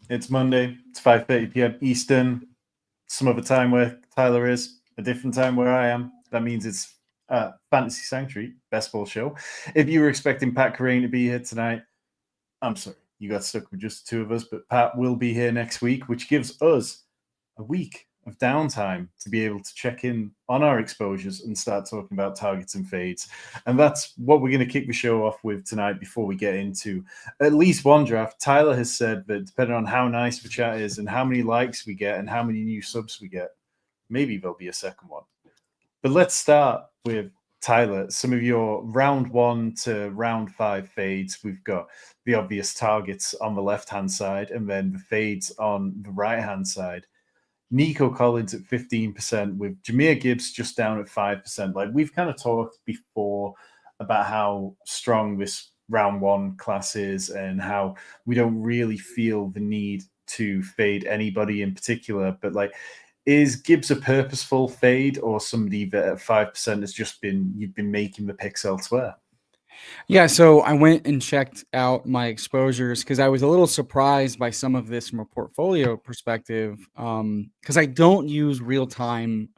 It's Monday. It's 5:30 p.m. Eastern. Some other time where Tyler is, a different time where I am. That means it's Fantasy Sanctuary, best ball show. If you were expecting Pat Carrain to be here tonight, I'm sorry. You got stuck with just the two of us, but Pat will be here next week, which gives us a week of downtime to be able to check in on our exposures and start talking about targets and fades. And that's what we're going to kick the show off with tonight before we get into at least one draft. Tyler has said that depending on how nice the chat is and how many likes we get and how many new subs we get, maybe there'll be a second one. But let's start with Tyler, some of your round 1 to round 5 fades. We've got the obvious targets on the left-hand side and then the fades on the right-hand side. Nico Collins at 15%, with Jahmyr Gibbs just down at 5%. Like we've kind of talked before about how strong this round 1 class is and how we don't really feel the need to fade anybody in particular. But like, is Gibbs a purposeful fade or somebody that at 5% has just been, you've been making the picks elsewhere? Yeah, so I went and checked out my exposures because I was a little surprised by some of this from a portfolio perspective. Because I don't use real time,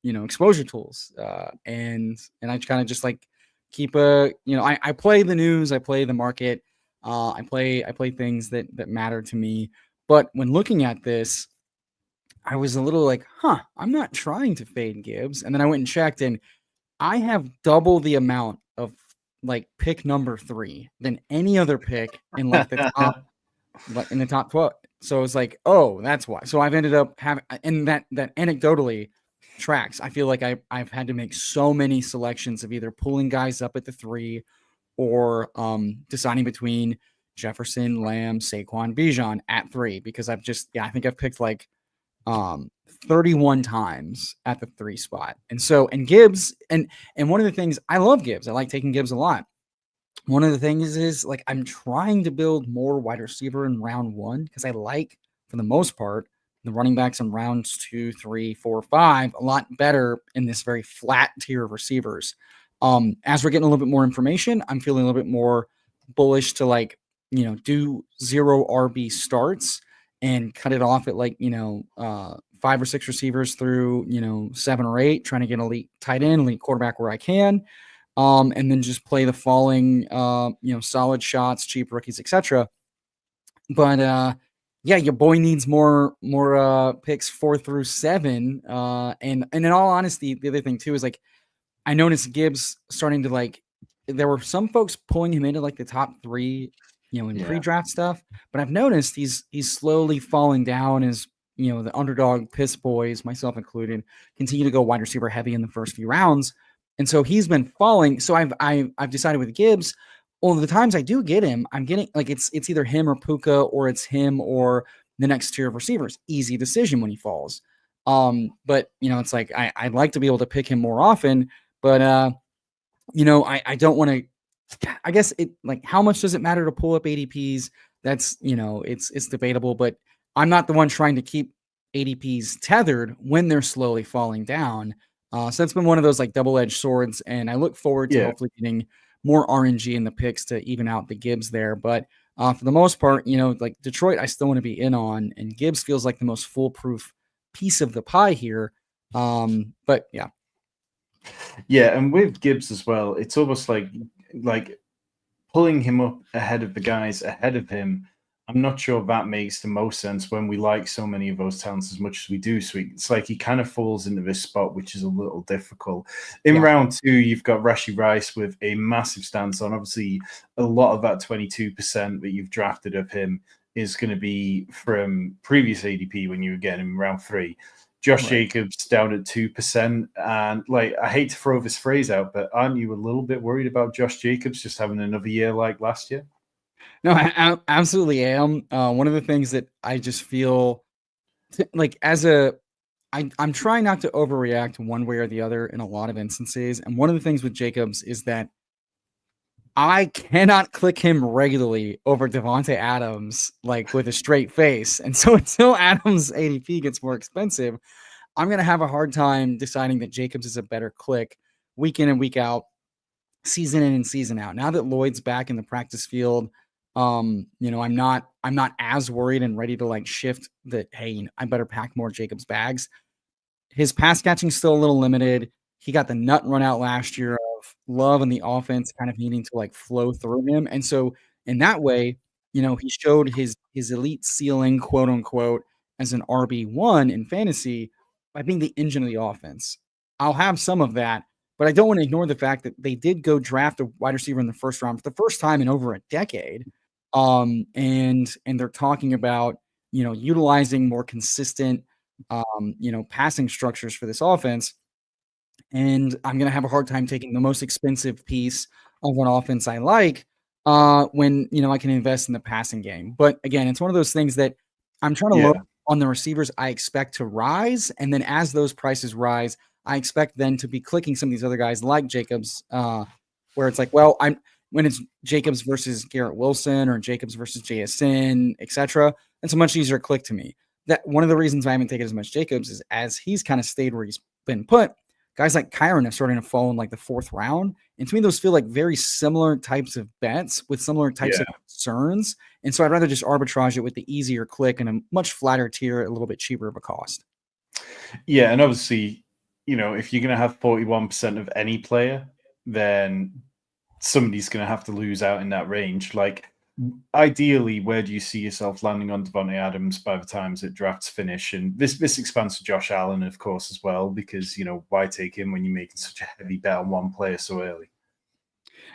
exposure tools, and I kind of just like keep I play the news, I play the market, I play things that matter to me. But when looking at this, I was a little like, I'm not trying to fade Gibbs, and then I went and checked, and I have double the amount of like pick number 3 than any other pick in like the top, like in the top 12. So it's like, oh, that's why. So I've ended up having, and that anecdotally tracks. I feel like I've had to make so many selections of either pulling guys up at the 3 or deciding between Jefferson, Lamb, Saquon, Bijan at 3 because I think I've picked like 31 times at the 3 spot. And Gibbs, and one of the things, I love Gibbs. I like taking Gibbs a lot. One of the things is like I'm trying to build more wide receiver in round 1 because I like, for the most part, the running backs in rounds 2, 3, 4, 5 a lot better in this very flat tier of receivers. As we're getting a little bit more information, I'm feeling a little bit more bullish to do 0 RB starts and cut it off at 5 or 6 receivers through 7 or 8, trying to get elite tight end, elite quarterback where I can, and then just play the falling solid shots, cheap rookies, etc. But yeah, your boy needs more picks 4 through 7, and in all honesty, the other thing too is like I noticed Gibbs starting to there were some folks pulling him into like the top 3 in pre-draft stuff, but I've noticed he's slowly falling down as the underdog piss boys, myself included, continue to go wide receiver heavy in the first few rounds. And so he's been falling. So I've decided with Gibbs, well, the times I do get him, I'm getting like it's either him or Puka, or it's him or the next tier of receivers. Easy decision when he falls. But it's like I'd like to be able to pick him more often, but I don't want to. I guess it like how much does it matter to pull up ADPs? That's it's debatable, but I'm not the one trying to keep ADPs tethered when they're slowly falling down. So that's been one of those like double-edged swords, and I look forward to hopefully getting more RNG in the picks to even out the Gibbs there. But for the most part, like Detroit, I still want to be in on, and Gibbs feels like the most foolproof piece of the pie here. But yeah. Yeah, and with Gibbs as well, it's almost like pulling him up ahead of the guys ahead of him. I'm not sure that makes the most sense when we like so many of those talents as much as we do. So it's like he kind of falls into this spot, which is a little difficult. In round 2, you've got Rashee Rice with a massive stance on. Obviously, a lot of that 22% that you've drafted of him is going to be from previous ADP when you were getting him in round 3. Josh Jacobs down at 2%. And I hate to throw this phrase out, but aren't you a little bit worried about Josh Jacobs just having another year like last year? No, I absolutely am. One of the things that I just feel like I'm trying not to overreact one way or the other in a lot of instances. And one of the things with Jacobs is that I cannot click him regularly over Devontae Adams, with a straight face. And so until Adams' ADP gets more expensive, I'm going to have a hard time deciding that Jacobs is a better click week in and week out, season in and season out. Now that Lloyd's back in the practice field, I'm not as worried and ready to like shift that, hey, I better pack more Jacobs bags. His pass catching is still a little limited. He got the nut run out last year of Love and the offense kind of needing to like flow through him. And so in that way, he showed his elite ceiling, quote unquote, as an RB1 in fantasy by being the engine of the offense. I'll have some of that, but I don't want to ignore the fact that they did go draft a wide receiver in the first round for the first time in over a decade. And they're talking about, utilizing more consistent, passing structures for this offense. And I'm going to have a hard time taking the most expensive piece of an offense I like when, I can invest in the passing game. But again, it's one of those things that I'm trying to look on the receivers I expect to rise. And then as those prices rise, I expect then to be clicking some of these other guys like Jacobs, where it's like, well, when it's Jacobs versus Garrett Wilson or Jacobs versus JSN, etc., it's a much easier click to me. That one of the reasons I haven't taken as much Jacobs is as he's kind of stayed where he's been put. Guys like Kyron are starting to fall in like the fourth round. And to me, those feel like very similar types of bets with similar types of concerns. And so I'd rather just arbitrage it with the easier click and a much flatter tier, a little bit cheaper of a cost. Yeah. And obviously, if you're going to have 41% of any player, then somebody's going to have to lose out in that range. Like, ideally, where do you see yourself landing on Devontae Adams by the time that drafts finish? And this expands to Josh Allen, of course, as well, because, why take him when you're making such a heavy bet on one player so early?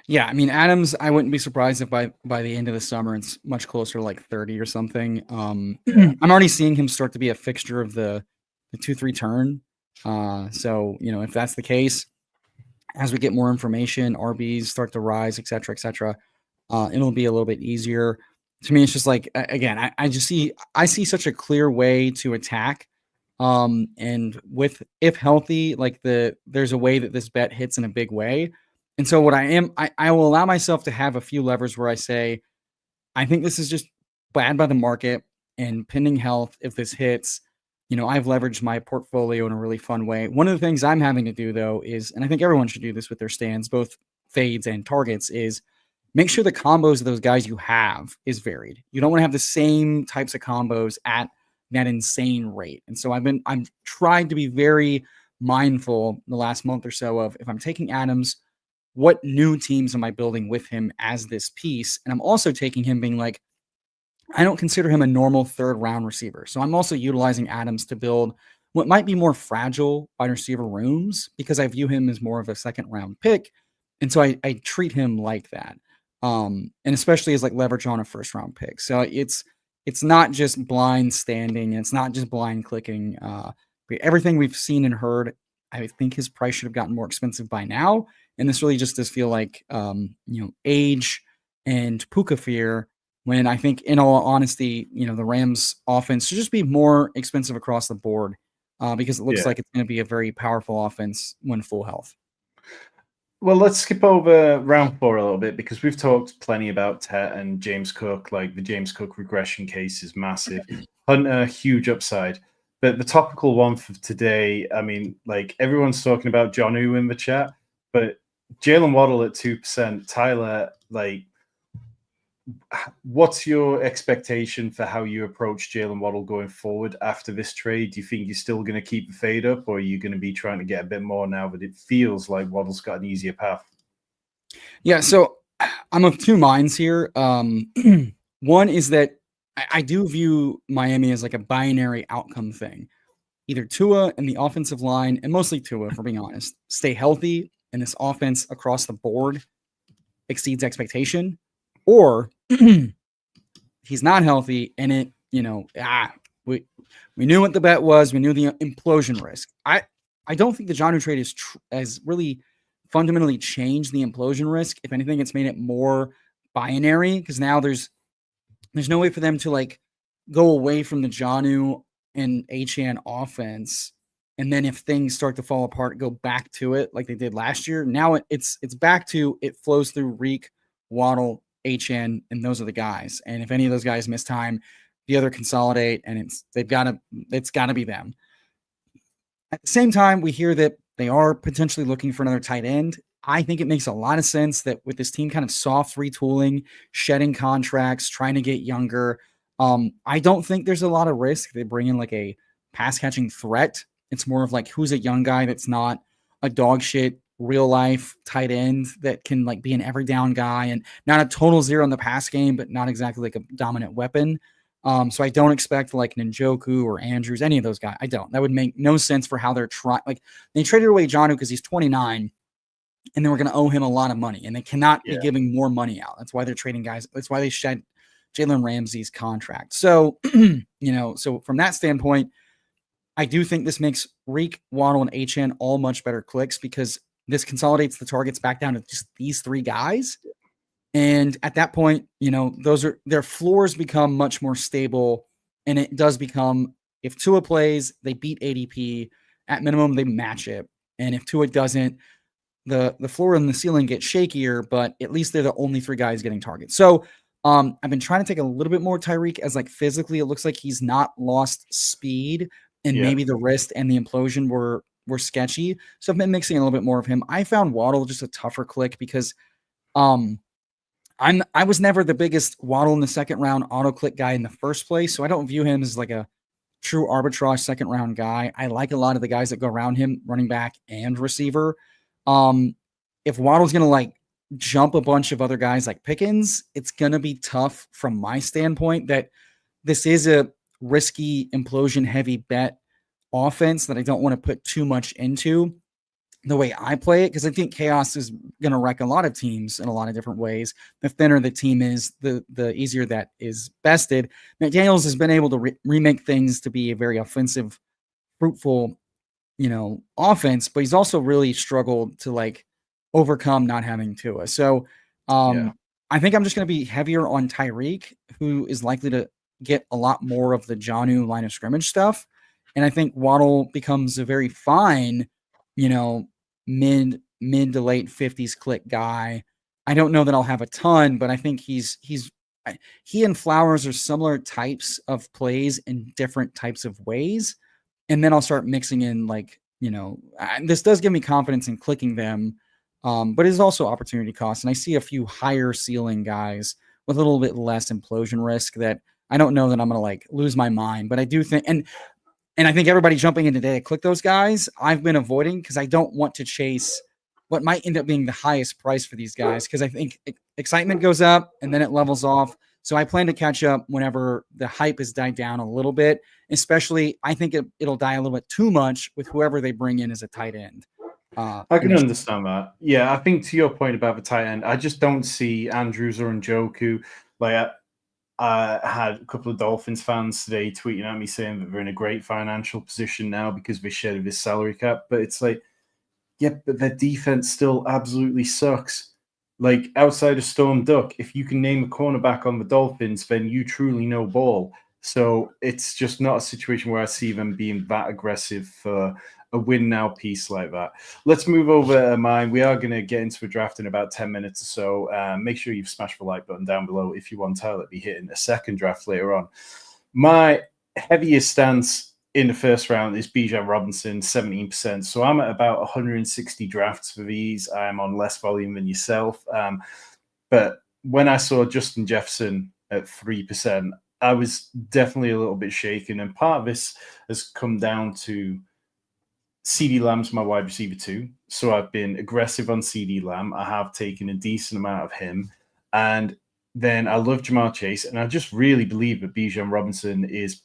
Yeah, I mean, Adams, I wouldn't be surprised if by the end of the summer, it's much closer to like 30 or something. I'm already seeing him start to be a fixture of the 2-3 turn. So, if that's the case, as we get more information, RBs start to rise, et cetera, it'll be a little bit easier. To me, it's just like, again, I see such a clear way to attack. And if healthy, like there's a way that this bet hits in a big way. And so what I will allow myself to have a few levers where I say, I think this is just bad by the market, and pending health, if this hits, I've leveraged my portfolio in a really fun way. One of the things I'm having to do though is, and I think everyone should do this with their stands, both fades and targets, is make sure the combos of those guys you have is varied. You don't want to have the same types of combos at that insane rate. And so I'm tried to be very mindful the last month or so of, if I'm taking Adams, what new teams am I building with him as this piece? And I'm also taking him being like, I don't consider him a normal third round receiver. So I'm also utilizing Adams to build what might be more fragile wide receiver rooms, because I view him as more of a second round pick. And so I treat him like that. And especially as like leverage on a first round pick. So it's not just blind standing, and it's not just blind clicking. Everything we've seen and heard, I think his price should have gotten more expensive by now. And this really just does feel like, age and Puka fear, when I think, in all honesty, the Rams offense should just be more expensive across the board, because it looks like it's going to be a very powerful offense when full health. Well, let's skip over round 4 a little bit, because we've talked plenty about Tet and James Cook. Like, the James Cook regression case is massive. Hunter, huge upside. But the topical one for today, I mean, like, everyone's talking about Jonnu in the chat, but Jalen Waddle at 2%. Tyler, like, what's your expectation for how you approach Jalen Waddle going forward after this trade? Do you think you're still going to keep the fade up, or are you going to be trying to get a bit more now that it feels like Waddle's got an easier path? Yeah, so I'm of two minds here. One is that I do view Miami as like a binary outcome thing. Either Tua and the offensive line, and mostly Tua, if we're being honest, stay healthy, and this offense across the board exceeds expectation, or he's not healthy, and it, we knew what the bet was. We knew the implosion risk. I don't think the Jonnu trade has really fundamentally changed the implosion risk. If anything, it's made it more binary, because now there's no way for them to like go away from the Jonnu and Achane offense, and then if things start to fall apart, go back to it like they did last year. Now it's back to, it flows through Reek, Waddle, Achane, and those are the guys. And if any of those guys miss time, the other consolidate, and it's got to be them. At the same time, we hear that they are potentially looking for another tight end. I think it makes a lot of sense that with this team kind of soft retooling, shedding contracts, trying to get younger, I don't think there's a lot of risk. They bring in like a pass catching threat. It's more of like who's a young guy that's not a dog shit real life tight end that can like be an every down guy and not a total zero in the pass game, but not exactly like a dominant weapon. So I don't expect like Njoku or Andrews, any of those guys. I don't. That would make no sense for how they're trying. Like they traded away Jonnu because he's 29 and then we're going to owe him a lot of money and they cannot be giving more money out. That's why they're trading guys. That's why they shed Jalen Ramsey's contract. So, so from that standpoint, I do think this makes Reek, Waddle, and HN all much better clicks because this consolidates the targets back down to just these three guys. And at that point, their floors become much more stable. And it does become, if Tua plays, they beat ADP. At minimum, they match it. And if Tua doesn't, the floor and the ceiling get shakier, but at least they're the only three guys getting targets. So I've been trying to take a little bit more Tyreek as like physically, it looks like he's not lost speed and maybe the wrist and the implosion were sketchy. So I've been mixing a little bit more of him. I found Waddle just a tougher click because I was never the biggest Waddle in the second round auto click guy in the first place. So I don't view him as like a true arbitrage second round guy. I like a lot of the guys that go around him, running back and receiver. If Waddle's going to like jump a bunch of other guys like Pickens, it's going to be tough from my standpoint that this is a risky implosion heavy bet offense that I don't want to put too much into the way I play it. Cause I think chaos is going to wreck a lot of teams in a lot of different ways. The thinner the team is, the easier that is bested. McDaniels has been able to remake things to be a very offensive, fruitful, offense, but he's also really struggled to like overcome not having Tua. So I think I'm just going to be heavier on Tyreek, who is likely to get a lot more of the Jonnu line of scrimmage stuff. And I think Waddle becomes a very fine, mid to late 50s click guy. I don't know that I'll have a ton, but I think he and Flowers are similar types of plays in different types of ways. And then I'll start mixing in like, this does give me confidence in clicking them, but it's also opportunity cost. And I see a few higher ceiling guys with a little bit less implosion risk that I don't know that I'm going to like lose my mind, but I do think, and I think everybody jumping in today to click those guys, I've been avoiding because I don't want to chase what might end up being the highest price for these guys. Cause I think excitement goes up and then it levels off. So I plan to catch up whenever the hype has died down a little bit, especially I think it'll die a little bit too much with whoever they bring in as a tight end. I can understand that. Yeah, I think to your point about the tight end, I just don't see Andrews or Njoku. Like I had a couple of Dolphins fans today tweeting at me saying that they're in a great financial position now because they shed this salary cap. But it's like, but their defense still absolutely sucks. Like outside of Storm Duck, if you can name a cornerback on the Dolphins, then you truly know ball. So it's just not a situation where I see them being that aggressive for a win now piece like that. Let's move over to mine. We are going to get into a draft in about 10 minutes or so. Make sure you've smashed the like button down below if you want Tyler to be hitting a second draft later on. My heaviest stance in the first round is Bijan Robinson, 17%. So I'm at about 160 drafts for these. I'm on less volume than yourself. But when I saw Justin Jefferson at 3%, I was definitely a little bit shaken. And part of this has come down to CeeDee Lamb's my wide receiver too. So I've been aggressive on CeeDee Lamb. I have taken a decent amount of him. And then I love Jamar Chase. And I just really believe that Bijan Robinson is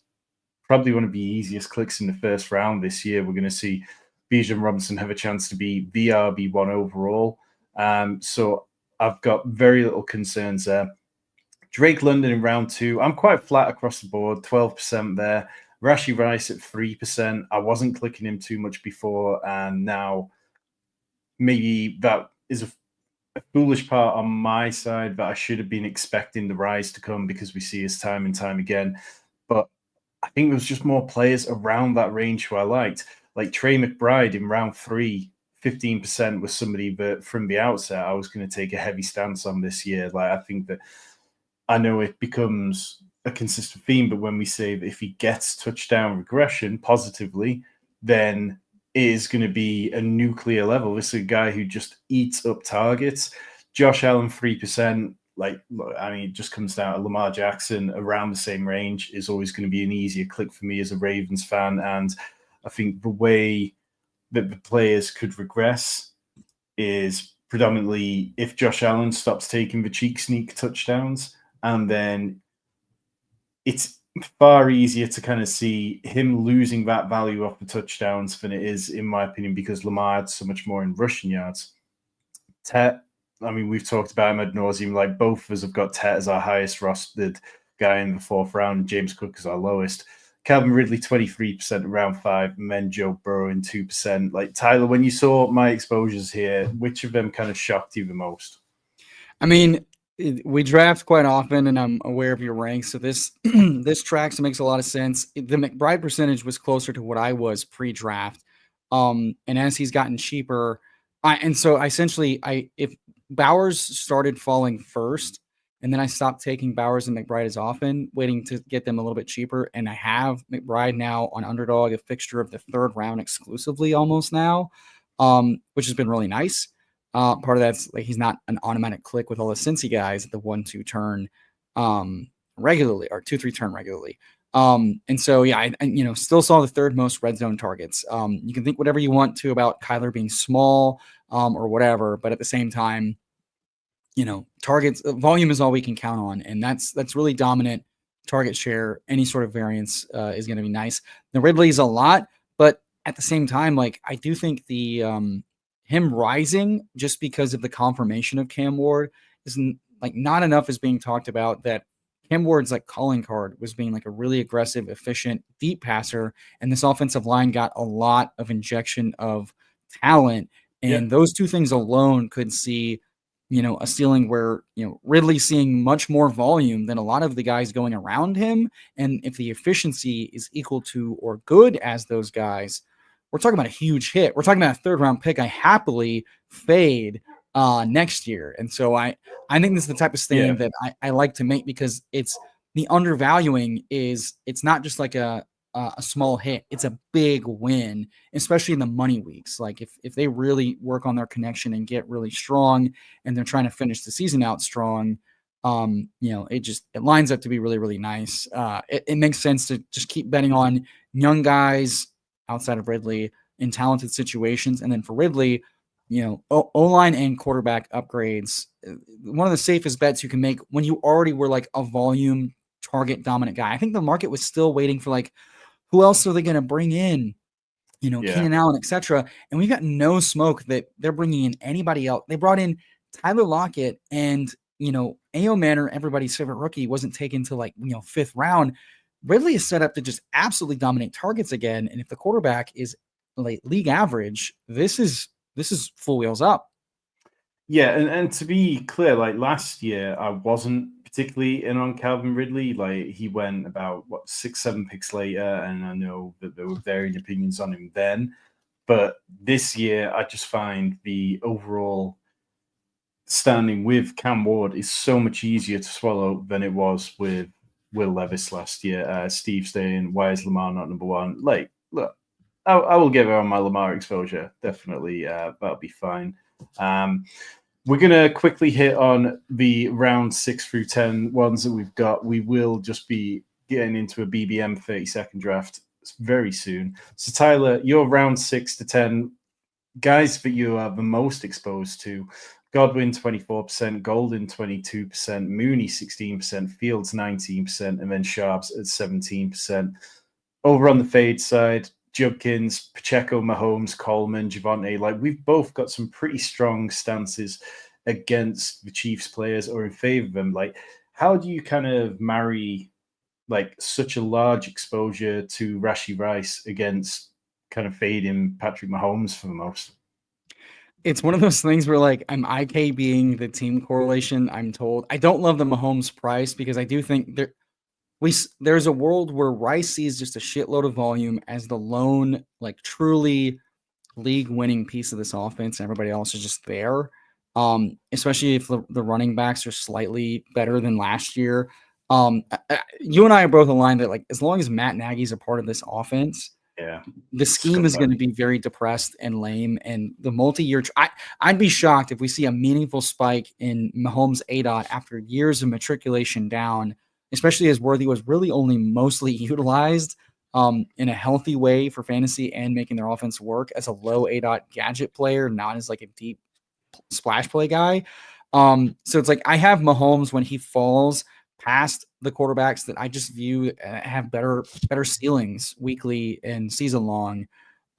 probably one of the easiest clicks in the first round this year. We're going to see Bijan Robinson have a chance to be VRB1 overall. So I've got very little concerns there. Drake London in round 2. I'm quite flat across the board, 12% there. Rashi Rice at 3%. I wasn't clicking him too much before, and now maybe that is a foolish part on my side that I should have been expecting the rise to come because we see his time and time again. But I think there was just more players around that range who I liked. Like Trey McBride in round 3, 15% was somebody that from the outset I was going to take a heavy stance on this year. Like I think that I know it becomes a consistent theme, but when we say that if he gets touchdown regression positively, then is going to be a nuclear level. This is a guy who just eats up targets. Josh Allen, 3%. Like, I mean, it just comes down to Lamar Jackson around the same range is always going to be an easier click for me as a Ravens fan. And I think the way that the players could regress is predominantly if Josh Allen stops taking the cheek sneak touchdowns, and then it's far easier to kind of see him losing that value off the touchdowns than it is, in my opinion, because Lamar had so much more in rushing yards. Tet, I mean, we've talked about him ad nauseum. Like, both of us have got Tet as our highest rostered guy in the 4th round. James Cook is our lowest. Calvin Ridley, 23% in round 5, and then Joe Burrow in 2%. Like, Tyler, when you saw my exposures here, which of them kind of shocked you the most? I mean, we draft quite often, and I'm aware of your ranks. So this this tracks and makes a lot of sense. The McBride percentage was closer to what I was pre-draft, and as he's gotten cheaper, if Bowers started falling first, and then I stopped taking Bowers and McBride as often, waiting to get them a little bit cheaper, and I have McBride now on Underdog, a fixture of the 3rd round exclusively almost now, which has been really nice. Part of that's like he's not an automatic click with all the Cincy guys at the 1-2 turn regularly, or 2-3 turn regularly. And so yeah, I still saw the 3rd most red zone targets. You can think whatever you want to about Kyler being small or whatever, but at the same time, targets volume is all we can count on, and that's really dominant target share. Any sort of variance is going to be nice. The Ridley's a lot, but at the same time, like I do think the him rising just because of the confirmation of Cam Ward is like not enough is being talked about, that Cam Ward's like calling card was being like a really aggressive, efficient, deep passer. And this offensive line got a lot of injection of talent. And those two things alone could see, a ceiling where, Ridley seeing much more volume than a lot of the guys going around him. And if the efficiency is equal to or good as those guys, we're talking about a huge hit. We're talking about a 3rd round pick I happily fade next year. And so I think this is the type of stand that I like to make, because it's the undervaluing is it's not just like a small hit. It's a big win, especially in the money weeks. Like if they really work on their connection and get really strong and they're trying to finish the season out strong, it lines up to be really, really nice. It makes sense to just keep betting on young guys outside of Ridley in talented situations. And then for Ridley, O-line and quarterback upgrades, one of the safest bets you can make when you already were like a volume target dominant guy. I think the market was still waiting for like, who else are they going to bring in? Keenan Allen, etc. And we've got no smoke that they're bringing in anybody else. They brought in Tyler Lockett, and A.O. Manor, everybody's favorite rookie, wasn't taken to like 5th round. Ridley is set up to just absolutely dominate targets again. And if the quarterback is like league average, this is full wheels up. Yeah, and to be clear, like last year, I wasn't particularly in on Calvin Ridley. Like, he went about 6-7 picks later, and I know that there were varying opinions on him then. But this year, I just find the overall standing with Cam Ward is so much easier to swallow than it was with Will Levis last year. Steve saying, why is Lamar not number 1? Like, look, I will give her on my Lamar exposure. Definitely, that'll be fine. We're going to quickly hit on the round 6 through 10 ones that we've got. We will just be getting into a BBM 30-second draft very soon. So, Tyler, your round 6 to 10 guys that you are the most exposed to: Godwin, 24%, Golden, 22%, Mooney, 16%, Fields, 19%, and then Sharps at 17%. Over on the fade side, Judkins, Pacheco, Mahomes, Coleman, Javonte. Like, we've both got some pretty strong stances against the Chiefs players or in favor of them. Like, how do you kind of marry like such a large exposure to Rashee Rice against kind of fading Patrick Mahomes for the most? It's one of those things where like I'm IKBing the team correlation. I'm told I don't love the Mahomes price, because I do think there's a world where Rice sees just a shitload of volume as the lone, like truly league-winning piece of this offense, and everybody else is just there. Especially if the running backs are slightly better than last year. You and I are both aligned that like as long as Matt Nagy's a part of this offense, Yeah. The scheme is going to be very depressed and lame, and the multi-year. I'd be shocked if we see a meaningful spike in Mahomes' ADOT after years of matriculation down, especially as Worthy was really only mostly utilized in a healthy way for fantasy and making their offense work as a low ADOT gadget player, not as like a deep splash play guy. So it's like I have Mahomes when he falls past the quarterbacks that I just view have better ceilings weekly and season long.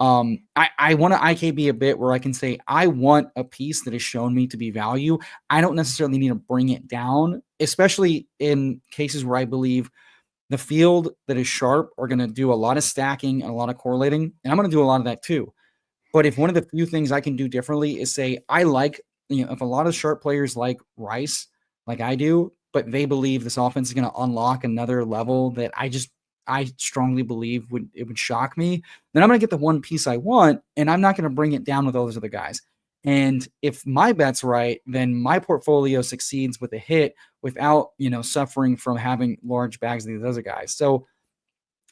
I want to IKB a bit where I can say I want a piece that has shown me to be value. I don't necessarily need to bring it down, especially in cases where I believe the field that is sharp are going to do a lot of stacking and a lot of correlating, and I'm going to do a lot of that too. But if one of the few things I can do differently is say I like, if a lot of sharp players like Rice, like I do, but they believe this offense is going to unlock another level that I strongly believe it would shock me, then I'm going to get the one piece I want, and I'm not going to bring it down with all those other guys. And if my bet's right, then my portfolio succeeds with a hit without, suffering from having large bags of these other guys. So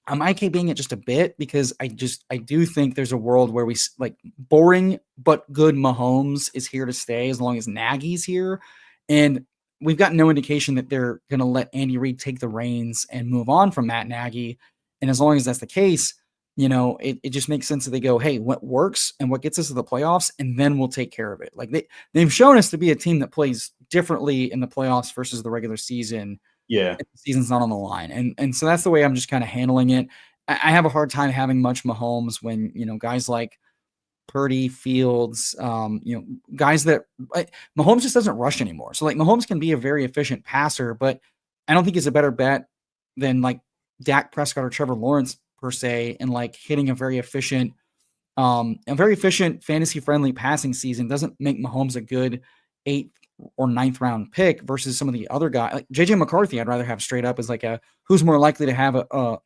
I'm IKBing it just a bit because I do think there's a world where we like boring but good Mahomes is here to stay as long as Nagy's here. And we've got no indication that they're going to let Andy Reid take the reins and move on from Matt Nagy. And as long as that's the case, it just makes sense that they go, hey, what works and what gets us to the playoffs, and then we'll take care of it. Like they've shown us to be a team that plays differently in the playoffs versus the regular season. Yeah. The season's not on the line. And so that's the way I'm just kind of handling it. I have a hard time having much Mahomes when, guys like Purdy, Fields, guys that Mahomes just doesn't rush anymore. So like Mahomes can be a very efficient passer, but I don't think he's a better bet than like Dak Prescott or Trevor Lawrence per se. And like hitting a very efficient fantasy friendly passing season doesn't make Mahomes a good 8th or 9th round pick versus some of the other guys. Like JJ McCarthy, I'd rather have straight up as like who's more likely to have a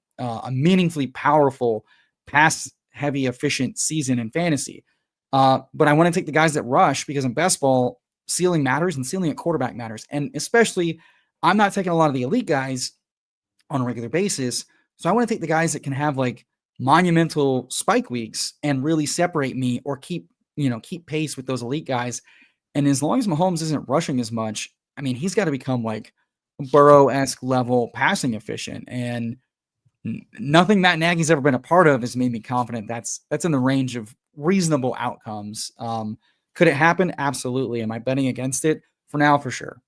meaningfully powerful pass heavy efficient season in fantasy. But I want to take the guys that rush because in best ball, ceiling matters and ceiling at quarterback matters. And especially I'm not taking a lot of the elite guys on a regular basis. So I want to take the guys that can have like monumental spike weeks and really separate me or keep pace with those elite guys. And as long as Mahomes isn't rushing as much, I mean, he's got to become like Burrow-esque level passing efficient. And nothing Matt Nagy's ever been a part of has made me confident that's in the range of reasonable outcomes. Could it happen? Absolutely. Am I betting against it? For now, for sure.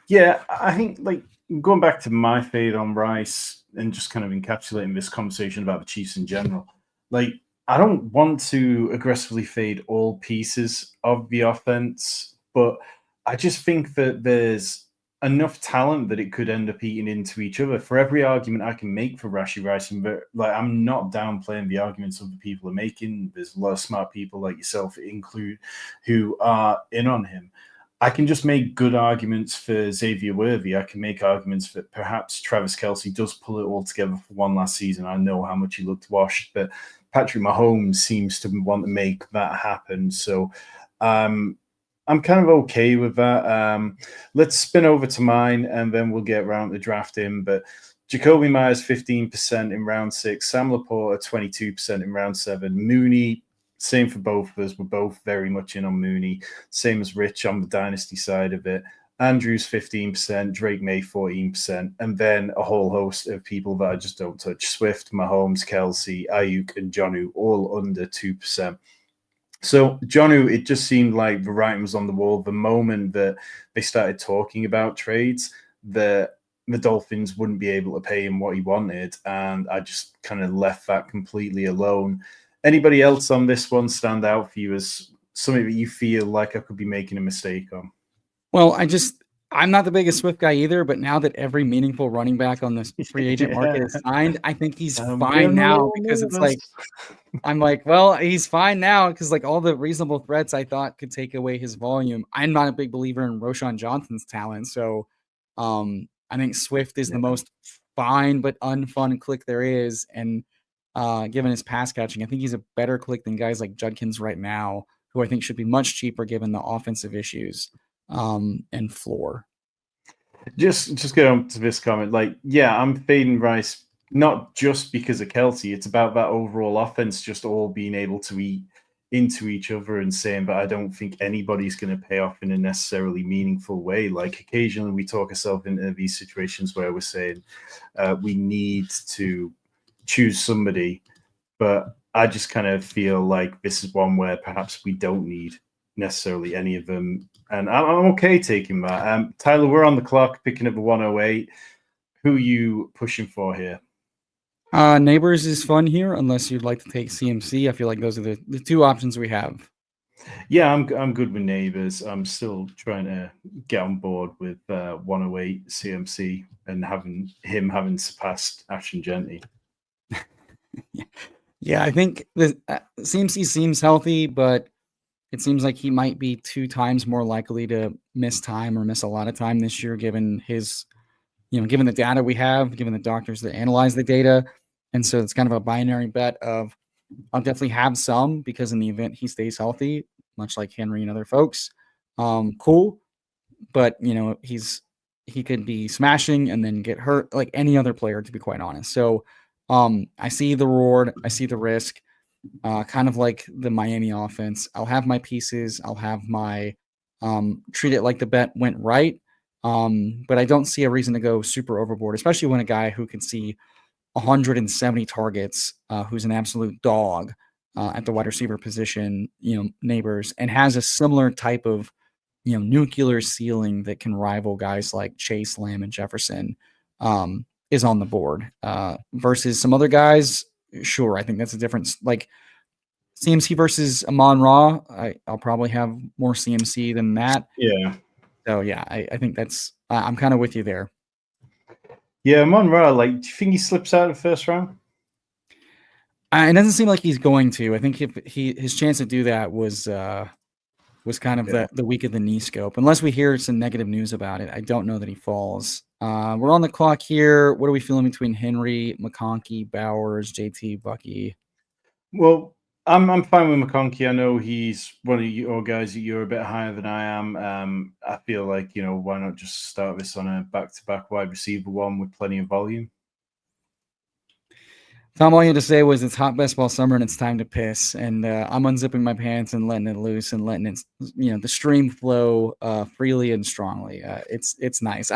Yeah, I think like going back to my fade on Rice and just kind of encapsulating this conversation about the Chiefs in general, like I don't want to aggressively fade all pieces of the offense, but I just think that there's enough talent that it could end up eating into each other. For every argument I can make for Rashee Rice, and like I'm not downplaying the arguments other people are making. There's a lot of smart people like yourself include who are in on him. I can just make good arguments for Xavier Worthy. I can make arguments that perhaps Travis Kelce does pull it all together for one last season. I know how much he looked washed, but Patrick Mahomes seems to want to make that happen. So I'm kind of okay with that. Let's spin over to mine, and then we'll get around to drafting. But Jacoby Myers, 15% in round 6. Sam Laporta, 22% in round 7. Mooney, same for both of us. We're both very much in on Mooney. Same as Rich on the Dynasty side of it. Andrews, 15%. Drake May, 14%. And then a whole host of people that I just don't touch. Swift, Mahomes, Kelce, Ayuk, and Jonnu, all under 2%. So, Jonnu, it just seemed like the writing was on the wall. The moment that they started talking about trades, the Dolphins wouldn't be able to pay him what he wanted. And I just kind of left that completely alone. Anybody else on this one stand out for you as something that you feel like I could be making a mistake on? Well, I'm not the biggest Swift guy either, but now that every meaningful running back on the free agent market is signed, I think he's fine now because it's like, I'm like, well, he's fine now because like all the reasonable threats I thought could take away his volume. I'm not a big believer in Roschon Johnson's talent. So I think Swift is the most fine but unfun click there is. And given his pass catching, I think he's a better click than guys like Judkins right now, who I think should be much cheaper given the offensive issues and floor. Just get on to this comment. Like, yeah, I'm fading Rice not just because of Kelsey. It's about that overall offense just all being able to eat into each other and saying, but I don't think anybody's going to pay off in a necessarily meaningful way. Like occasionally we talk ourselves into these situations where we're saying we need to choose somebody, but I just kind of feel like this is one where perhaps we don't need necessarily any of them. And I'm okay taking that. Tyler, we're on the clock picking up the 108. Who are you pushing for here? Neighbors is fun here, unless you'd like to take CMC. I feel like those are the two options we have. Yeah, I'm good with Neighbors. I'm still trying to get on board with 108 CMC and having surpassed Ashton Genty. Yeah, I think the CMC seems healthy, but it seems like he might be 2 times more likely to miss time or miss a lot of time this year, given his, given the data we have, given the doctors that analyze the data. And so it's kind of a binary bet of I'll definitely have some because in the event he stays healthy, much like Henry and other folks, cool. But he could be smashing and then get hurt like any other player, to be quite honest. So I see the reward, I see the risk, kind of like the Miami offense. I'll have my pieces, I'll have my treat it like the bet went right. But I don't see a reason to go super overboard, especially when a guy who can see 170 targets, who's an absolute dog at the wide receiver position, Neighbors, and has a similar type of, nuclear ceiling that can rival guys like Chase, Lamb, and Jefferson, is on the board versus some other guys. Sure, I think that's a difference. Like CMC versus Amon-Ra, I'll probably have more CMC than that. Yeah. So yeah, I think that's I'm kind of with you there. Yeah, Amon-Ra, do you think he slips out of the first round? It doesn't seem like he's going to. I think if his chance to do that was kind of the week of the knee scope. Unless we hear some negative news about it, I don't know that he falls. We're on the clock here. What are we feeling between Henry, McConkey, Bowers, JT, Bucky? Well, I'm fine with McConkey. I know he's one of your guys that you're a bit higher than I am. I feel like, why not just start this on a back-to-back wide receiver one with plenty of volume? Tom, all you had to say was it's hot best ball summer and it's time to piss. And I'm unzipping my pants and letting it loose and letting it, the stream flow freely and strongly. It's nice.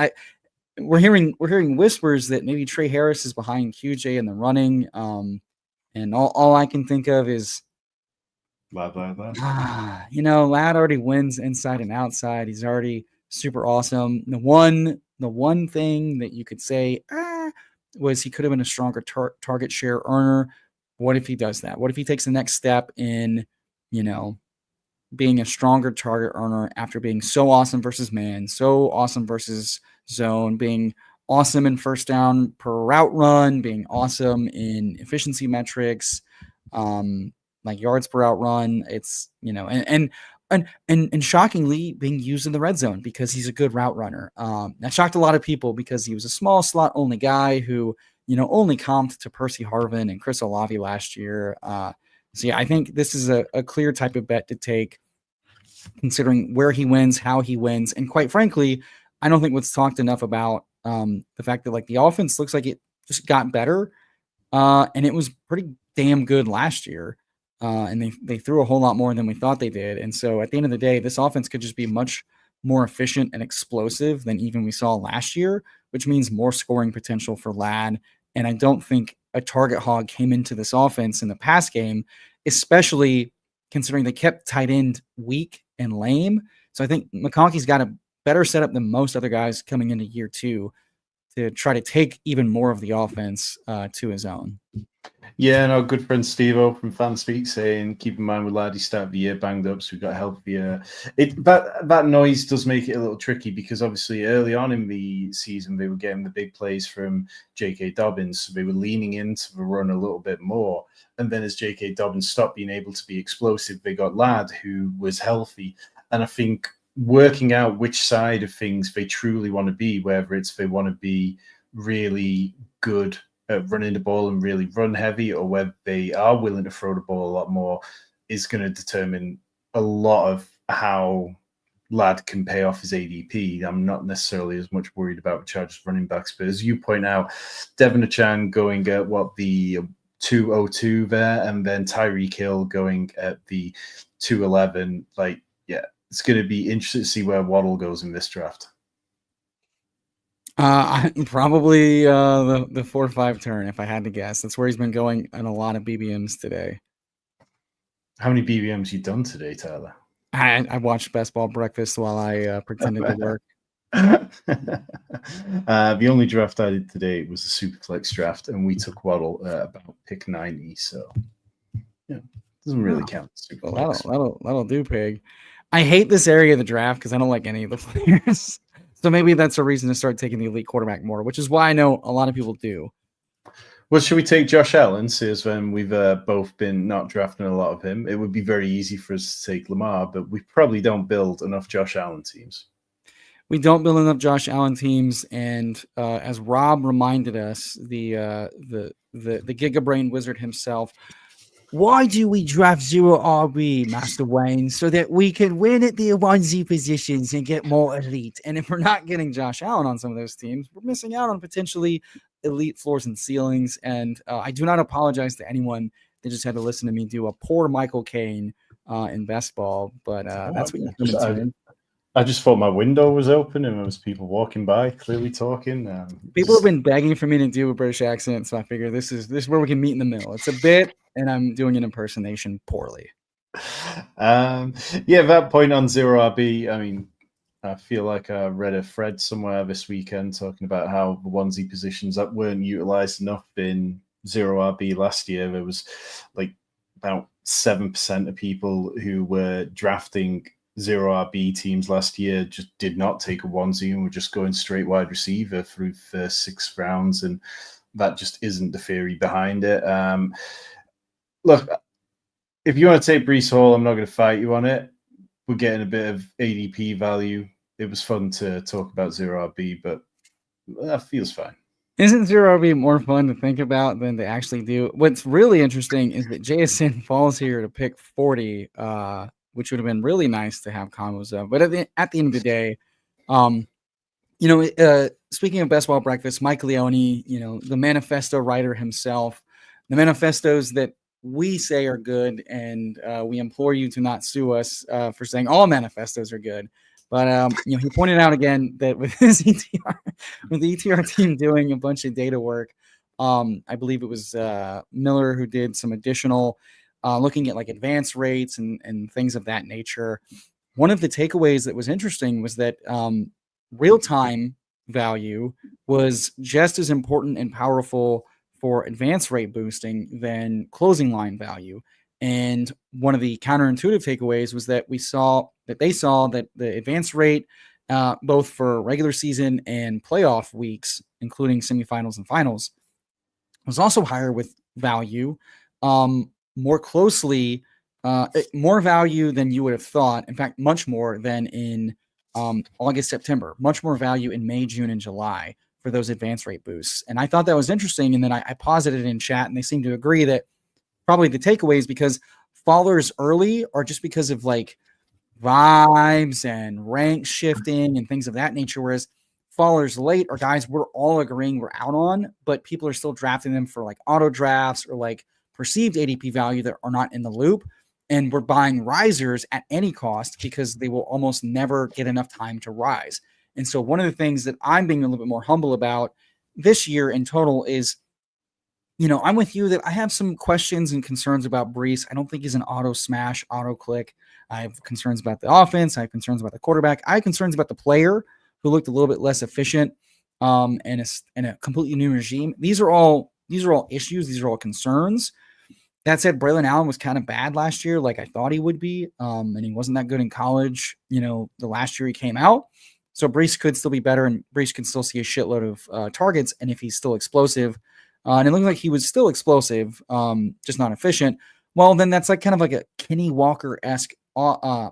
We're hearing whispers that maybe Trey Harris is behind QJ in the running. And all I can think of is, Lad. Lad already wins inside and outside. He's already super awesome. The one thing that you could say, was he could have been a stronger target share earner. What if he does that? What if he takes the next step in, being a stronger target earner after being so awesome versus man, so awesome versus zone, being awesome in first down per route run, being awesome in efficiency metrics, like yards per route run. It's, and shockingly being used in the red zone because he's a good route runner. That shocked a lot of people because he was a small slot only guy who, only comped to Percy Harvin and Chris Olave last year. So yeah, I think this is a clear type of bet to take, considering where he wins, how he wins. And quite frankly, I don't think what's talked enough about the fact that the offense looks like it just got better. And it was pretty damn good last year. And they threw a whole lot more than we thought they did. And so at the end of the day, this offense could just be much more efficient and explosive than even we saw last year, which means more scoring potential for Ladd. And I don't think a target hog came into this offense in the pass game, especially considering they kept tight end weak and lame. So I think McConkey's got a better setup than most other guys coming into year 2 to try to take even more of the offense to his own. Yeah, no, good friend Steve-O from FanSpeak saying, keep in mind with Laddie start of the year banged up, so we've got healthier. That noise does make it a little tricky because obviously early on in the season they were getting the big plays from J.K. Dobbins, so they were leaning into the run a little bit more. And then as J.K. Dobbins stopped being able to be explosive, they got Ladd, who was healthy. And I think working out which side of things they truly want to be, whether it's they want to be really good running the ball and really run heavy, or whether they are willing to throw the ball a lot more, is going to determine a lot of how lad can pay off his ADP. I'm not necessarily as much worried about Chargers running backs, but as you point out, Devon Chan going at the 202 there, and then Tyreek Hill going at the 211. Like, yeah, it's going to be interesting to see where Waddle goes in this draft. Probably the 4-5 turn, if I had to guess. That's where he's been going in a lot of BBMs today. How many BBMs you done today, Tyler? I watched Best Ball Breakfast while I pretended to work. The only draft I did today was a Superflex draft, and we took Waddle about pick 90. So, yeah, doesn't really count. Well, that'll do, Pig. I hate this area of the draft because I don't like any of the players. So maybe that's a reason to start taking the elite quarterback more, which is why I know a lot of people do. Well, should we take Josh Allen? Since when we've both been not drafting a lot of him, it would be very easy for us to take Lamar, but we probably don't build enough Josh Allen teams. We don't build enough Josh Allen teams, and as Rob reminded us, the Gigabrain Wizard himself, why do we draft 0 RB, Master Wayne, so that we can win at the 1Z positions and get more elite? And if we're not getting Josh Allen on some of those teams, we're missing out on potentially elite floors and ceilings. And I do not apologize to anyone that just had to listen to me do a poor Michael Caine in best ball, but that's what you're doing. I just thought my window was open and there was people walking by, clearly talking. People have been begging for me to do a British accent, so I figure this is where we can meet in the middle. It's a bit, and I'm doing an impersonation poorly. That point on 0 RB, I mean, I feel like I read a thread somewhere this weekend talking about how the onesie positions that weren't utilized enough in 0 RB last year. There was like about 7% of people who were drafting 0 RB teams last year just did not take a onesie and were just going straight wide receiver through the 6 rounds, and that just isn't the theory behind it. Look, if you want to take Breece Hall, I'm not going to fight you on it. We're getting a bit of ADP value. It was fun to talk about 0 RB, but that feels fine. Isn't 0 RB more fun to think about than to actually do? What's really interesting is that JSN falls here to pick 40, which would have been really nice to have combos of. But at the end of the day, speaking of Best Ball Breakfast, Mike Leone, the manifesto writer himself, the manifestos that we say are good, and we implore you to not sue us for saying all manifestos are good. But he pointed out again that with his ETR, with the ETR team doing a bunch of data work, I believe it was Miller who did some additional looking at like advance rates and things of that nature. One of the takeaways that was interesting was that real-time value was just as important and powerful for advance rate boosting than closing line value. And one of the counterintuitive takeaways was that they saw that the advance rate, both for regular season and playoff weeks, including semifinals and finals, was also higher with value, more closely, more value than you would have thought. In fact, much more than in August, September, much more value in May, June, and July for those advance rate boosts. And I thought that was interesting. And then I posited in chat, and they seem to agree that probably the takeaways, because fallers early are just because of like vibes and rank shifting and things of that nature, whereas fallers late are guys we're all agreeing we're out on, but people are still drafting them for like auto drafts or like perceived ADP value that are not in the loop. And we're buying risers at any cost because they will almost never get enough time to rise. And so one of the things that I'm being a little bit more humble about this year in total is, I'm with you that I have some questions and concerns about Breece. I don't think he's an auto smash, auto click. I have concerns about the offense. I have concerns about the quarterback. I have concerns about the player who looked a little bit less efficient in a completely new regime. These are all issues. These are all concerns. That said, Braylon Allen was kind of bad last year, like I thought he would be, and he wasn't that good in college, the last year he came out. So Breece could still be better, and Breece could still see a shitload of targets, and if he's still explosive, and it looked like he was still explosive, just not efficient, well, then that's like kind of like a Kenny Walker-esque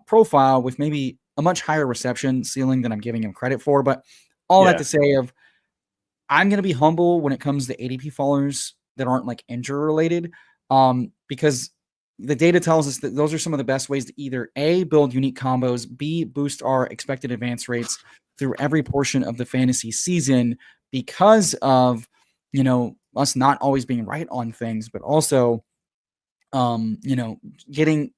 profile with maybe a much higher reception ceiling than I'm giving him credit for. But all that to say I'm going to be humble when it comes to ADP fallers that aren't like injury related, because the data tells us that those are some of the best ways to either A, build unique combos, B, boost our expected advance rates through every portion of the fantasy season because of, us not always being right on things, but also, getting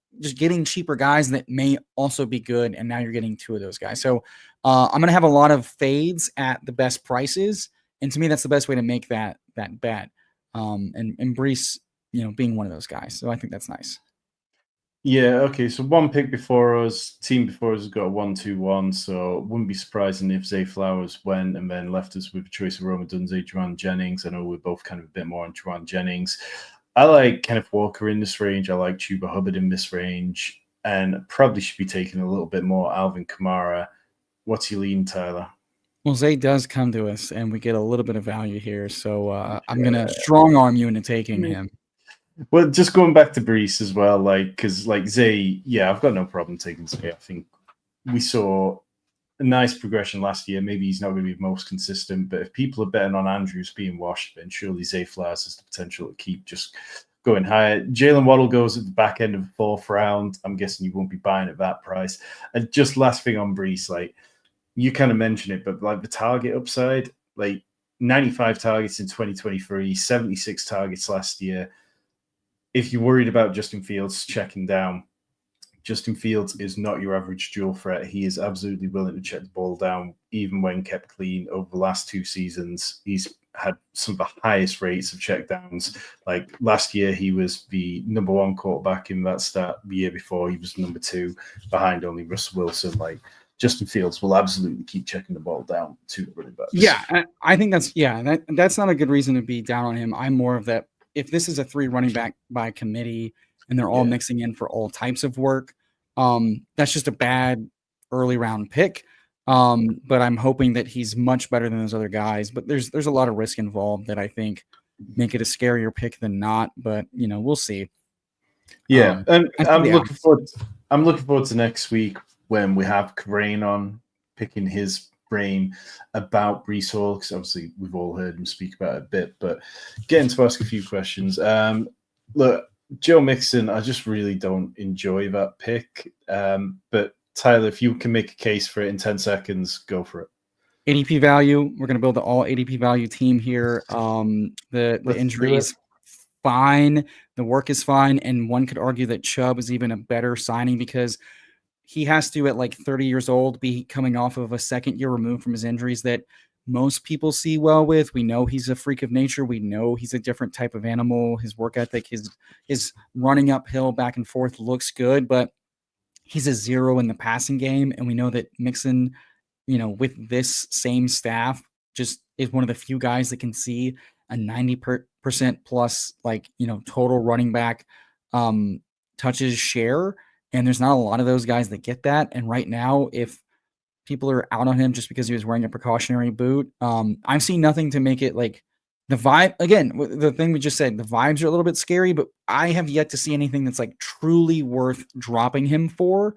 cheaper guys that may also be good. And now you're getting two of those guys. So I'm going to have a lot of fades at the best prices. And to me, that's the best way to make that bet. And Brees, being one of those guys. So I think that's nice. Yeah, okay. So one pick before us, team before us has got a 1-2-1. So it wouldn't be surprising if Zay Flowers went and then left us with a choice of Roma Dunze, Juwan Jennings. I know we're both kind of a bit more on Juwan Jennings. I like Kenneth Walker in this range. I like Chuba Hubbard in this range. And probably should be taking a little bit more Alvin Kamara. What's your lean, Tyler? Well, Zay does come to us, and we get a little bit of value here. So I'm going to strong arm you into taking him. Well, just going back to Brees as well, because Zay, yeah, I've got no problem taking Zay. I think we saw a nice progression last year. Maybe he's not going to be the most consistent, but if people are betting on Andrews being washed, then surely Zay Flowers has the potential to keep just going higher. Jalen Waddle goes at the back end of the fourth round. I'm guessing you won't be buying at that price. And just last thing on Brees, you kind of mentioned it, but the target upside, 95 targets in 2023, 76 targets last year. If you're worried about Justin Fields checking down, Justin Fields is not your average dual threat. He is absolutely willing to check the ball down, even when kept clean. Over the last 2 seasons, he's had some of the highest rates of checkdowns. Like last year, he was the number 1 quarterback in that stat. The year before, he was number 2, behind only Russell Wilson. Justin Fields will absolutely keep checking the ball down to the running backs. Yeah, I think that's not a good reason to be down on him. I'm more of that. If this is a 3 running back by committee and they're all mixing in for all types of work, that's just a bad early round pick. But I'm hoping that he's much better than those other guys. But there's a lot of risk involved that I think make it a scarier pick than not. But we'll see. Yeah, and I'm looking forward to next week when we have Crane on, picking his brain about Brees Hall, because obviously we've all heard him speak about it a bit, but getting to ask a few questions. Look, Joe Mixon, I just really don't enjoy that pick. But Tyler, if you can make a case for it in 10 seconds, go for it. ADP value. We're going to build the all ADP value team here. The injury is fine. The work is fine. And one could argue that Chubb is even a better signing because he has to, at 30 years old, be coming off of a second year removed from his injuries that most people see well with. We know he's a freak of nature. We know he's a different type of animal. His work ethic, his running uphill back and forth looks good, but he's a 0 in the passing game. And we know that Mixon, with this same staff, just is one of the few guys that can see a 90% plus, total running back touches share. And there's not a lot of those guys that get that. And right now, if people are out on him just because he was wearing a precautionary boot, I'm seeing nothing to make it the vibe. Again, the thing we just said, the vibes are a little bit scary, but I have yet to see anything that's truly worth dropping him for.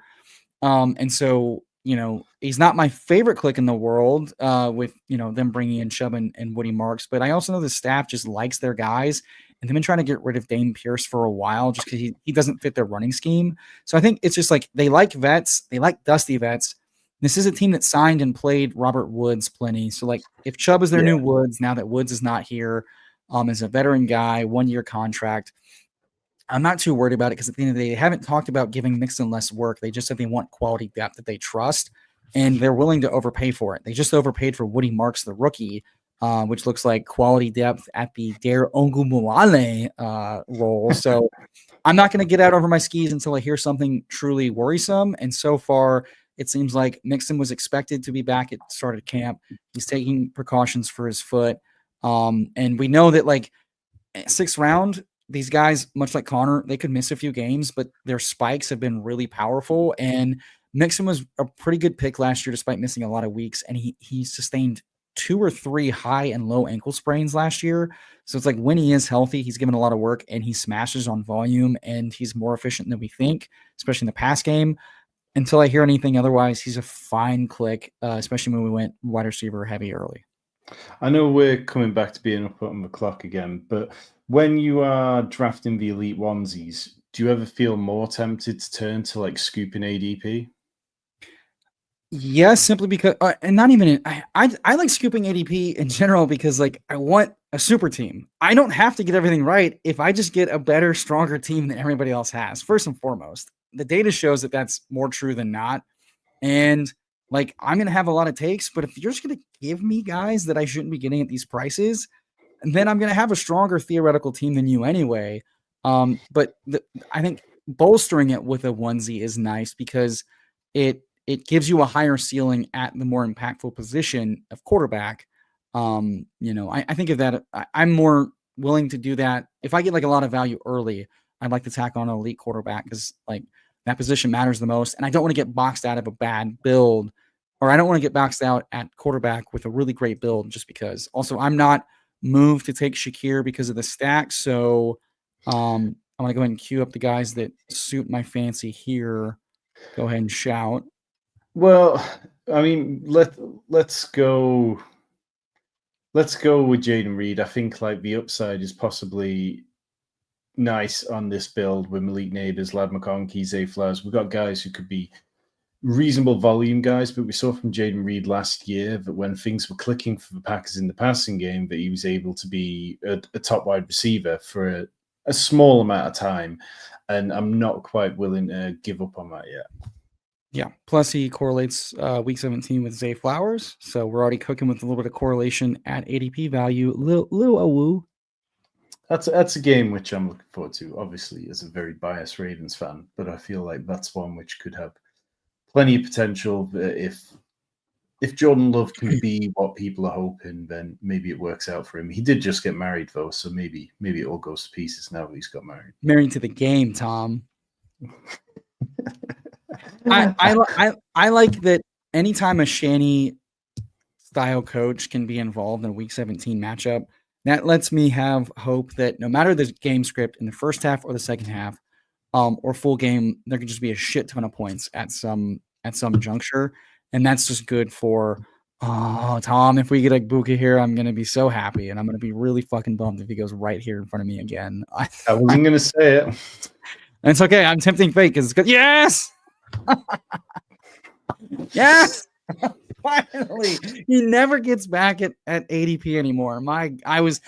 And so, he's not my favorite click in the world with, them bringing in Chubb and Woody Marks. But I also know the staff just likes their guys. And they've been trying to get rid of Dame Pierce for a while just because he doesn't fit their running scheme. So I think it's just they like vets. They like dusty vets. This is a team that signed and played Robert Woods plenty. So if Chubb is their new Woods, now that Woods is not here, as a veteran guy, 1-year contract, I'm not too worried about it because at the end of the day, they haven't talked about giving Mixon less work. They just said they want quality depth that they trust, and they're willing to overpay for it. They just overpaid for Woody Marks, the rookie, which looks like quality depth at the Dare Ongumuale role. So I'm not going to get out over my skis until I hear something truly worrisome. And so far, it seems like Mixon was expected to be back at the start of camp. He's taking precautions for his foot. And we know that 6th round, these guys, much like Connor, they could miss a few games, but their spikes have been really powerful. And Mixon was a pretty good pick last year, despite missing a lot of weeks. And he sustained 2 or 3 high and low ankle sprains last year. So it's when he is healthy, he's given a lot of work and he smashes on volume and he's more efficient than we think, especially in the pass game. Until I hear anything otherwise, he's a fine click, especially when we went wide receiver heavy early. I know we're coming back to being up on the clock again, but when you are drafting the elite onesies, do you ever feel more tempted to turn to like scooping ADP? Yes, simply because, and not even, I like scooping ADP in general because like I want a super team. I don't have to get everything right if I just get a better, stronger team than everybody else has. First and foremost, the data shows that that's more true than not. And like I'm gonna have a lot of takes, but if you're just gonna give me guys that I shouldn't be getting at these prices, then I'm gonna have a stronger theoretical team than you anyway. But I think bolstering it with a onesie is nice because it gives you a higher ceiling at the more impactful position of quarterback. I think of that. I'm more willing to do that if I get like a lot of value early. I'd like to tack on an elite quarterback because like that position matters the most, and I don't want to get boxed out of a bad build, or I don't want to get boxed out at quarterback with a really great build just because. Also, I'm not moved to take Shakir because of the stack, so I'm gonna go ahead and queue up the guys that suit my fancy here. Go ahead and shout. Well, I mean, let's go with Jaden Reed. I think like the upside is possibly nice on this build with Malik Neighbors, Lad McConkey, Zay Flowers. We've got guys who could be reasonable volume guys, but we saw from Jaden Reed last year that when things were clicking for the Packers in the passing game, that he was able to be a top wide receiver for a small amount of time. And I'm not quite willing to give up on that yet. Yeah. Plus, he correlates week 17 with Zay Flowers. So we're already cooking with a little bit of correlation at ADP value. Little woo. That's a game which I'm looking forward to, obviously, as a very biased Ravens fan. But I feel like that's one which could have plenty of potential. If Jordan Love can be what people are hoping, then maybe it works out for him. He did just get married, though, so maybe it all goes to pieces now that he's got married. Married to the game, Tom. I like that anytime a Shanny style coach can be involved in a week 17 matchup, that lets me have hope that no matter the game script in the first half or the second half, or full game, there could just be a shit ton of points at some juncture. And that's just good for Tom. If we get a Buka here, I'm gonna be so happy, and I'm gonna be really fucking bummed if he goes right here in front of me again. I wasn't gonna say it. And it's okay. I'm tempting fate because it's good. Yes. Yes. Finally, he never gets back at ADP anymore. I was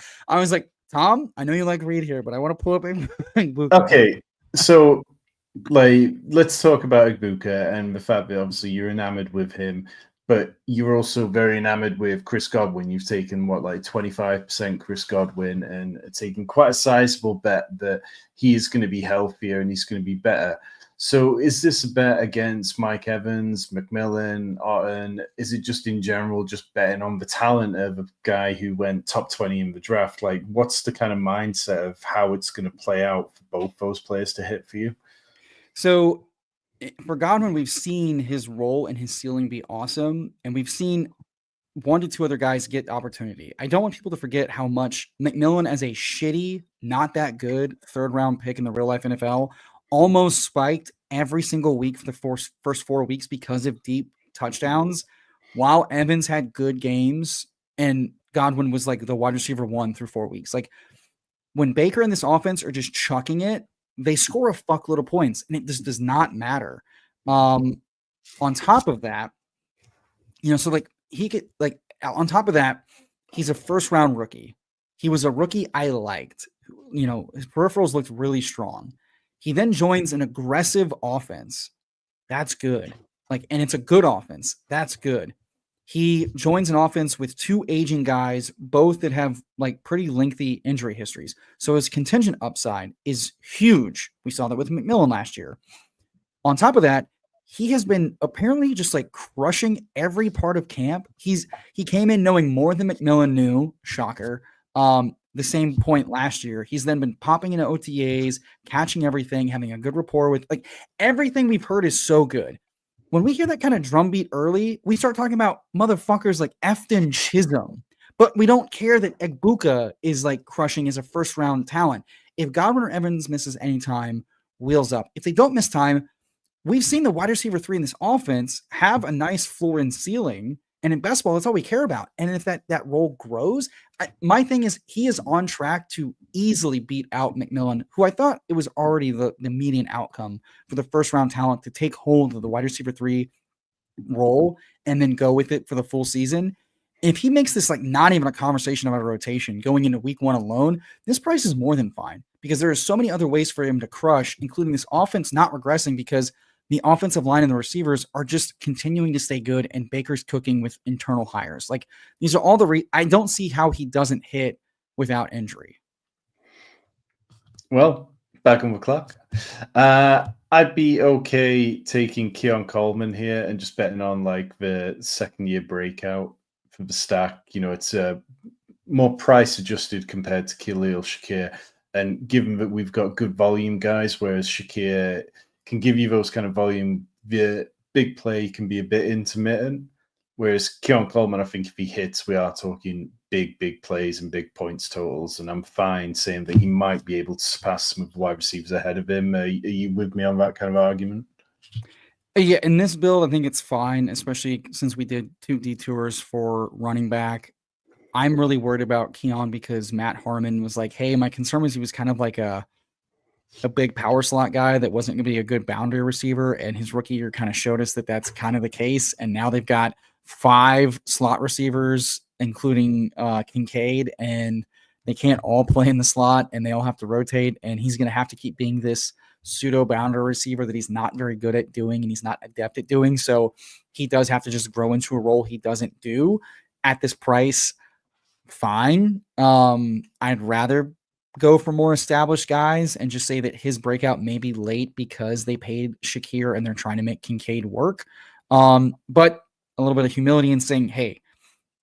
like, Tom, I know you like Reed here, but I want to pull up Buka. Okay, so like let's talk about Buka and the fact that obviously you're enamored with him, but you're also very enamored with Chris Godwin. You've taken 25% Chris Godwin and taken quite a sizable bet that he is going to be healthier and he's going to be better. So is this a bet against Mike Evans, McMillan, Otton? Is it just in general just betting on the talent of a guy who went top 20 in the draft? Like, what's the kind of mindset of how it's going to play out for both those players to hit for you? So for Godwin, we've seen his role and his ceiling be awesome, and we've seen 1 to 2 other guys get opportunity. I don't want people to forget how much McMillan, as a shitty, not that good 3rd round pick in the real life NFL, almost spiked every single week for the first 4 weeks because of deep touchdowns, while Evans had good games and Godwin was like the wide receiver 1 through 4 weeks. Like when Baker and this offense are just chucking it, they score a fuckload of points, and it just does not matter. On top of that, so like he could like on top of that, he's a 1st round rookie. He was a rookie I liked. His peripherals looked really strong. He then joins an aggressive offense. That's good. And it's a good offense. That's good. He joins an offense with 2 aging guys, both that have pretty lengthy injury histories. So his contingent upside is huge. We saw that with McMillan last year. On top of that, he has been apparently just crushing every part of camp. He came in knowing more than McMillan knew. Shocker. The same point last year. He's then been popping into OTAs, catching everything, having a good rapport with everything we've heard is so good. When we hear that kind of drumbeat early, we start talking about motherfuckers like Efton Chisholm, but we don't care that Egbuka is crushing as a 1st round talent. If Godwin or Evans misses any time, wheels up. If they don't miss time, we've seen the wide receiver 3 in this offense have a nice floor and ceiling, And in best ball, that's all we care about. And if that role grows, my thing is he is on track to easily beat out McMillan, who I thought it was already the median outcome for the first round talent to take hold of the wide receiver 3 role and then go with it for the full season. If he makes this like not even a conversation about a rotation going into week 1 alone, this price is more than fine because there are so many other ways for him to crush, including this offense not regressing because the offensive line and the receivers are just continuing to stay good and Baker's cooking with internal hires. Like these are all I don't see how he doesn't hit without injury. Well, back on the clock. I'd be okay taking Keon Coleman here and just betting on like the second year breakout for the stack. It's more price adjusted compared to Khalil Shakir. And given that we've got good volume guys, whereas Shakir can give you those kind of volume, the big play can be a bit intermittent. Whereas Keon Coleman, I think if he hits, we are talking big plays and big points totals. And I'm fine saying that he might be able to surpass some of the wide receivers ahead of him. Are you with me on that kind of argument? Yeah, in this build, I think it's fine, especially since we did 2 detours for running back. I'm really worried about Keon because Matt Harmon was like, hey, my concern was he was kind of like a big power slot guy that wasn't going to be a good boundary receiver. And his rookie year kind of showed us that that's kind of the case. And now they've got 5 slot receivers, including Kincaid, and they can't all play in the slot and they all have to rotate. And he's going to have to keep being this pseudo boundary receiver that he's not very good at doing and he's not adept at doing. So he does have to just grow into a role he doesn't do at this price. Fine. I'd rather go for more established guys and just say that his breakout may be late because they paid Shakir and they're trying to make Kincaid work. But a little bit of humility in saying, hey,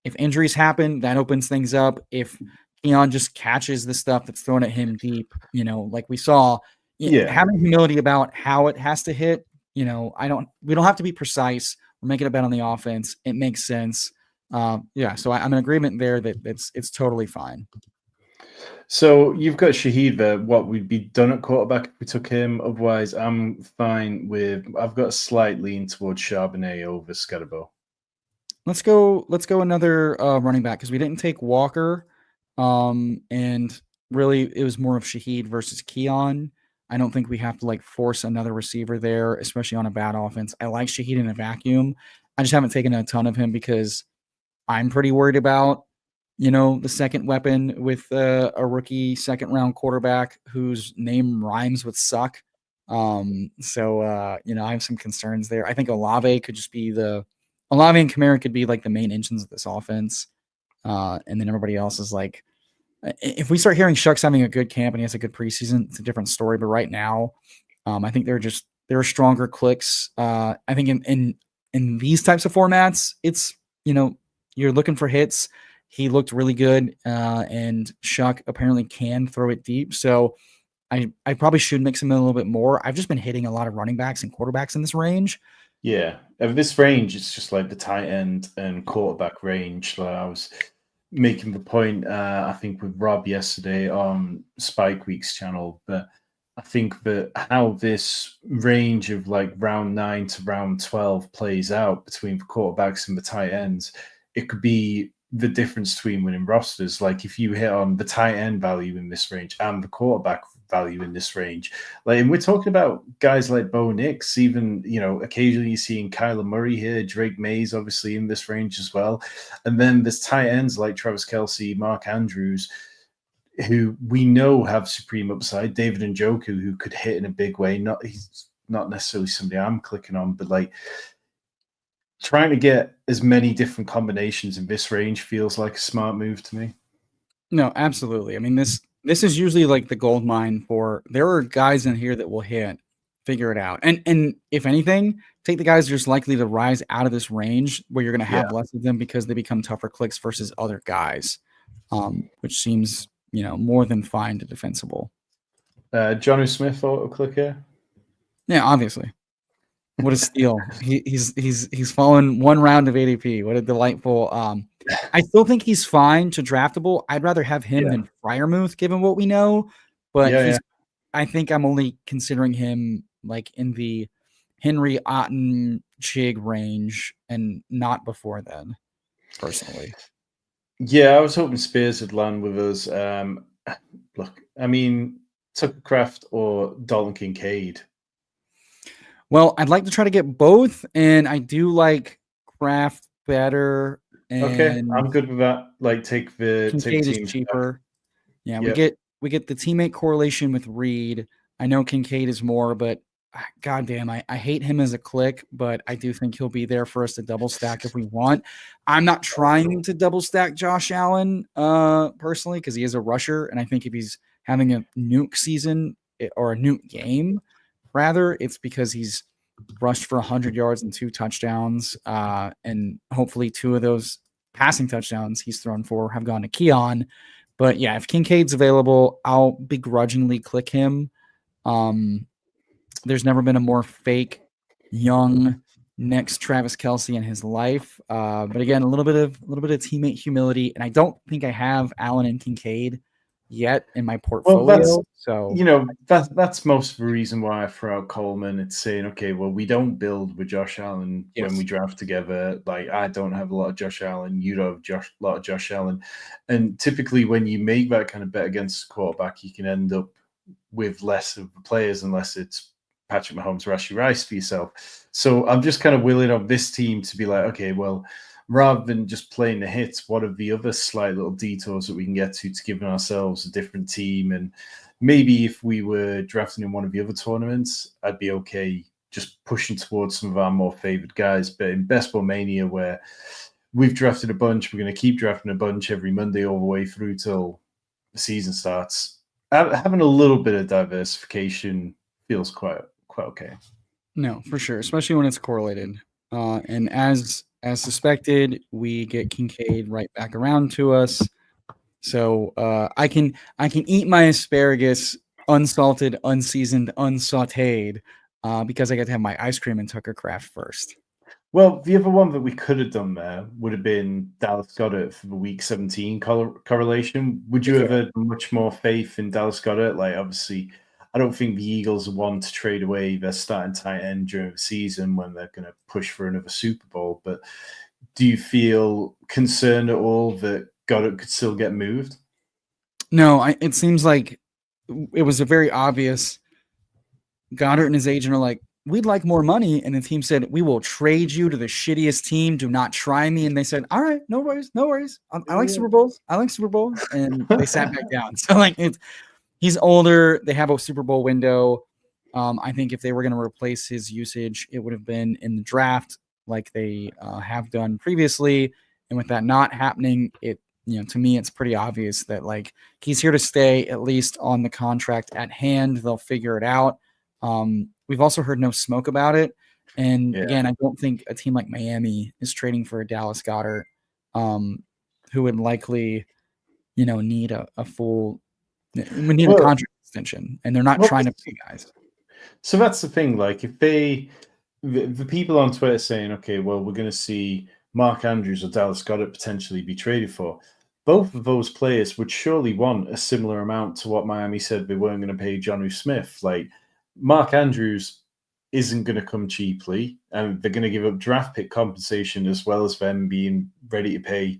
if injuries happen, that opens things up. If Keon just catches the stuff that's thrown at him deep, like we saw, having humility about how it has to hit, we don't have to be precise. We're making a bet on the offense. It makes sense. So I'm in agreement there that it's totally fine. So you've got Shaheed there. What we'd be done at quarterback if we took him? Otherwise, I'm fine with. I've got a slight lean towards Charbonnet over Scudderbo. Let's go another running back because we didn't take Walker, and really it was more of Shaheed versus Keon. I don't think we have to like force another receiver there, especially on a bad offense. I like Shaheed in a vacuum. I just haven't taken a ton of him because I'm pretty worried about the second weapon with a rookie second round quarterback whose name rhymes with suck. I have some concerns there. I think Olave could just be Olave and Kamara could be like the main engines of this offense. And then everybody else is like, if we start hearing Shuck's having a good camp and he has a good preseason, it's a different story. But right now, I think there are stronger clicks. I think in these types of formats, it's, you're looking for hits. He looked really good, and Shuck apparently can throw it deep. So I probably should mix him in a little bit more. I've just been hitting a lot of running backs and quarterbacks in this range. Yeah, of this range, it's just like the tight end and quarterback range. Like I was making the point, I think with Rob yesterday on Spike Week's channel, but I think that how this range of like round 9 to round 12 plays out between the quarterbacks and the tight ends, it could be the difference between winning rosters. Like if you hit on the tight end value in this range and the quarterback value in this range, like, and we're talking about guys like Bo Nix, even, occasionally seeing Kyler Murray here, Drake Mays, obviously in this range as well. And then there's tight ends like Travis Kelce, Mark Andrews, who we know have supreme upside, David Njoku, who could hit in a big way. He's not necessarily somebody I'm clicking on, but like, trying to get as many different combinations in this range feels like a smart move to me. No, absolutely. I mean, this is usually like the gold mine there are guys in here that will hit, figure it out. And if anything, take the guys just likely to rise out of this range where you're going to have less of them because they become tougher clicks versus other guys, which seems, more than fine to defensible. Jonnu Smith auto clicker. Yeah, obviously. What a steal. He's fallen one round of ADP. What a delightful. I still think he's fine to draftable. I'd rather have him than Freiermuth, given what we know. But I think I'm only considering him like in the Henry Otten Chig range and not before then. personally. Yeah, I was hoping Spears would land with us. Look, I mean, Tucker Craft or Dalton Kincaid. Well, I'd like to try to get both, and I do like Kraft better. Okay, And I'm good with that. Like, take the Kincaid is team stack. cheaper. Yeah, Yep. we get the teammate correlation with Reed. I know Kincaid is more, but goddamn, I hate him as a click, but I do think he'll be there for us to double stack if we want. I'm not trying to double stack Josh Allen personally because he is a rusher, and I think if he's having a nuke season or a nuke game, rather, it's because he's rushed for 100 yards and 2 touchdowns, and hopefully 2 of those passing touchdowns he's thrown for have gone to Keon. But yeah, if Kincaid's available, I'll begrudgingly click him. There's never been a more fake, young next Travis Kelce in his life. But again, a little bit of teammate humility, and I don't think I have Allen and Kincaid yet in my portfolio. That's most of the reason why I throw out Coleman. It's saying, okay, well, we don't build with Josh Allen when we draft together. Like, I don't have a lot of Josh Allen. You don't have a lot of Josh Allen. And typically when you make that kind of bet against a quarterback, you can end up with less of the players unless it's Patrick Mahomes, Rashee Rice for yourself. So I'm just kind of willing on this team to be like, okay, well, rather than just playing the hits, what are the other slight little detours that we can get to give ourselves a different team? And maybe if we were drafting in one of the other tournaments, I'd be okay just pushing towards some of our more favored guys. But in Best Ball Mania, where we've drafted a bunch, we're going to keep drafting a bunch every Monday all the way through till the season starts. Having a little bit of diversification feels quite okay. No, for sure, especially when it's correlated. And as suspected, we get Kincaid right back around to us. So I can eat my asparagus unsalted, unseasoned, unsautéed because I get to have my ice cream and Tucker Craft first. Well, the other one that we could have done there would have been Dallas Goedert for the Week 17 correlation. Would you have had much more faith in Dallas Goedert? Like, obviously, I don't think the Eagles want to trade away their starting tight end during the season when they're going to push for another Super Bowl. But do you feel concerned at all that Goddard could still get moved? No, it seems like it was a very obvious. Goddard and his agent are like, we'd like more money. And the team said, we will trade you to the shittiest team. Do not try me. And they said, all right, no worries. I like Super Bowls. And they sat back down. So like he's older. They have a Super Bowl window. I think if they were going to replace his usage, it would have been in the draft like they have done previously. And with that not happening, to me, it's pretty obvious that like he's here to stay, at least on the contract at hand. They'll figure it out. We've also heard no smoke about it. And again, I don't think a team like Miami is trading for a Dallas Goedert, who would likely, need a full, a contract extension, and they're not trying to pay guys. So that's the thing. Like, if the people on Twitter saying, okay, well, we're going to see Mark Andrews or Dallas Goedert potentially be traded for, both of those players would surely want a similar amount to what Miami said they weren't going to pay Jonnu Smith. Like, Mark Andrews isn't going to come cheaply, and they're going to give up draft pick compensation as well as them being ready to pay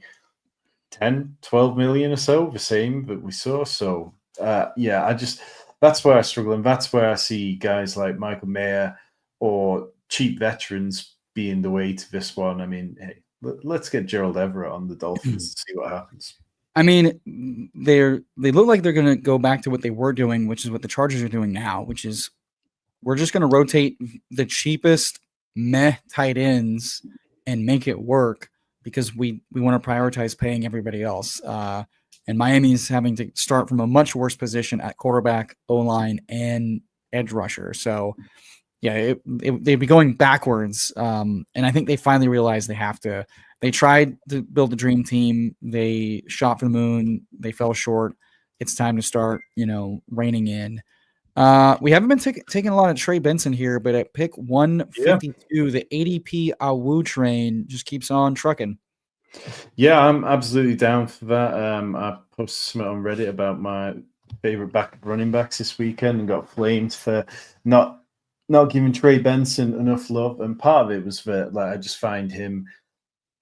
10, 12 million or so, the same that we saw. So, that's where I struggle. And that's where I see guys like Michael Mayer or cheap veterans being the way to this one. I mean, hey, let's get Gerald Everett on the Dolphins to see what happens. I mean, they look like they're going to go back to what they were doing, which is what the Chargers are doing now, which is we're just going to rotate the cheapest meh tight ends and make it work because we want to prioritize paying everybody else. And Miami's having to start from a much worse position at quarterback, O-line, and edge rusher. So, yeah, they'd be going backwards. And I think they finally realized they have to. They tried to build a dream team. They shot for the moon. They fell short. It's time to start, reining in. We haven't been taking a lot of Trey Benson here, but at pick 152, the ADP Awu train just keeps on trucking. Yeah, I'm absolutely down for that. I posted something on Reddit about my favorite backup running backs this weekend and got flamed for not giving Trey Benson enough love. And part of it was that I just find him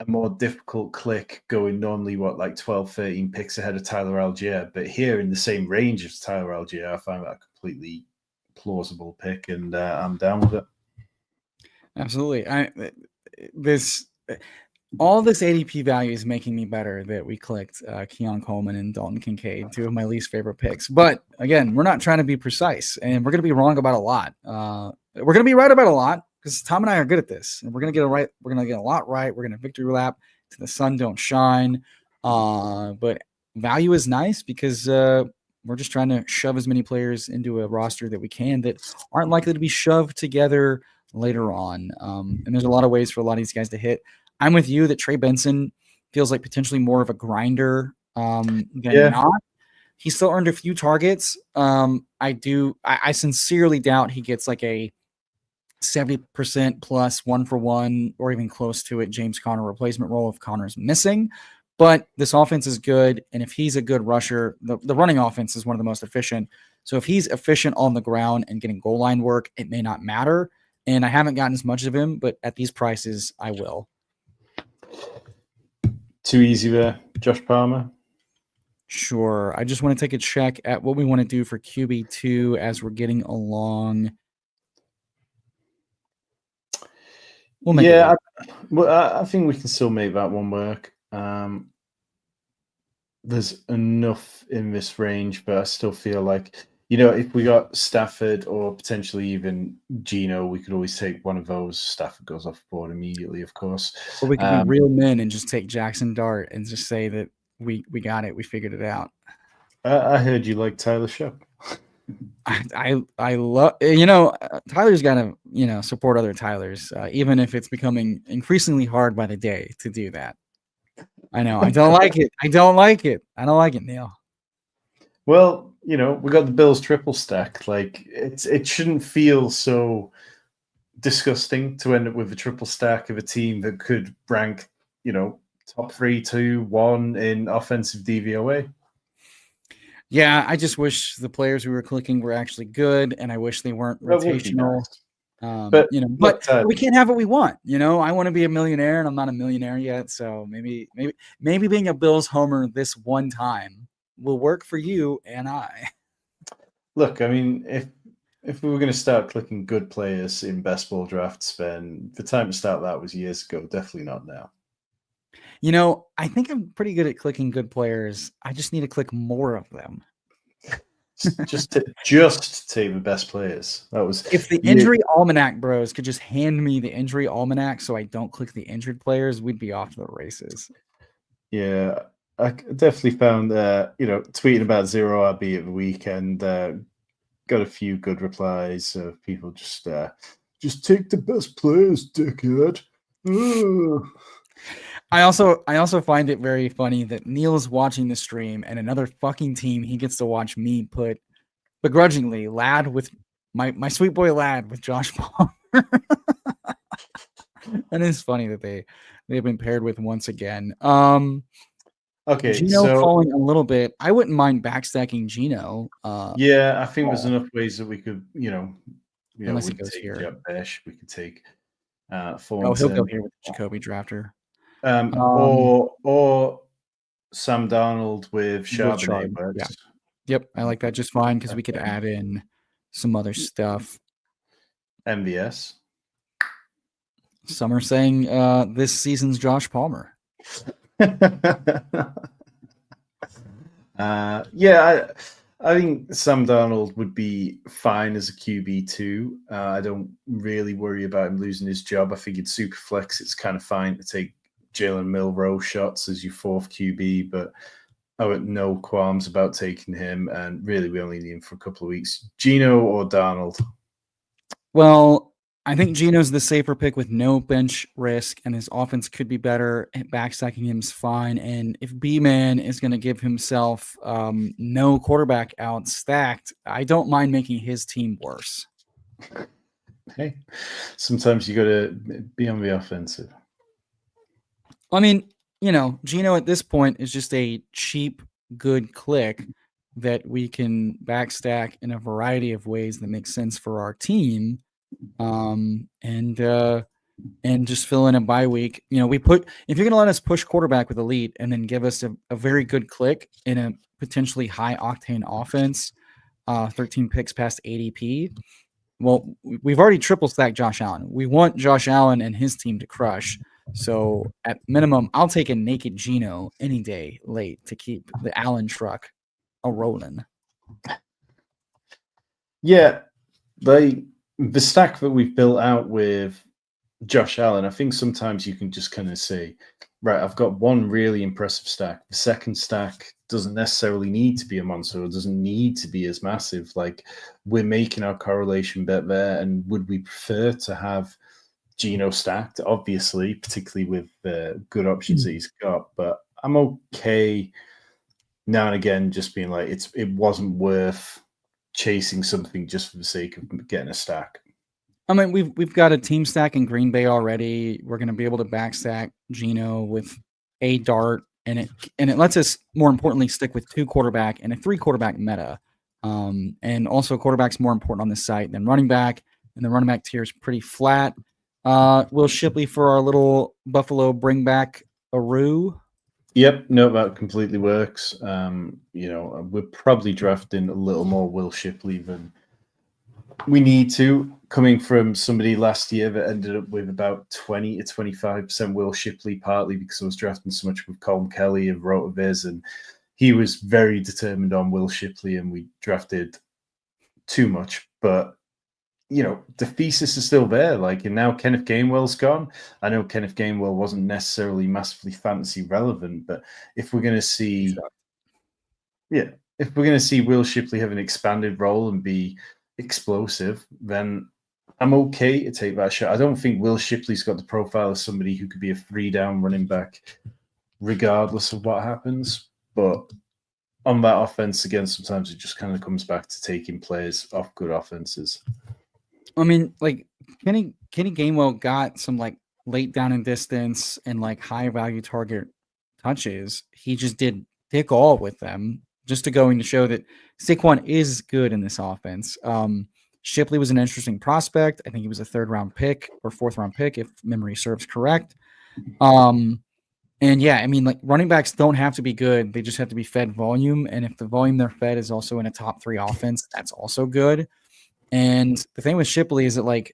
more difficult click going normally, like 12, 13 picks ahead of Tyler Algier. But here in the same range as Tyler Algier, I find that a completely plausible pick, and I'm down with it. Absolutely. All this ADP value is making me better that we clicked Keon Coleman and Dalton Kincaid, two of my least favorite picks. But again, we're not trying to be precise, and we're going to be wrong about a lot. We're going to be right about a lot because Tom and I are good at this, and we're going to get it right. We're going to get a lot right. We're going to victory lap to the sun don't shine. But value is nice because we're just trying to shove as many players into a roster that we can that aren't likely to be shoved together later on. And there's a lot of ways for a lot of these guys to hit. I'm with you that Trey Benson feels like potentially more of a grinder than not. He still earned a few targets. I sincerely doubt he gets like a 70% plus 1-for-1 or even close to it James Conner replacement role if Conner's missing. But this offense is good, and if he's a good rusher, the running offense is one of the most efficient. So if he's efficient on the ground and getting goal line work, it may not matter. And I haven't gotten as much of him, but at these prices, I will. Too easy there, Josh Palmer. Sure. I just want to take a check at what we want to do for QB2 as we're getting along. We'll make it work. I think we can still make that one work. There's enough in this range, but I still feel like, if we got Stafford or potentially even Geno, we could always take one of those. Stafford goes off board immediately, of course. Or we could be real men and just take Jackson Dart and just say that we got it. We figured it out. I heard you like Tyler Shep. I love, Tyler's got to, support other Tylers, even if it's becoming increasingly hard by the day to do that. I know. I don't like it. I don't like it, Neil. Well, we got the Bills triple stack. Like it shouldn't feel so disgusting to end up with a triple stack of a team that could rank, top 3, 2, 1 in offensive DVOA. Yeah, I just wish the players we were clicking were actually good, and I wish they weren't rotational. But we can't have what we want. I want to be a millionaire, and I'm not a millionaire yet. So maybe being a Bills homer this one time will work for you and I. Look, I mean, if we were going to start clicking good players in best ball drafts, then the time to start that was years ago. Definitely not now. I think I'm pretty good at clicking good players. I just need to click more of them. just take the best players. That was if the injury almanac bros could just hand me the injury almanac so I don't click the injured players, we'd be off to the races. Yeah, I definitely found tweeting about zero RB at the weekend got a few good replies of people just take the best players, dickhead. I also find it very funny that Neil's watching the stream and another fucking team he gets to watch me put begrudgingly Lad with my sweet boy Lad with Josh Palmer. And it's funny that they've been paired with once again. Okay, Geno falling a little bit. I wouldn't mind backstacking Geno. Yeah, I think there's enough ways that we could, unless we it goes could take here. Jeb Besh, we could take he'll go here with the Jacoby drafter. Or Sam Darnold with Charbonnet works. Yeah. Yep, I like that just fine because we could add in some other stuff. MVS. Some are saying this season's Josh Palmer. I think Sam Darnold would be fine as a QB2. I don't really worry about him losing his job. I think in Superflex, it's kind of fine to take Jalen Milroe shots as your fourth QB, but I have no qualms about taking him. And really, we only need him for a couple of weeks. Geno or Darnold? Well, I think Geno's the safer pick with no bench risk, and his offense could be better. Backstacking him is fine. And if B-Man is going to give himself no quarterback out stacked, I don't mind making his team worse. Hey, sometimes you got to be on the offensive. I mean, Geno at this point is just a cheap, good click that we can backstack in a variety of ways that make sense for our team. and just fill in a bye week. If you're going to let us push quarterback with elite and then give us a very good click in a potentially high octane offense, 13 picks past ADP. Well, we've already triple stacked Josh Allen. We want Josh Allen and his team to crush. So at minimum, I'll take a naked Geno any day late to keep the Allen truck a rolling. Yeah, the stack that we've built out with Josh Allen, I think sometimes you can just kind of say, right, I've got one really impressive stack. The second stack doesn't necessarily need to be a monster. It doesn't need to be as massive. Like, we're making our correlation bet there. And would we prefer to have Geno stacked? Obviously, particularly with the good options that he's got. But I'm okay now and again just being like, it wasn't worth chasing something just for the sake of getting a stack. I mean, we've got a team stack in Green Bay already. We're going to be able to backstack Geno with a dart, and it lets us, more importantly, stick with 2 quarterback and a 3 quarterback meta. And also quarterback's more important on this site than running back, and the running back tier is pretty flat. Will Shipley for our little Buffalo bring back Aru. Yep, no, that completely works. We're probably drafting a little more Will Shipley than we need to, coming from somebody last year that ended up with about 20 to 25% Will Shipley, partly because I was drafting so much with Colin Kelly and Rotoviz, and he was very determined on Will Shipley, and we drafted too much. But the thesis is still there. And now Kenneth Gainwell's gone. I know Kenneth Gainwell wasn't necessarily massively fantasy relevant, but if we're going to see, if we're going to see Will Shipley have an expanded role and be explosive, then I'm okay to take that shot. I don't think Will Shipley's got the profile of somebody who could be a 3-down running back, regardless of what happens. But on that offense, again, sometimes it just kind of comes back to taking players off good offenses. I mean, Kenny Gainwell got some late down and distance and high value target touches. He just did dick all with them, just to going to show that Saquon is good in this offense. Shipley was an interesting prospect. I think he was a 3rd-round pick or 4th-round pick, if memory serves correct. And yeah, I mean, running backs don't have to be good. They just have to be fed volume. And if the volume they're fed is also in a top 3 offense, that's also good. And the thing with Shipley is that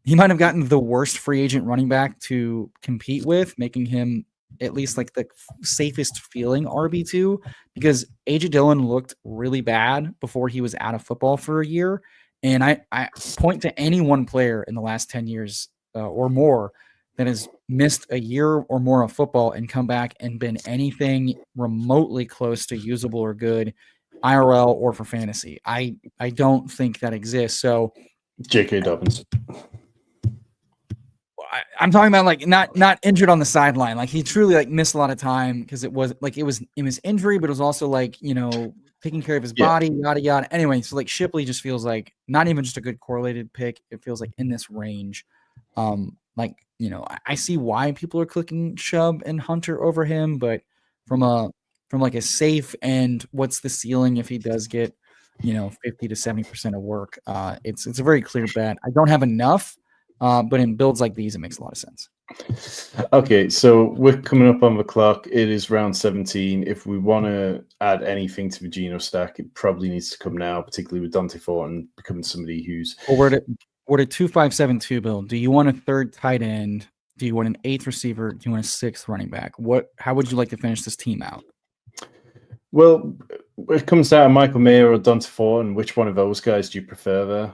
he might have gotten the worst free agent running back to compete with, making him at least the safest feeling RB2, because AJ Dillon looked really bad before he was out of football for a year. And I point to any one player in the last 10 years or more that has missed a year or more of football and come back and been anything remotely close to usable or good, IRL or for fantasy. I don't think that exists. So J.K. Dobbins. I'm talking about not injured on the sideline. He truly missed a lot of time because it was injury, but it was also taking care of his body, yada yada. Anyway, so Shipley just feels not even just a good correlated pick. It feels in this range. I see why people are clicking Chubb and Hunter over him, but from a safe and what's the ceiling if he does get 50 to 70% of work, it's a very clear bet. I don't have enough, but in builds like these, it makes a lot of sense. Okay, so we're coming up on the clock. It is round 17. If we want to add anything to the Geno stack, it probably needs to come now, particularly with Dante Thornton becoming somebody who's... We're at 2572, Bill. Do you want a 3rd tight end? Do you want an 8th receiver? Do you want a 6th running back? How would you like to finish this team out? Well, it comes down to Michael Mayer or Dante Thornton. Which one of those guys do you prefer there?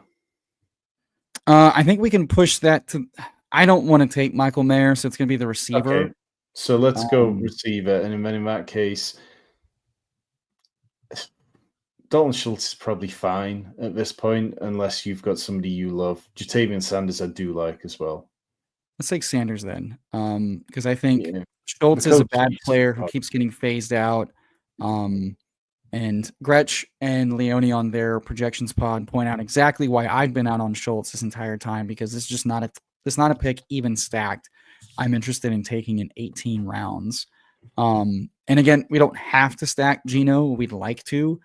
I think we can push that to... I don't want to take Michael Mayer, so it's going to be the receiver. Okay. So let's go receiver. And then in that case, Dalton Schultz is probably fine at this point, unless you've got somebody you love. Jatavian Sanders I do like as well. Let's take Sanders then, because I think Schultz is a bad player who keeps getting phased out. And Gretsch and Leone on their projections pod point out exactly why I've been out on Schultz this entire time, because it's just not a pick even stacked. I'm interested in taking in 18 rounds. And again, we don't have to stack Geno. We'd like to.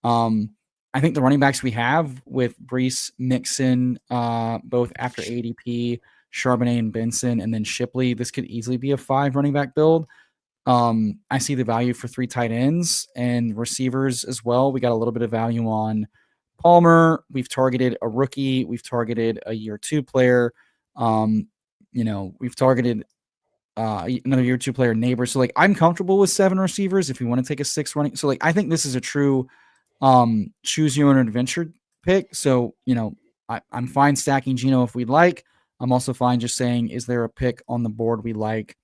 I think the running backs we have with Brees, Mixon, both after ADP, Charbonnet and Benson, and then Shipley. This could easily be a 5 running back build. I see the value for 3 tight ends and receivers as well. We got a little bit of value on Palmer. We've targeted a rookie. We've targeted a year 2 player. We've targeted another year 2 player neighbor. So like I'm comfortable with 7 receivers if you want to take a 6 running. So like I think this is a true choose your own adventure pick. So, I'm fine stacking Geno if we'd like. I'm also fine just saying, is there a pick on the board we like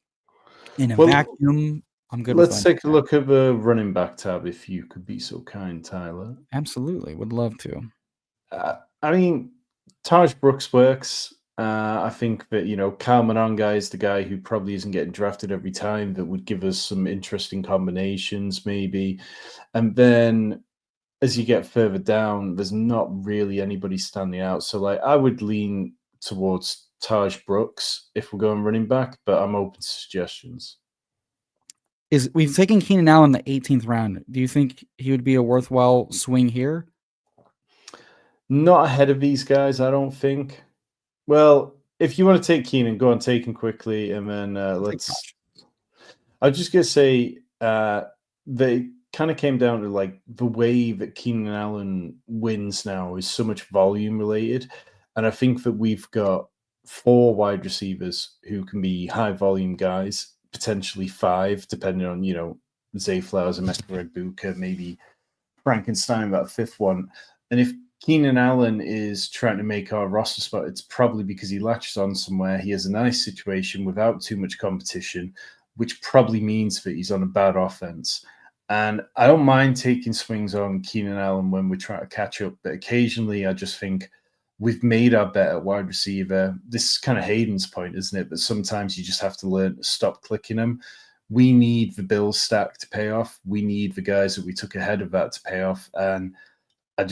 in a vacuum? I'm good. Let's take a look at the running back tab if you could be so kind, Tyler. Absolutely. Would love to. I mean, Taj Brooks works. I think that, Kyle Mononga is the guy who probably isn't getting drafted every time, that would give us some interesting combinations maybe. And then as you get further down, there's not really anybody standing out. So like I would lean towards Taj Brooks if we're going running back, but I'm open to suggestions. We've taken Keenan Allen in the 18th round. Do you think he would be a worthwhile swing here? Not ahead of these guys, I don't think. Well, if you want to take Keenan, go on, take him quickly, and then let's. I was just gonna say they kind of came down to like the way that Keenan Allen wins now is so much volume related, and I think that we've got 4 wide receivers who can be high volume guys, potentially 5, depending on Zay Flowers and Booker, maybe Frankenstein, that 5th one, and if Keenan Allen is trying to make our roster spot, it's probably because he latches on somewhere. He has a nice situation without too much competition, which probably means that he's on a bad offense. And I don't mind taking swings on Keenan Allen when we're trying to catch up, but occasionally I just think we've made our bet at wide receiver. This is kind of Hayden's point, isn't it? But sometimes you just have to learn to stop clicking them. We need the Bills stack to pay off. We need the guys that we took ahead of that to pay off. And I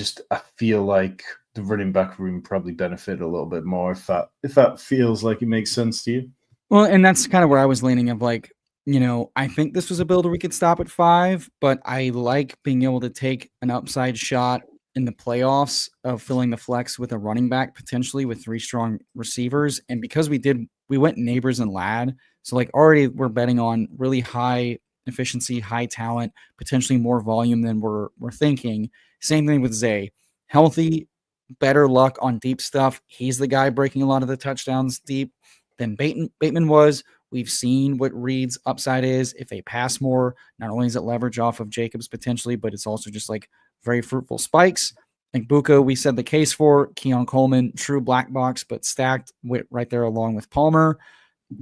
feel like the running back room probably benefit a little bit more if that feels like it makes sense to you. Well, and that's kind of where I was leaning of like, I think this was a build where we could stop at 5, but I like being able to take an upside shot in the playoffs of filling the flex with a running back, potentially with 3 strong receivers. And because we went Neighbors and Ladd. So like already we're betting on really high efficiency, high talent, potentially more volume than we're thinking. Same thing with Zay. Healthy, better luck on deep stuff. He's the guy breaking a lot of the touchdowns deep than Bateman was. We've seen what Reed's upside is. If they pass more, not only is it leverage off of Jacobs potentially, but it's also just like very fruitful spikes. Like Buka, we said the case for. Keon Coleman, true black box, but stacked right there along with Palmer.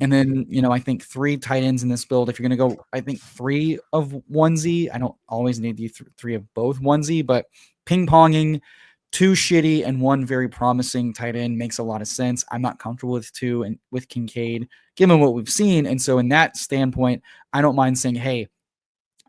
And then, I think 3 tight ends in this build. If you're going to go, I think 3 of onesie. I don't always need the 3 of both onesie, but ping-ponging 2 shitty and 1 very promising tight end makes a lot of sense. I'm not comfortable with 2 and with Kincaid, given what we've seen. And so in that standpoint, I don't mind saying, hey,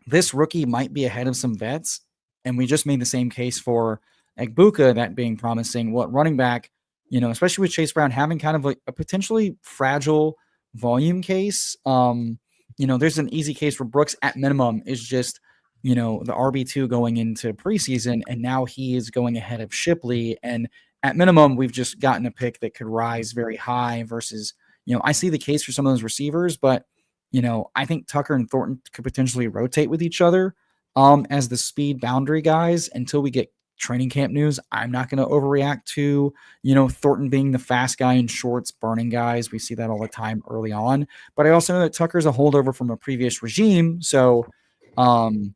this rookie might be ahead of some vets. And we just made the same case for Egbuka, that being promising. What running back, especially with Chase Brown having kind of like a potentially fragile volume case. There's an easy case for Brooks at minimum is just, the RB2 going into preseason, and now he is going ahead of Shipley. And at minimum, we've just gotten a pick that could rise very high versus, I see the case for some of those receivers, but, I think Tucker and Thornton could potentially rotate with each other as the speed boundary guys until we get training camp news. I'm not going to overreact to, Thornton being the fast guy in shorts, burning guys. We see that all the time early on. But I also know that Tucker's a holdover from a previous regime. So, we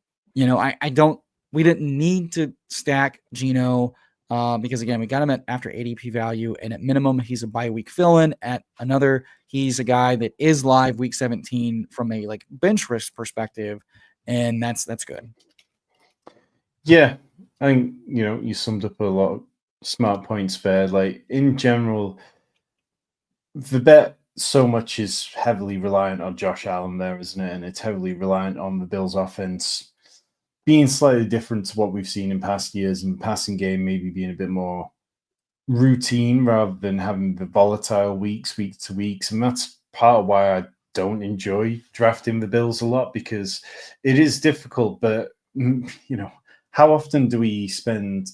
didn't need to stack Geno because, again, we got him at after ADP value. And at minimum, he's a bye-week fill-in. At another, he's a guy that is live week 17 from a like bench risk perspective. And that's good. Yeah. I think, you summed up a lot of smart points there. Like, in general, the bet so much is heavily reliant on Josh Allen there, isn't it? And it's heavily reliant on the Bills' offense being slightly different to what we've seen in past years, and passing game maybe being a bit more routine rather than having the volatile week to weeks. And that's part of why I don't enjoy drafting the Bills a lot, because it is difficult, but, how often do we spend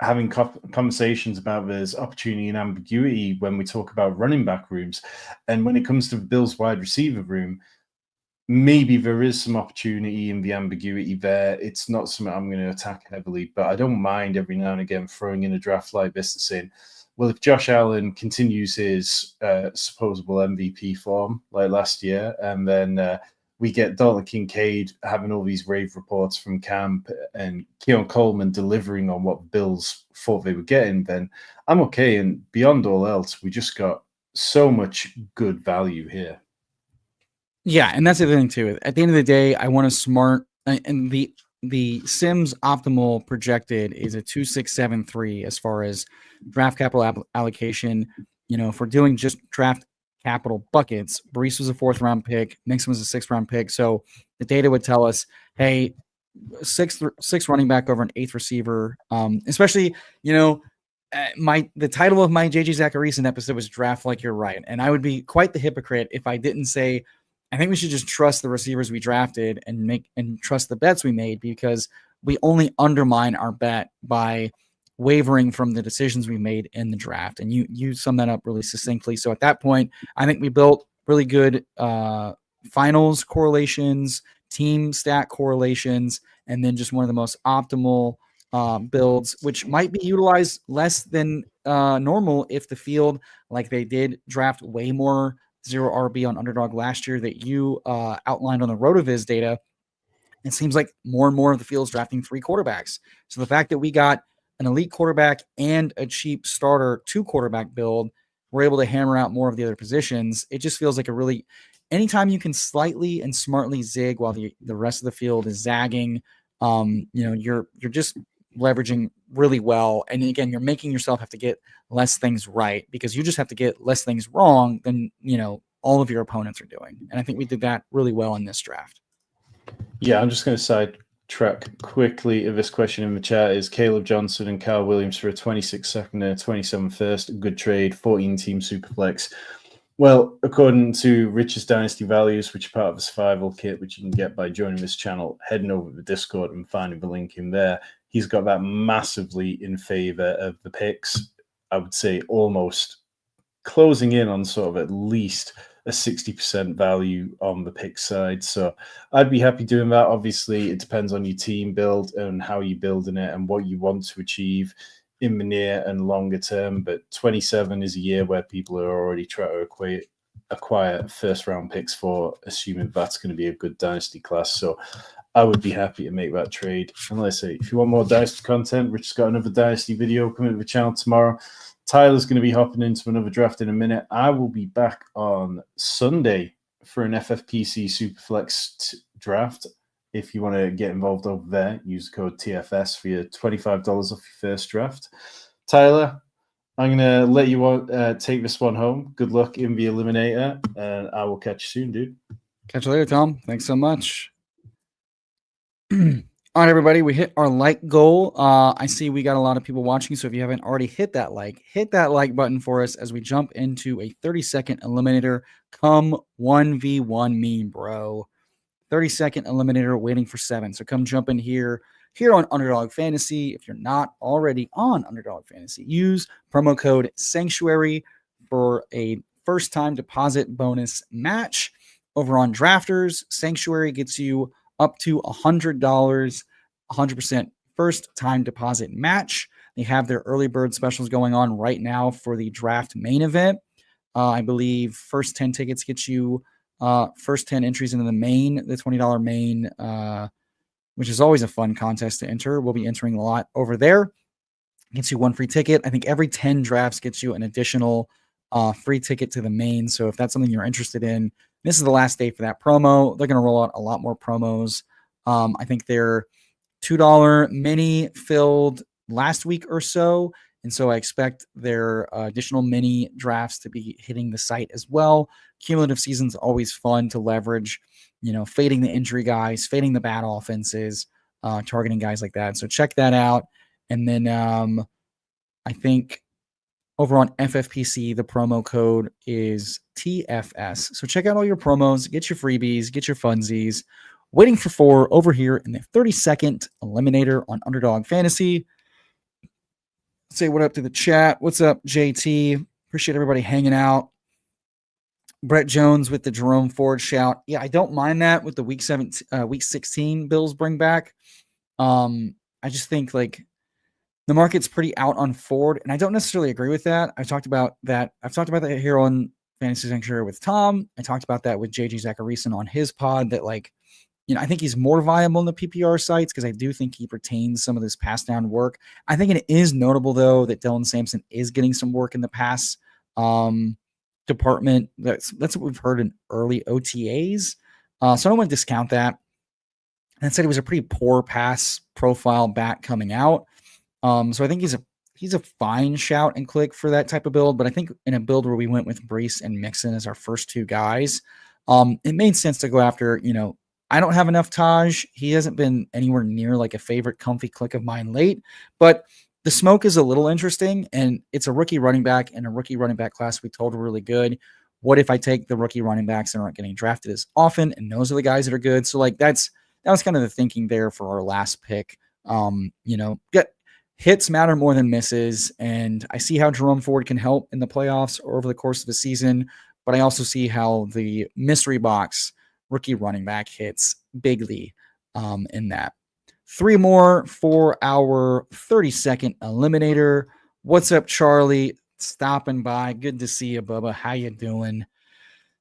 having conversations about there's opportunity and ambiguity when we talk about running back rooms. And when it comes to the Bills wide receiver room, maybe there is some opportunity in the ambiguity there. It's not something I'm going to attack heavily, but I don't mind every now and again throwing in a draft like this and saying, well, if Josh Allen continues his supposable MVP form like last year, and then we get Dalton Kincaid having all these rave reports from camp and Keon Coleman delivering on what Bills thought they were getting, then I'm okay. And beyond all else, we just got so much good value here. Yeah, and that's the thing too. At the end of the day, I want a smart, and the Sims optimal projected is a 2.673 as far as draft capital allocation. You know, if we're doing just draft capital buckets, Brees was a 4th round pick, Mixon was a 6th round pick. So the data would tell us, hey, sixth running back over an 8th receiver. Especially, you know, the title of my JJ Zacharyson episode was Draft Like You're Right, and I would be quite the hypocrite if I didn't say I think we should just trust the receivers we drafted and trust the bets we made, because we only undermine our bet by wavering from the decisions we made in the draft. And you sum that up really succinctly. So at that point, I think we built really good finals correlations, team stat correlations, and then just one of the most optimal builds, which might be utilized less than normal if the field, like they did, draft way more 0 RB on Underdog last year that you outlined on the RotoViz data. It seems like more and more of the field's drafting 3 quarterbacks. So the fact that we got an elite quarterback and a cheap starter 2 quarterback build, we're able to hammer out more of the other positions. It just feels like a really, anytime you can slightly and smartly zig while the rest of the field is zagging, you know, you're just leveraging really well. And again, you're making yourself have to get less things right, because you just have to get less things wrong than, you know, all of your opponents are doing. And I think we did that really well in this draft. Yeah, I'm just going to sidetrack quickly. If this question in the chat is Caleb Johnson and Kyle Williams for a 26 second and a 27 first, good trade, 14 team superflex. Well, according to Rich's Dynasty Values, which are part of the survival kit, which you can get by joining this channel, heading over to the Discord and finding the link in there, he's got that massively in favor of the picks. I would say almost closing in on sort of at least a 60% value on the pick side. So I'd be happy doing that. Obviously, it depends on your team build and how you're building it and what you want to achieve in the near and longer term. But 27 is a year where people are already trying to acquire first round picks for, assuming that's going to be a good dynasty class. So I would be happy to make that trade. And let's say, if you want more dynasty content, Rich's got another dynasty video coming to the channel tomorrow. Tyler's going to be hopping into another draft in a minute. I will be back on Sunday for an FFPC Superflex draft. If you want to get involved over there, use the code TFS for your $25 off your first draft. Tyler, I'm going to let you take this one home. Good luck in the Eliminator, and I will catch you soon, dude. Catch you later, Tom. Thanks so much. All right, everybody, we hit our like goal. I see we got a lot of people watching, so if you haven't already hit that like button for us as we jump into a 30-second Eliminator. Come 1v1 me, bro. 30-second Eliminator waiting for 7. So come jump in here on Underdog Fantasy. If you're not already on Underdog Fantasy, use promo code SANCTUARY for a first-time deposit bonus match. Over on Drafters, Sanctuary gets you up to $100, 100% first-time deposit match. They have their early bird specials going on right now for the draft main event. I believe first 10 tickets get you first 10 entries into the main, the $20 main, which is always a fun contest to enter. We'll be entering a lot over there. Gets you 1 free ticket. I think every 10 drafts gets you an additional free ticket to the main. So if that's something you're interested in, this is the last day for that promo. They're going to roll out a lot more promos. I think they're $2 mini filled last week or so. And so I expect their additional mini drafts to be hitting the site as well. Cumulative season's always fun to leverage, you know, fading the injury guys, fading the bad offenses, targeting guys like that. So check that out. And then I think over on FFPC, the promo code is TFS. So check out all your promos, get your freebies, get your funsies. Waiting for 4 over here in the 30-second Eliminator on Underdog Fantasy. say what up to the chat. What's up, JT? Appreciate everybody hanging out. Brett Jones with the Jerome Ford shout. Yeah, I don't mind that with the week 16 Bills bring back. I just think like the market's pretty out on Ford, and I don't necessarily agree with that. I've talked about that here on Fantasy Sanctuary with Tom. I talked about that with JJ Zacharyson on his pod that like, I think he's more viable in the PPR sites because I do think he retains some of this pass down work. I think it is notable though that Dylan Sampson is getting some work in the pass department. That's what we've heard in early OTAs. So I don't want to discount that. And said he was a pretty poor pass profile back coming out. So I think he's a fine shout and click for that type of build. But I think in a build where we went with Brees and Mixon as our first two guys, it made sense to go after, I don't have enough Taj. He hasn't been anywhere near like a favorite comfy click of mine late, but the smoke is a little interesting, and it's a rookie running back, and a rookie running back class we told are really good. What if I take the rookie running backs that aren't getting drafted as often, and those are the guys that are good? So like that was kind of the thinking there for our last pick. Hits matter more than misses, and I see how Jerome Ford can help in the playoffs or over the course of the season, but I also see how the mystery box rookie running back hits bigly in that. 3 more for our 30-second eliminator. What's up, Charlie? Stopping by. Good to see you, Bubba. How you doing?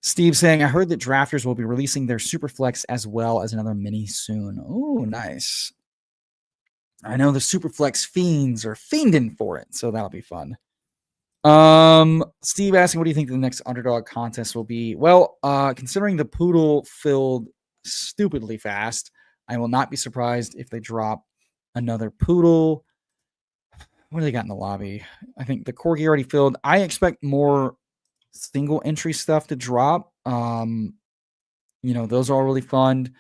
Steve saying, I heard that drafters will be releasing their Superflex as well as another mini soon. Oh, nice. I know the Superflex fiends are fiending for it, so that'll be fun. Steve asking, what do you think the next Underdog contest will be? Well, considering the poodle filled stupidly fast, I will not be surprised if they drop another poodle. What do they got in the lobby? I think the corgi already filled. I expect more single entry stuff to drop. Those are all really fun.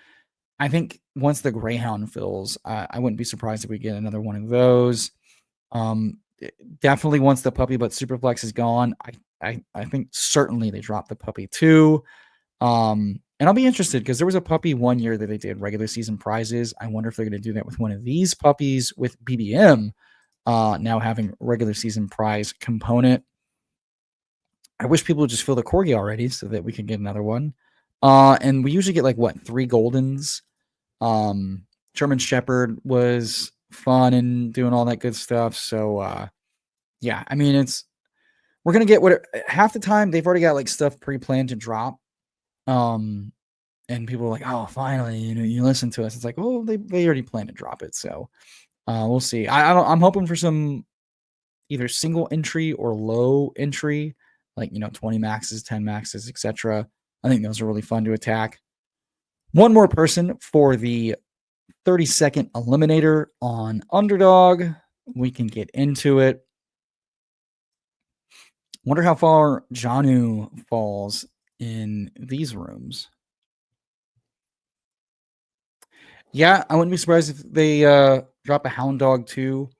I think once the Greyhound fills, I wouldn't be surprised if we get another one of those. Definitely once the puppy but Superflex is gone, I think certainly they drop the puppy too. And I'll be interested because there was a puppy one year that they did regular season prizes. I wonder if they're going to do that with one of these puppies with BBM now having regular season prize component. I wish people would just fill the corgi already so that we can get another one. And we usually get 3 Goldens. German Shepherd was fun and doing all that good stuff. So yeah, I mean we're gonna get half the time they've already got stuff pre-planned to drop. And people are like, oh, finally, you listen to us. It's like, oh, they already planned to drop it. So we'll see. I'm hoping for some either single entry or low entry, 20 maxes, 10 maxes, etc. I think those are really fun to attack. One more person for the 30-second eliminator on Underdog. We can get into it. Wonder how far Janu falls in these rooms. Yeah, I wouldn't be surprised if they drop a Hound Dog too.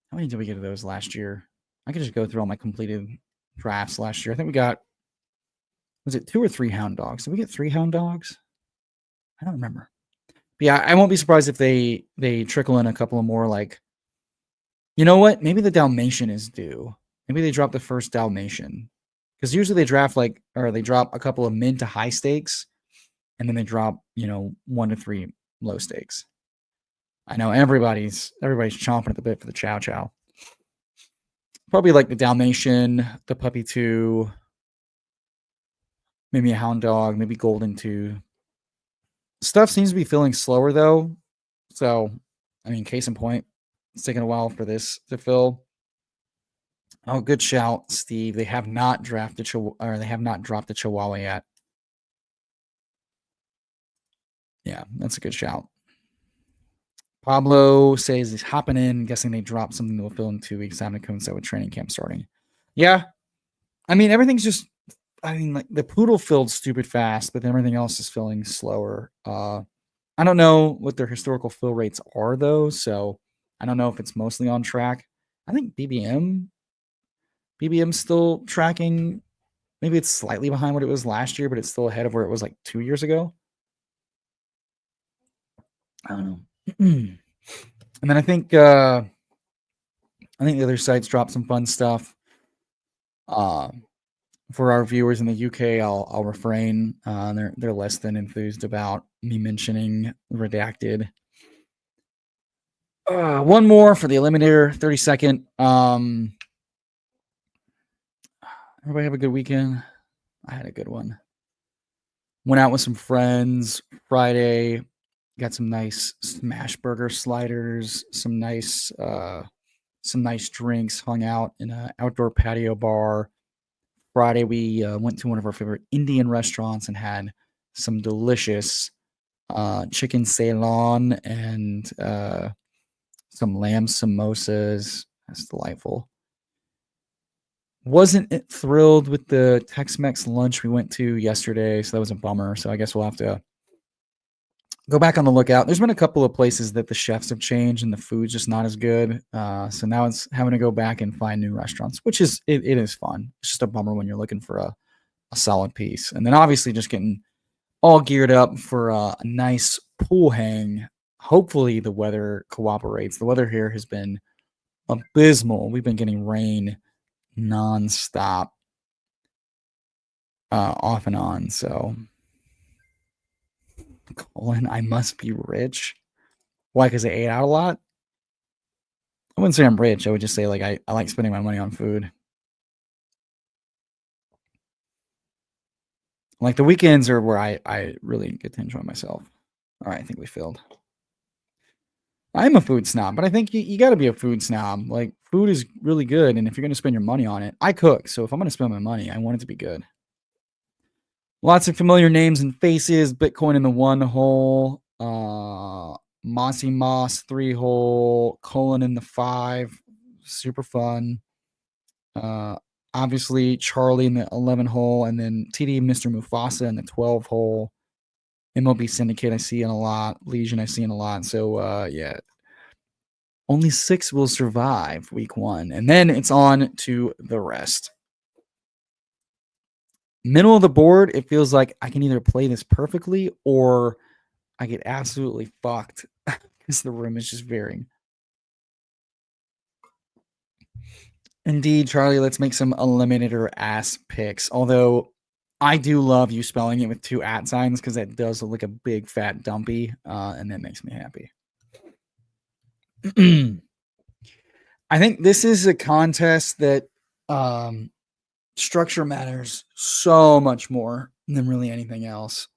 How many did we get of those last year? I could just go through all my completed drafts last year. I think we got, was it 2 or 3 Hound Dogs? Did we get 3 Hound Dogs? I don't remember. But yeah, I won't be surprised if they trickle in a couple of more you know what? Maybe the Dalmatian is due. Maybe they drop the first Dalmatian. Because usually they they drop a couple of mid to high stakes, and then they drop, 1 to 3 low stakes. I know everybody's chomping at the bit for the Chow Chow. Probably the Dalmatian, the Puppy 2, maybe a Hound Dog, maybe Golden 2. Stuff seems to be feeling slower though. So, I mean, case in point, it's taking a while for this to fill. Oh, good shout, Steve. They have not dropped the Chihuahua yet. Yeah, that's a good shout. Pablo says he's hopping in, guessing they drop something that will fill in 2 weeks time to coincide with training camp starting. Yeah. I mean, everything's just, the poodle filled stupid fast, but then everything else is filling slower. I don't know what their historical fill rates are though, so I don't know if it's mostly on track. I think BBM's still tracking. Maybe it's slightly behind what it was last year, but it's still ahead of where it was 2 years ago. I don't know. And then I think I think the other sites dropped some fun stuff. For our viewers in the UK, I'll refrain. They're less than enthused about me mentioning Redacted. One more for the Eliminator, 32nd. Everybody have a good weekend. I had a good one. Went out with some friends Friday. Got some nice smash burger sliders, some nice drinks. Hung out in an outdoor patio bar. Friday, we went to one of our favorite Indian restaurants and had some delicious chicken Ceylon and some lamb samosas. That's delightful. Wasn't thrilled with the Tex-Mex lunch we went to yesterday, so that was a bummer. So I guess we'll have to go back on the lookout. There's been a couple of places that the chefs have changed and the food's just not as good. So now it's having to go back and find new restaurants, which is it is fun. It's just a bummer when you're looking for a solid piece. And then obviously just getting all geared up for a nice pool hang. Hopefully the weather cooperates. The weather here has been abysmal. We've been getting rain nonstop, off and on. So, Colin, I must be rich. Why? Because I ate out a lot? I wouldn't say I'm rich. I would just say like I like spending my money on food. Like the weekends are where I really get to enjoy myself. All right, I think we failed. I'm a food snob, but I think you got to be a food snob. Like food is really good, and if you're going to spend your money on it, I cook. So if I'm going to spend my money, I want it to be good. Lots of familiar names and faces. Bitcoin in the 1 hole. Mossy Moss 3 hole. Colin in the 5. Super fun. Obviously Charlie in the 11 hole, and then TD Mr. Mufasa in the 12 hole. MLB Syndicate I see in a lot. Legion I see in a lot. So yeah. Only 6 will survive week 1, and then it's on to the rest. Middle of the board, it feels like I can either play this perfectly or I get absolutely fucked because the room is just varying. Indeed, Charlie, let's make some Eliminator ass picks. Although I do love you spelling it with 2 at signs because that does look like a big fat dumpy, and that makes me happy. I think this is a contest that structure matters so much more than really anything else.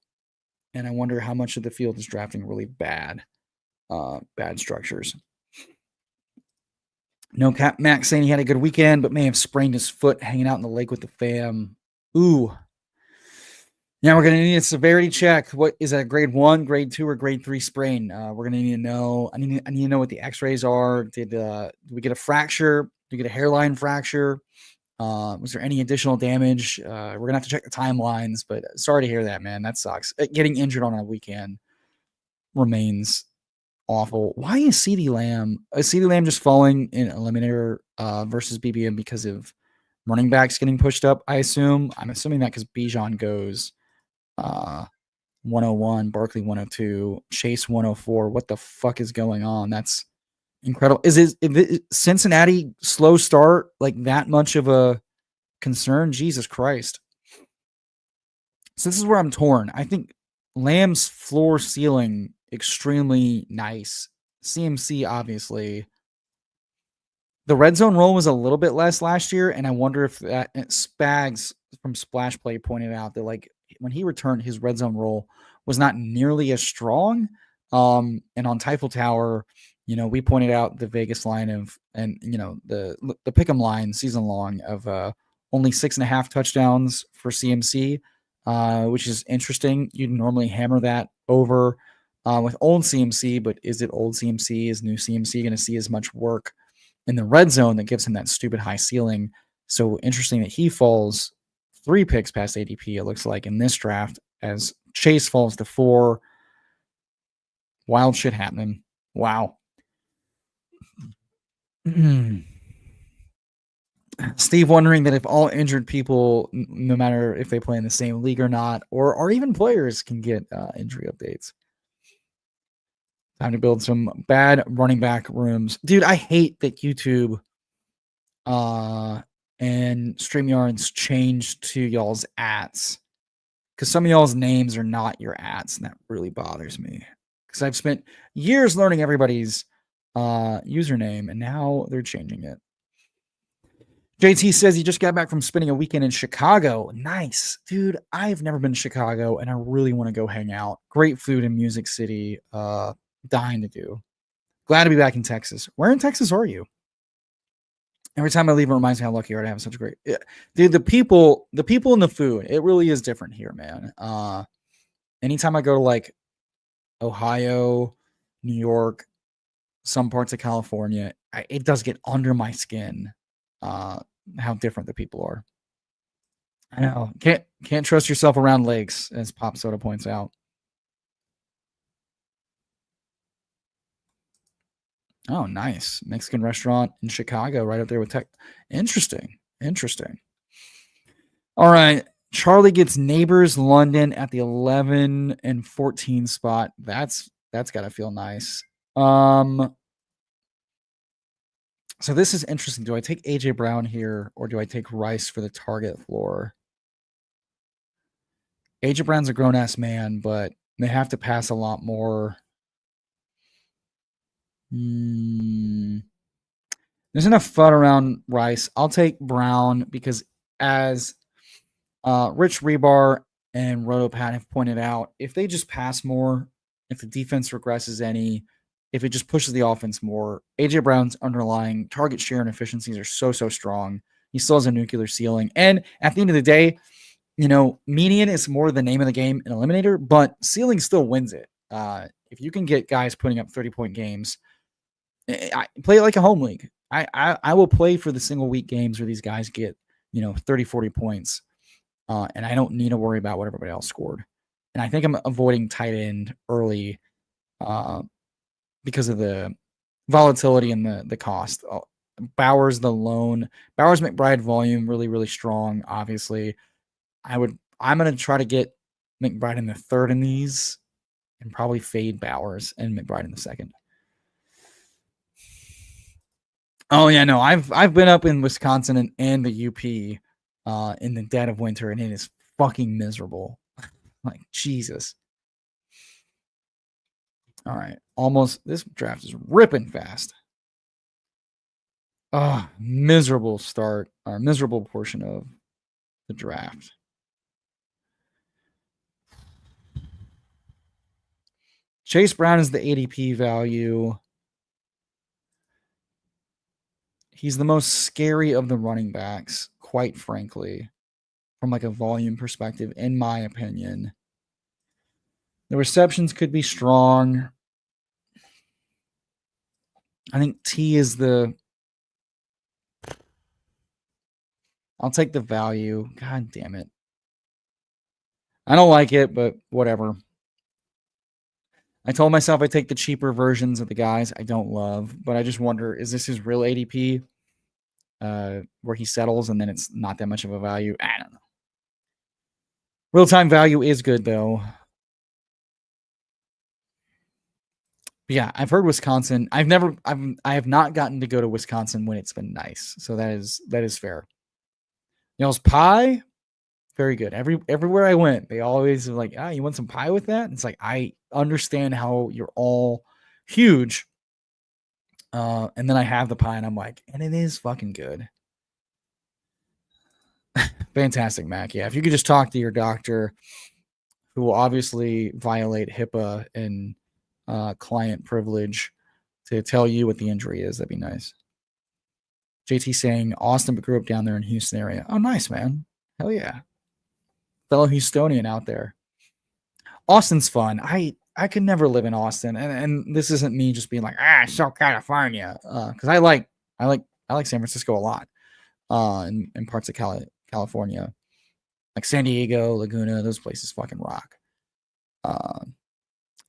And I wonder how much of the field is drafting really bad structures. No Cap Max saying he had a good weekend, but may have sprained his foot hanging out in the lake with the fam. Ooh. Now we're going to need a severity check. What is that, grade 1, grade 2, or grade 3 sprain? We're going to need to know. I need to know what the x-rays are. Did we get a fracture? Did we get a hairline fracture? Was there any additional damage? We're going to have to check the timelines, but sorry to hear that, man. That sucks. Getting injured on a weekend remains awful. Why is CD Lamb just falling in Eliminator versus BBM because of running backs getting pushed up? I'm assuming that because Bijan goes 101, Barkley 102, Chase 104. What the fuck is going on? That's incredible. Is Cincinnati slow start like that much of a concern? Jesus Christ. So this is where I'm torn. I think Lamb's floor ceiling extremely nice. CMC obviously. The red zone roll was a little bit less last year, and I wonder if that Spags from Splash Play pointed out that like when he returned, his red zone roll was not nearly as strong. And on Typhel Tower, we pointed out the Vegas line of, and the pick'em line season long of only 6.5 touchdowns for CMC, which is interesting. You'd normally hammer that over with old CMC, but is it old CMC? Is new CMC going to see as much work in the red zone that gives him that stupid high ceiling? So interesting that he falls 3 picks past ADP, it looks like, in this draft, as Chase falls to 4. Wild shit happening. Wow. Steve wondering that if all injured people, no matter if they play in the same league or not, or even players, can get injury updates. Time to build some bad running back rooms. Dude, I hate that YouTube And StreamYard's changed to y'all's ats. Because some of y'all's names are not your ats, and that really bothers me. Because I've spent years learning everybody's username, and now they're changing it. JT says he just got back from spending a weekend in Chicago. Nice. Dude, I've never been to Chicago, and I really want to go hang out. Great food in Music City. Dying to do. Glad to be back in Texas. Where in Texas are you? Every time I leave, it reminds me how lucky I have such a great... Dude, the people and the food, it really is different here, man. Anytime I go to, like, Ohio, New York, some parts of California, it does get under my skin how different the people are. I know. Can't trust yourself around lakes, as Pop Soda points out. Oh, nice. Mexican restaurant in Chicago, right up there with Tech. Interesting. All right. Charlie gets Neighbors London at the 11 and 14 spot. That's got to feel nice. So this is interesting. Do I take AJ Brown here, or do I take Rice for the target floor? AJ Brown's a grown-ass man, but they have to pass a lot more. There's enough fun around Rice. I'll take Brown because, as Rich Rebar and Rotopat have pointed out, if they just pass more, if the defense regresses any, if it just pushes the offense more, AJ Brown's underlying target share and efficiencies are so strong. He still has a nuclear ceiling. And at the end of the day, median is more the name of the game in Eliminator, but ceiling still wins it. If you can get guys putting up 30-point games, I play it like a home league. I will play for the single week games where these guys get 30, 40 points, and I don't need to worry about what everybody else scored. And I think I'm avoiding tight end early because of the volatility and the cost. Bowers McBride volume really strong. Obviously, I'm going to try to get McBride in the third in these, and probably fade Bowers and McBride in the second. Oh yeah, no, I've been up in Wisconsin and the UP in the dead of winter, and it is fucking miserable. Like, Jesus. All right, this draft is ripping fast. Miserable start, or miserable portion of the draft. Chase Brown is the ADP value. He's the most scary of the running backs, quite frankly, from like a volume perspective, in my opinion. The receptions could be strong. I think T is I'll take the value. God damn it. I don't like it, but whatever. I told myself I'd take the cheaper versions of the guys I don't love, but I just wonder, is this his real ADP? Where he settles and then it's not that much of a value? I don't know. Real-time value is good, though. But yeah, I've heard Wisconsin. I have not gotten to go to Wisconsin when it's been nice, so that is fair. Y'all's pie, very good. Everywhere I went, they always are like, you want some pie with that? And it's like, I understand how you're all huge. And then I have the pie and I'm like, and it is fucking good. Fantastic, Mac. Yeah, if you could just talk to your doctor, who will obviously violate HIPAA and client privilege, to tell you what the injury is, that'd be nice. JT saying Austin, but grew up down there in Houston area. Oh, nice, man. Hell yeah. Fellow Houstonian out there. Austin's fun. I could never live in Austin, and this isn't me just being like, so California, because I like San Francisco a lot, in parts of California, like San Diego, Laguna, those places fucking rock.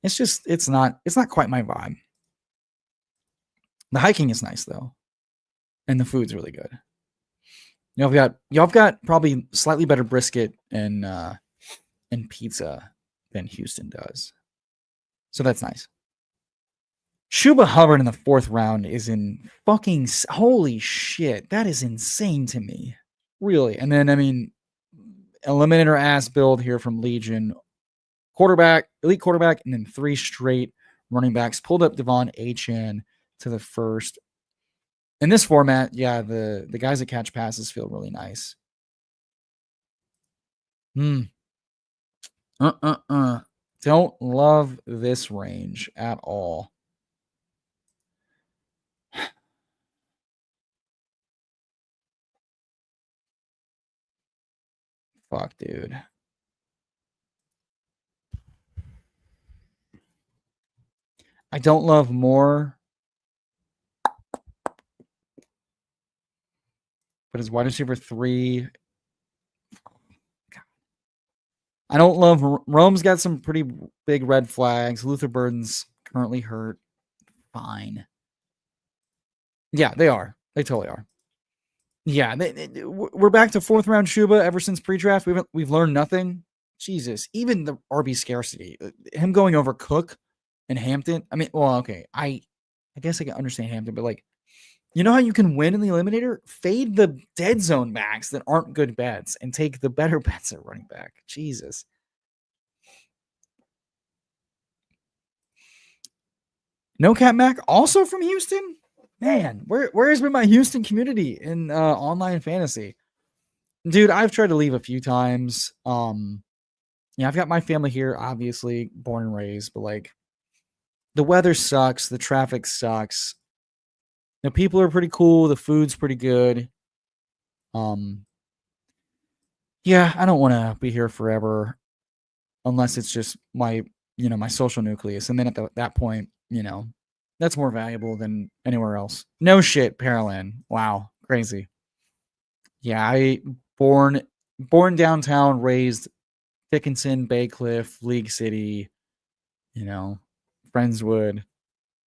It's not quite my vibe. The hiking is nice though, and the food's really good. Y'all got probably slightly better brisket and pizza than Houston does. So that's nice. Chuba Hubbard in the 4th round is in fucking holy shit. That is insane to me. Really. And then, I mean, Eliminator ass build here from Legion. Quarterback, elite quarterback, and then 3 straight running backs. Pulled up Devon Achane to the 1st. In this format, yeah, the guys that catch passes feel really nice. Don't love this range at all. Fuck, dude. I don't love more. But his wide receiver 3. I don't love Rome's got some pretty big red flags. Luther Burden's currently hurt. Fine. Yeah, they are. They totally are. Yeah, we're back to 4th round Chuba ever since pre-draft. We've learned nothing. Jesus, even the RB scarcity, him going over Cook and Hampton. I mean, well, okay, I guess I can understand Hampton, but like, you know how you can win in the Eliminator? Fade the dead zone backs that aren't good bets and take the better bets at running back. Jesus. No Cap Mac, also from Houston? Man, where has been my Houston community in online fantasy? Dude, I've tried to leave a few times. Yeah, I've got my family here, obviously, born and raised, but like the weather sucks, the traffic sucks. The people are pretty cool, the food's pretty good. Yeah, I don't want to be here forever unless it's just my, my social nucleus. And then at that point, that's more valuable than anywhere else. No shit, Paralyn. Wow, crazy. Yeah, I born downtown, raised Dickinson, Bay Cliff, League City, Friendswood,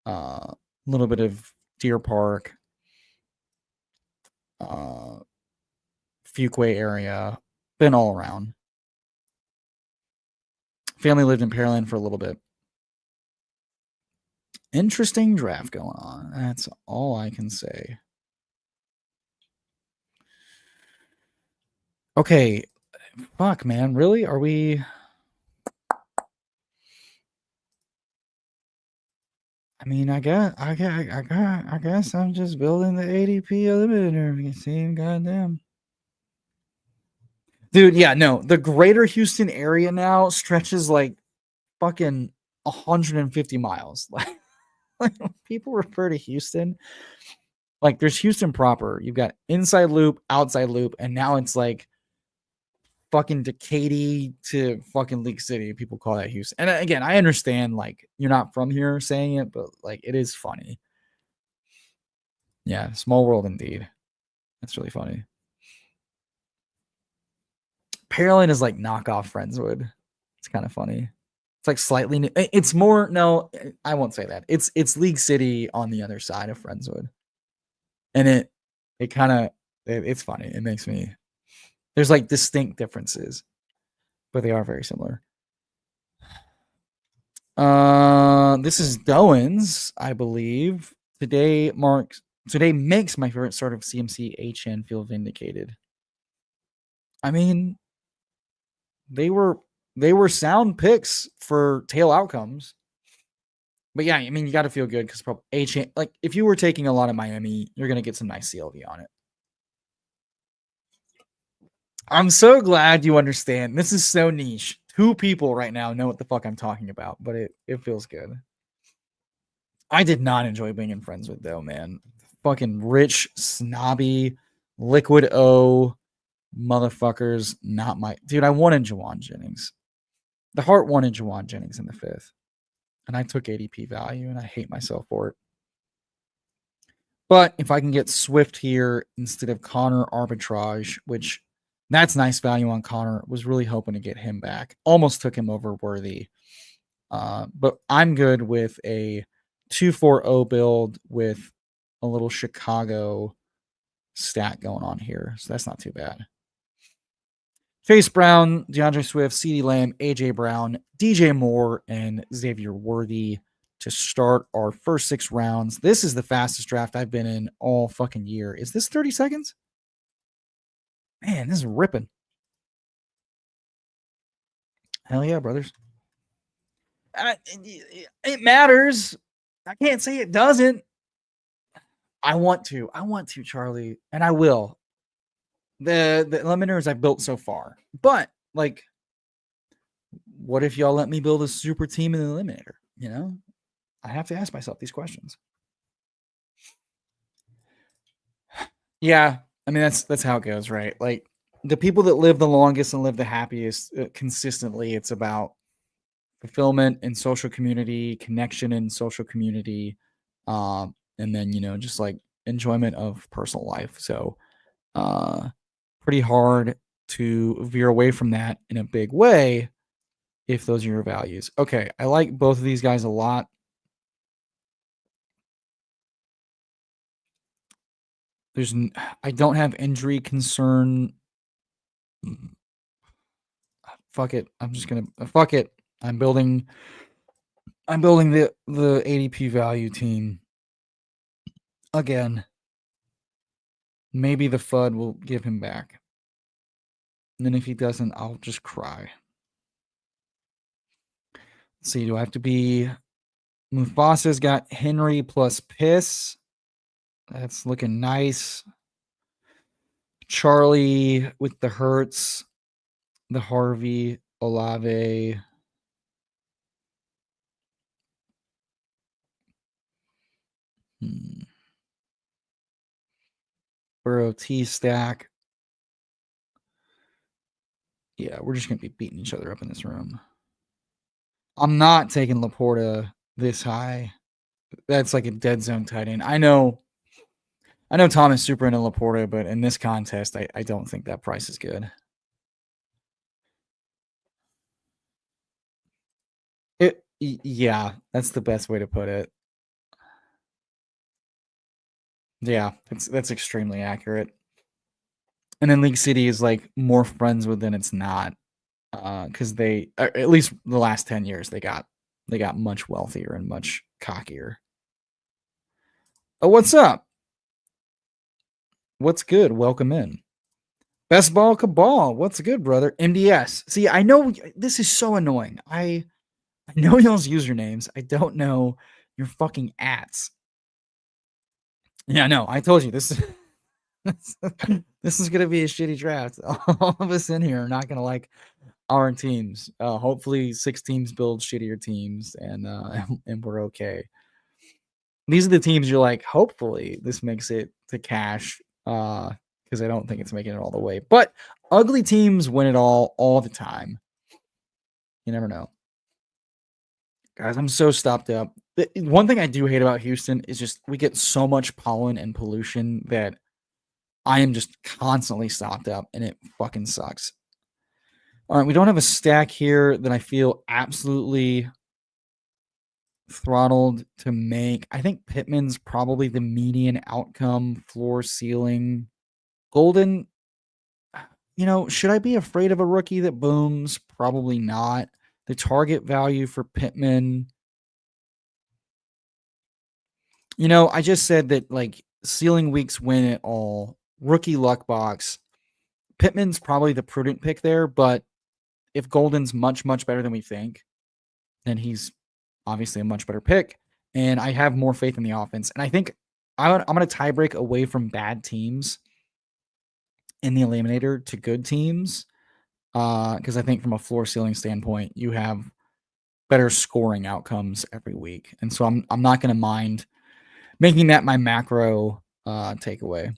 a little bit of Deer Park, Fuquay area, been all around. Family lived in Pearland for a little bit. Interesting draft going on. That's all I can say. Okay. Fuck, man. Really? Are we... I mean, I guess I'm just building the ADP eliminator. You see, goddamn. Dude, yeah, no. The greater Houston area now stretches like fucking 150 miles. Like people refer to Houston. Like there's Houston proper. You've got inside loop, outside loop, and now it's like fucking Decatur to fucking League City. People call that Houston. And again, I understand like you're not from here saying it, but like it is funny. Yeah, small world indeed. That's really funny. Pearland is like knockoff Friendswood. It's kind of funny. It's like slightly new. It's more, no, I won't say that. It's League City on the other side of Friendswood. And it kind of, it's funny. It makes me, there's like distinct differences, but they are very similar. This is Doan's, I believe. Today makes my favorite sort of CMC HN feel vindicated. I mean, they were sound picks for tail outcomes. But yeah, I mean, you got to feel good because probably HN, like if you were taking a lot of Miami, you're going to get some nice CLV on it. I'm so glad you understand. This is so niche. 2 people right now know what the fuck I'm talking about, but it feels good. I did not enjoy being in Friendswood though, man. Fucking rich, snobby, liquid O motherfuckers. Not my dude. I wanted Jawan Jennings. The heart wanted Jawan Jennings in the 5th. And I took ADP value and I hate myself for it. But if I can get Swift here instead of Connor arbitrage, which that's nice value on Connor, was really hoping to get him back. Almost took him over Worthy. But I'm good with a 2-4-0 build with a little Chicago stat going on here. So that's not too bad. Chase Brown, DeAndre Swift, CeeDee Lamb, AJ Brown, DJ Moore, and Xavier Worthy to start our first 6 rounds. This is the fastest draft I've been in all fucking year. Is this 30 seconds? Man, this is ripping. Hell yeah, brothers. It matters. I can't say it doesn't. I want to, Charlie, and I will. The eliminators I've built so far. But, like, what if y'all let me build a super team in the eliminator? You know? I have to ask myself these questions. Yeah, I mean, that's how it goes, right? Like, the people that live the longest and live the happiest consistently, it's about fulfillment in social community, connection in social community, and then, you know, just like enjoyment of personal life. So pretty hard to veer away from that in a big way if those are your values. Okay, I like both of these guys a lot. I don't have injury concern. Fuck it. I'm just gonna fuck it. I'm building the ADP value team again. Maybe the FUD will give him back. And then if he doesn't, I'll just cry. Let's see, do I have to be... Mufasa's got Henry plus Piss. That's looking nice. Charlie with the Hertz, the Harvey, Olave. Burrow T-Stack. Yeah, we're just going to be beating each other up in this room. I'm not taking Laporta this high. That's like a dead zone tight end. I know Tom is super into Laporta, but in this contest, I don't think that price is good. Yeah, that's the best way to put it. Yeah, that's extremely accurate. And then League City is like more friends with than it's not, because they, at least the last 10 years, they got much wealthier and much cockier. Oh, what's up? What's good? Welcome in. Best Ball Cabal. What's good, brother? MDS. See, I know this is so annoying. I know y'all's usernames. I don't know your fucking ats. Yeah, no, I told you this is this is gonna be a shitty draft. All of us in here are not gonna like our teams. Hopefully 6 teams build shittier teams and we're okay. These are the teams you're like, hopefully this makes it to cash. Because I don't think it's making it all the way. But ugly teams win it all the time. You never know. Guys, I'm so stopped up. One thing I do hate about Houston is just we get so much pollen and pollution that I am just constantly stopped up, and it fucking sucks. All right, we don't have a stack here that I feel absolutely throttled to make. I think Pittman's probably the median outcome, floor, ceiling. Golden, you know, should I be afraid of a rookie that booms? Probably not. The target value for Pittman, you know, I just said that like ceiling weeks win it all. Rookie luck box. Pittman's probably the prudent pick there, but if Golden's much, much better than we think, then he's obviously a much better pick. And I have more faith in the offense. And I think I'm going to tie break away from bad teams in the Eliminator to good teams. Because I think from a floor ceiling standpoint, you have better scoring outcomes every week. And so I'm not going to mind making that my macro takeaway.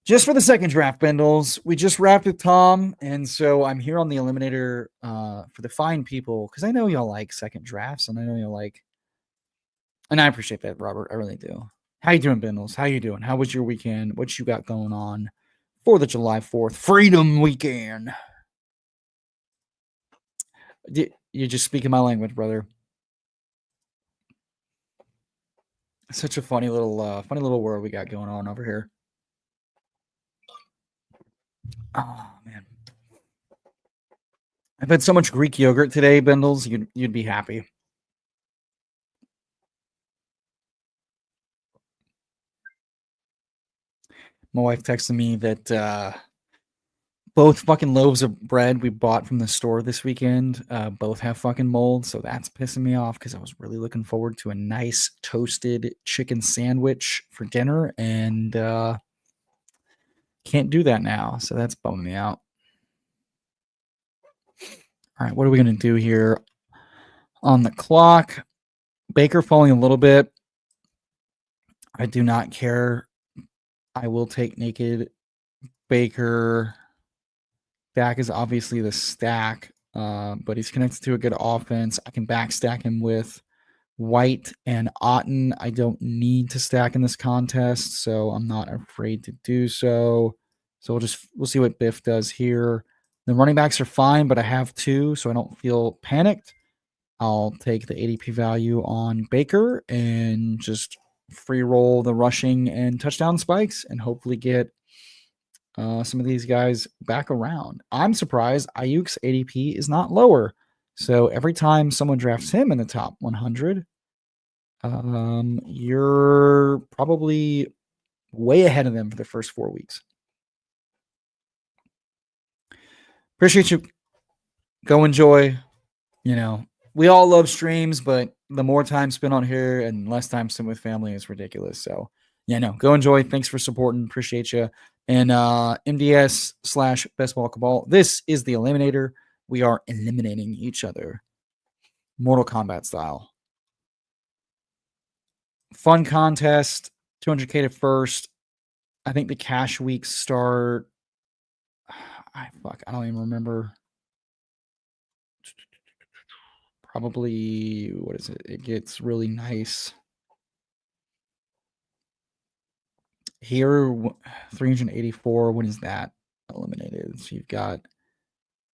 Just for the second draft, Bendels, we just wrapped with Tom, and so I'm here on the Eliminator for the fine people, because I know y'all like second drafts, and I know y'all like, and I appreciate that, Robert. I really do. How you doing, Bendels? How you doing? How was your weekend? What you got going on for the July 4th Freedom Weekend? You're just speaking my language, brother. Such a funny little world we got going on over here. Oh man, I've had so much Greek yogurt today, Bendels. You'd be happy. My wife texted me that both fucking loaves of bread we bought from the store this weekend both have fucking mold, so that's pissing me off because I was really looking forward to a nice toasted chicken sandwich for dinner, and can't do that now, so that's bumming me out. All right, what are we going to do here on the clock? Baker falling a little bit. I do not care. I will take naked Baker. Dak is obviously the stack, but he's connected to a good offense. I can backstack him with White and Otten. I don't need to stack in this contest, so I'm not afraid to do so. So we'll see what Biff does here. The running backs are fine, but I have two, so I don't feel panicked. I'll take the ADP value on Baker and just free roll the rushing and touchdown spikes and hopefully get some of these guys back around. I'm surprised Ayuk's ADP is not lower. So every time someone drafts him in the top 100, you're probably way ahead of them for the first 4 weeks. Appreciate you. Go enjoy. You know, we all love streams, but the more time spent on here and less time spent with family is ridiculous. So, yeah, no, go enjoy. Thanks for supporting. Appreciate you. And MDS/Best Ball Cabal. This is the Eliminator. We are eliminating each other. Mortal Kombat style. Fun contest. 200K to first. I think the cash weeks start. I don't even remember. Probably, what is it? It gets really nice. Here, 384. When is that eliminated? So you've got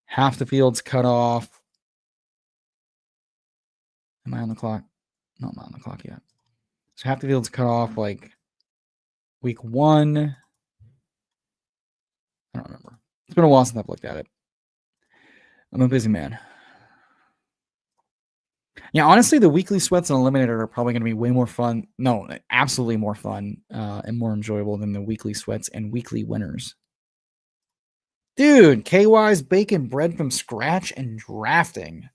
half the field's cut off. Am I on the clock? No, I'm not on the clock yet. So half the field's cut off like week 1. I don't remember. It's been a while since I've looked at it. I'm a busy man. Yeah, honestly, the weekly sweats and Eliminator are probably going to be way more fun. No, absolutely more fun and more enjoyable than the weekly sweats and weekly winners. Dude, KY's baking bread from scratch and drafting.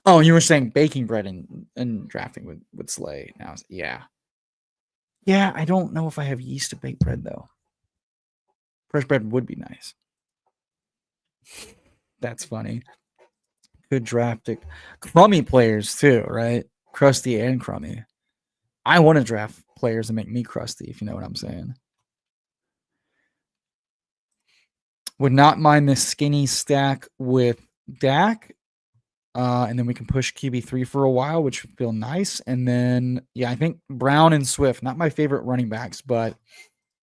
Oh, you were saying baking bread and drafting would slay. Now, yeah. Yeah, I don't know if I have yeast to bake bread, though. Fresh bread would be nice. That's funny. Good drafting. Crummy players, too, right? Crusty and crummy. I want to draft players that make me crusty, if you know what I'm saying. Would not mind this skinny stack with Dak. And then we can push QB3 for a while, which would feel nice. And then, yeah, I think Brown and Swift, not my favorite running backs, but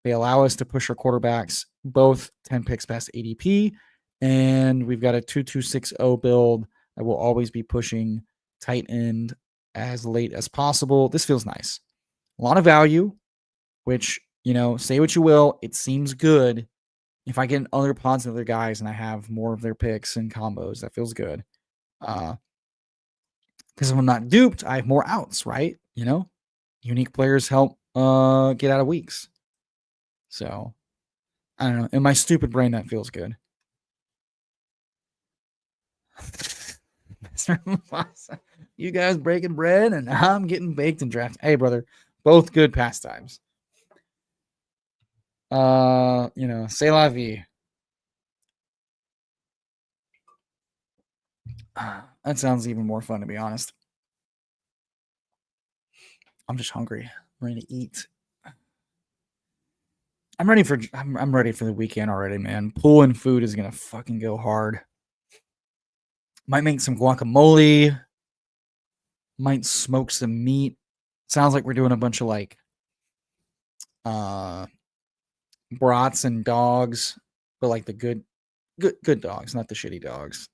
they allow us to push our quarterbacks both 10 picks past ADP. And we've got a 2260 build that will always be pushing tight end as late as possible. This feels nice. A lot of value, which, you know, say what you will, it seems good. If I get other pods of other guys and I have more of their picks and combos, that feels good. Because if I'm not duped, I have more outs, right? You know, unique players help get out of weeks. So I don't know. In my stupid brain, that feels good. You guys breaking bread and I'm getting baked and drafted. Hey, brother, both good pastimes. You know, c'est la vie. That sounds even more fun, to be honest. I'm just hungry. I'm ready to eat. I'm ready for the weekend already, man. Pulling food is gonna fucking go hard. Might make some guacamole. Might smoke some meat. Sounds like we're doing a bunch of like brats and dogs, but like the good dogs, not the shitty dogs.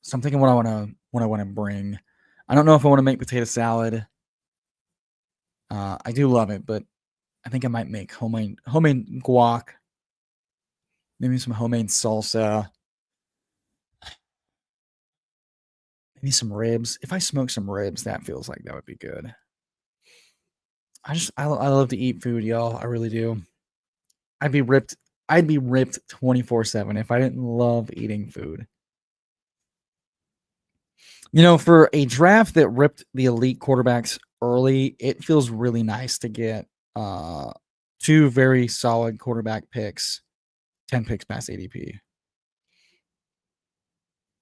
So I'm thinking what I want to bring. I don't know if I want to make potato salad. I do love it, but I think I might make homemade guac. Maybe some homemade salsa. Maybe some ribs. If I smoke some ribs, that feels like that would be good. I love to eat food, y'all. I really do. I'd be ripped 24/7 if I didn't love eating food. You know, for a draft that ripped the elite quarterbacks early, it feels really nice to get two very solid quarterback picks, 10 picks past ADP.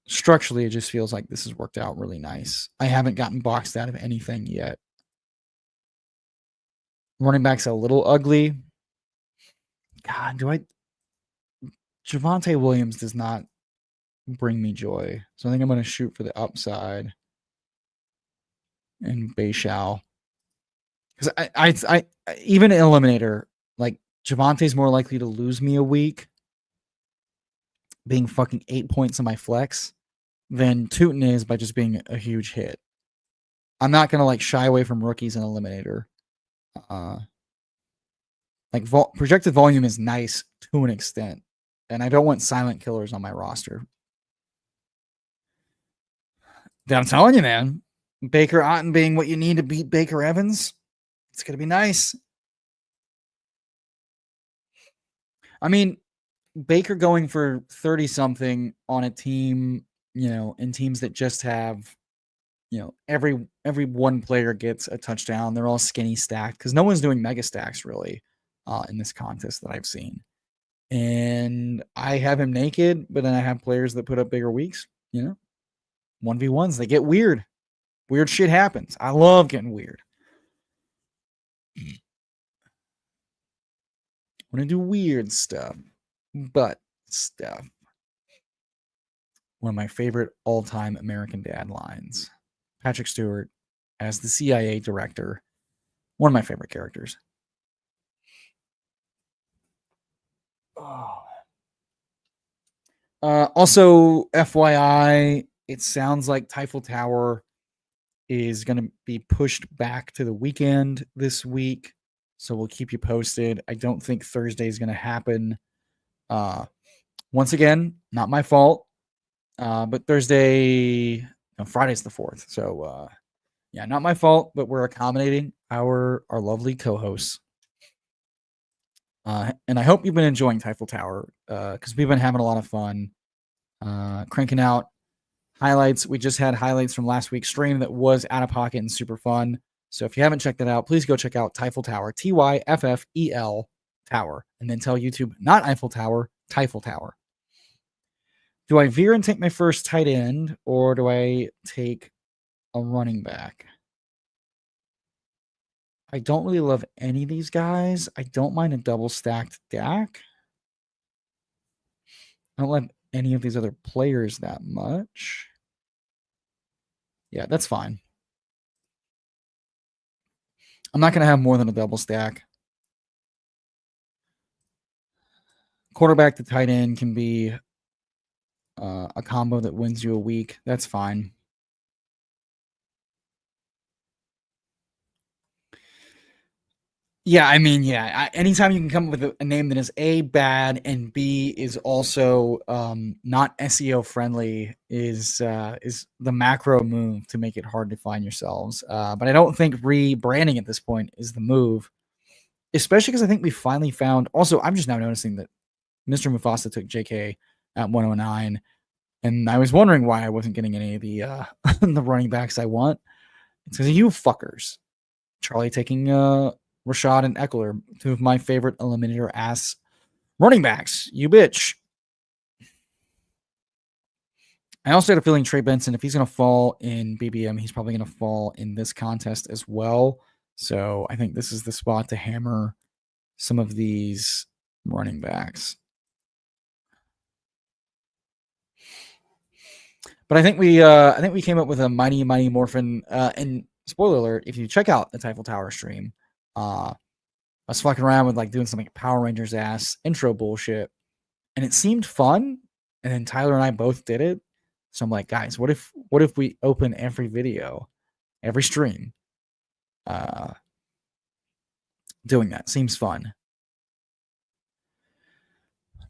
Structurally, it just feels like this has worked out really nice. I haven't gotten boxed out of anything yet. Running back's a little ugly. God, Javonte Williams does not bring me joy. So I think I'm going to shoot for the upside and Bayshao. Because I even Eliminator, like Javonte's more likely to lose me a week being fucking 8 points in my flex than Tootin is by just being a huge hit. I'm not going to like shy away from rookies in Eliminator. Projected volume is nice to an extent, and I don't want silent killers on my roster. I'm telling you, man, Baker Otten being what you need to beat Baker Evans, it's going to be nice. I mean, Baker going for 30 something on a team, you know, in teams that just have, you know, every one player gets a touchdown. They're all skinny stacked because no one's doing mega stacks really in this contest that I've seen. And I have him naked, but then I have players that put up bigger weeks, you know, 1v1s. They get weird. Weird shit happens. I love getting weird. I want to do weird stuff, but stuff. One of my favorite all-time American Dad lines. Patrick Stewart as the CIA director. One of my favorite characters. Also, FYI, it sounds like Typhel Tower is going to be pushed back to the weekend this week. So we'll keep you posted. I don't think Thursday is going to happen. Once again, not my fault. But Friday's the 4th. So, yeah, not my fault, but we're accommodating our lovely co-hosts. And I hope you've been enjoying Typhel Tower because we've been having a lot of fun cranking out highlights. We just had highlights from last week's stream that was out of pocket and super fun. So if you haven't checked that out, please go check out Typhel Tower, Tyffel Tower, and then tell YouTube, not Eiffel Tower, Typhel Tower. Do I veer and take my first tight end, or do I take a running back? I don't really love any of these guys. I don't mind a double stacked Dak. I don't love any of these other players that much. Yeah, that's fine. I'm not going to have more than a double stack. Quarterback to tight end can be a combo that wins you a week. That's fine. Yeah, I mean, anytime you can come up with a name that is A, bad, and B, is also not SEO friendly is the macro move to make it hard to find yourselves. But I don't think rebranding at this point is the move, especially because I think we finally found. Also, I'm just now noticing that Mr. Mufasa took JK at 109, and I was wondering why I wasn't getting any of the the running backs I want. It's because of you fuckers. Charlie taking Rashad and Eckler, two of my favorite Eliminator ass running backs. You bitch. I also had a feeling Trey Benson, if he's going to fall in BBM, he's probably going to fall in this contest as well. So I think this is the spot to hammer some of these running backs. But I think we came up with a mighty morphin. And spoiler alert: if you check out the Typhel Tower stream, I was fucking around with like doing some like Power Rangers ass intro bullshit, and it seemed fun. And then Tyler and I both did it. So I'm like, guys, what if we open every video, every stream, doing that? Seems fun.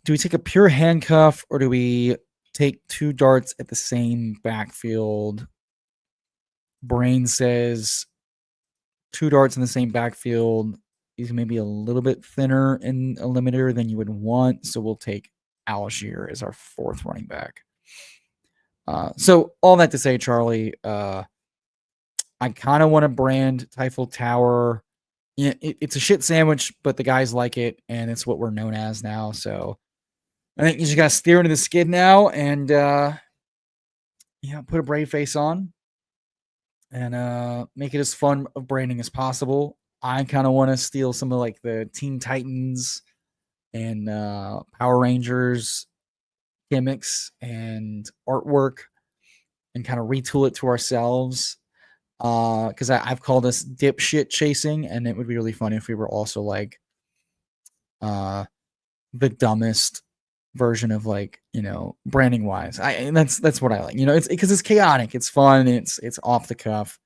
Do we take a pure handcuff or do we take two darts at the same backfield? Brain says two darts in the same backfield. He's maybe a little bit thinner in a limiter than you would want, so we'll take Algier as our fourth running back. So all that to say, Charlie, I kind of want to brand Typhel Tower. Yeah, it's a shit sandwich, but the guys like it, and it's what we're known as now. So I think you just got to steer into the skid now and put a brave face on and make it as fun of branding as possible. I kind of want to steal some of like the Teen Titans and Power Rangers gimmicks and artwork and kind of retool it to ourselves. Because I've called this dipshit chasing, and it would be really funny if we were also like the dumbest version of like, branding wise. And that's what I like. It's because it's chaotic, it's fun, it's off the cuff.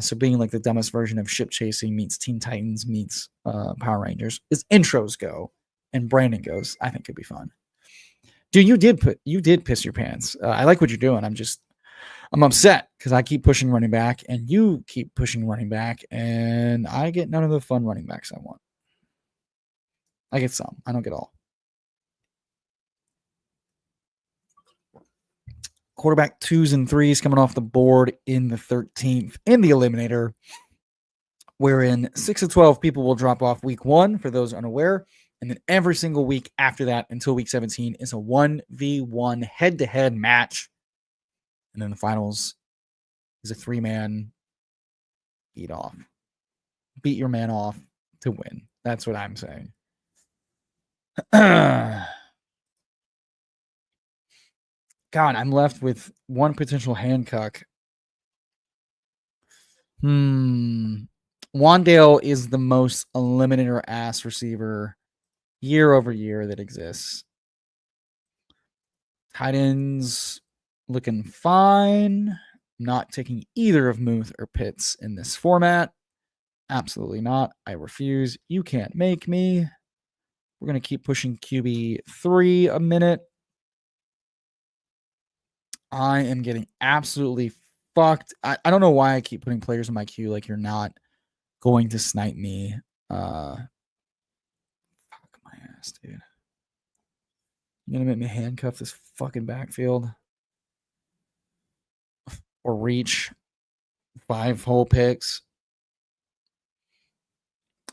So being like the dumbest version of ship chasing meets Teen Titans meets Power Rangers as intros go and branding goes, I think it'd be fun. Dude, you did piss your pants. I like what you're doing. I'm upset because I keep pushing running back and you keep pushing running back, and I get none of the fun running backs I want. I get some. I don't get all. Quarterback 2s and 3s coming off the board in the 13th in the Eliminator, wherein 6 of 12 people will drop off week 1, for those unaware. And then every single week after that until week 17 is a 1v1 head-to-head match. And then the finals is a 3-man beat off. Beat your man off to win. That's what I'm saying. God, I'm left with one potential handcuck. Wandale is the most eliminator ass receiver year over year that exists. Tight ends looking fine. Not taking either of Muth or Pitts in this format. Absolutely not. I refuse. You can't make me. We're going to keep pushing QB3 a minute. I am getting absolutely fucked. I don't know why I keep putting players in my queue like you're not going to snipe me. Fuck my ass, dude. You're going to make me handcuff this fucking backfield? Or reach 5 whole picks?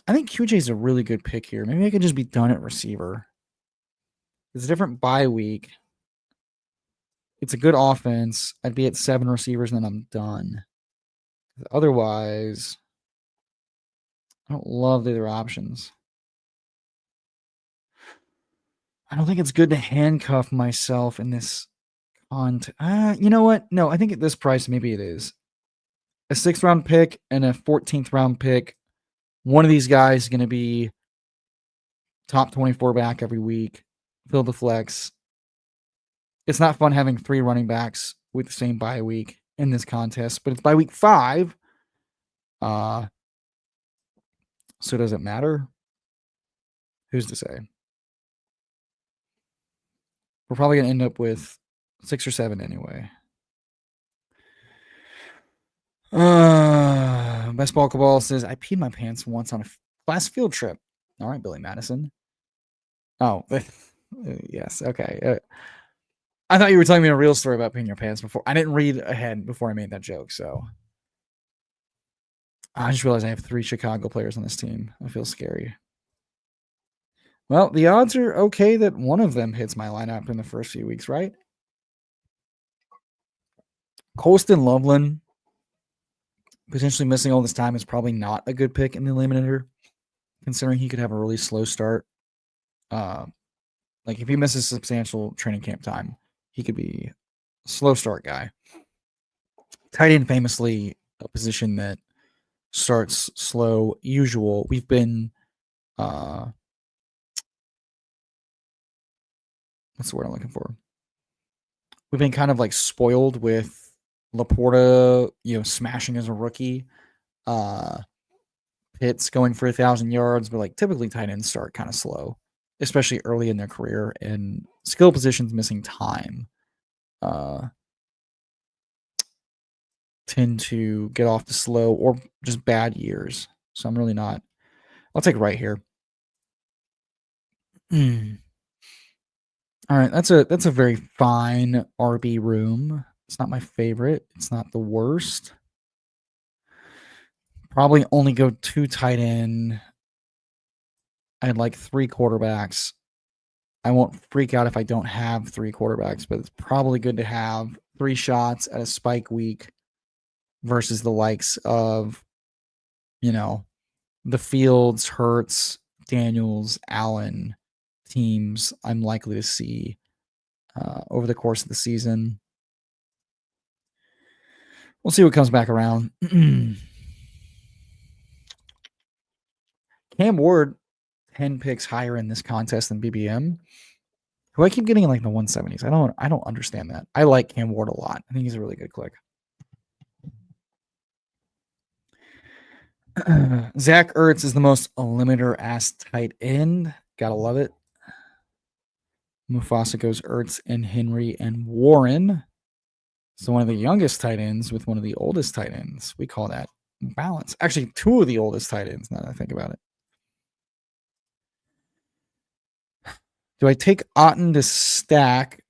I think QJ is a really good pick here. Maybe I could just be done at receiver. It's a different bye week. It's a good offense. I'd be at 7 receivers and then I'm done. Otherwise, I don't love the other options. I don't think it's good to handcuff myself in this you know what? No, I think at this price, maybe it is. A 6th round pick and a 14th round pick. One of these guys is going to be top 24 back every week. Fill the flex. It's not fun having 3 running backs with the same bye week in this contest, but it's by week 5. So does it matter? Who's to say? We're probably going to end up with 6 or 7 anyway. Best Ball Cabal says, I peed my pants once on a class field trip. All right, Billy Madison. Oh, yes. Okay. I thought you were telling me a real story about peeing your pants before. I didn't read ahead before I made that joke, so. I just realized I have 3 Chicago players on this team. I feel scary. Well, the odds are okay that one of them hits my lineup in the first few weeks, right? Colston Loveland, potentially missing all this time, is probably not a good pick in the Eliminator, considering he could have a really slow start. Like if he misses substantial training camp time, he could be a slow start guy. Tight end, famously a position that starts slow. Usual. We've been what's the word I'm looking for? We've been kind of like spoiled with Laporta, smashing as a rookie. Pitts going for 1,000 yards, but like typically tight ends start kind of slow, especially early in their career, and skill positions missing time. tend to get off the slow or just bad years. So I'm really not. I'll take right here. All right, that's a very fine RB room. It's not my favorite. It's not the worst. Probably only go 2 tight end. I'd like 3 quarterbacks. I won't freak out if I don't have 3 quarterbacks, but it's probably good to have 3 shots at a spike week versus the likes of, the Fields, Hurts, Daniels, Allen teams I'm likely to see over the course of the season. We'll see what comes back around. Cam Ward, 10 picks higher in this contest than BBM, who I keep getting in like the 170s. I don't understand that. I like Cam Ward a lot. I think he's a really good click. Zach Ertz is the most limiter-ass tight end. Gotta love it. Mufasa goes Ertz and Henry and Warren. So one of the youngest tight ends with one of the oldest tight ends. We call that balance. Actually, 2 of the oldest tight ends, now that I think about it. Do I take Otten to stack?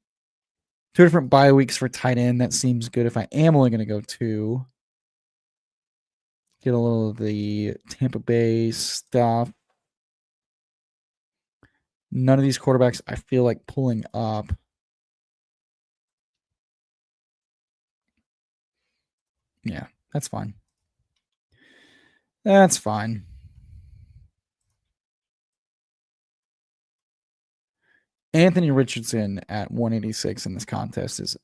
2 different bye weeks for tight end. That seems good if I am only going to go 2. Get a little of the Tampa Bay stuff. None of these quarterbacks I feel like pulling up. Yeah, that's fine. That's fine. Anthony Richardson at 186 in this contest is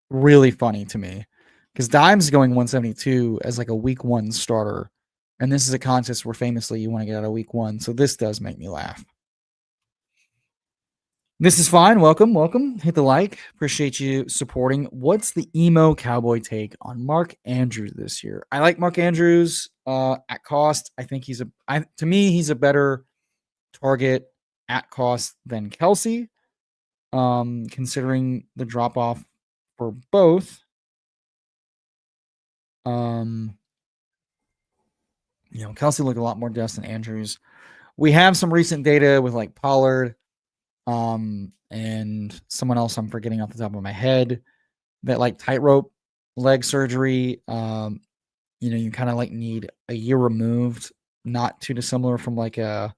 really funny to me because Dime's going 172 as like a week 1 starter. And this is a contest where famously you want to get out of week 1. So this does make me laugh. This is fine. Welcome. Hit the like. Appreciate you supporting. What's the emo cowboy take on Mark Andrews this year? I like Mark Andrews at cost. I think he's to me, he's a better target at cost than Kelsey, considering the drop off for both. Kelsey looked a lot more dust than Andrews. We have some recent data with like Pollard, and someone else I'm forgetting off the top of my head that like tightrope leg surgery. You kind of like need a year removed, not too dissimilar from like an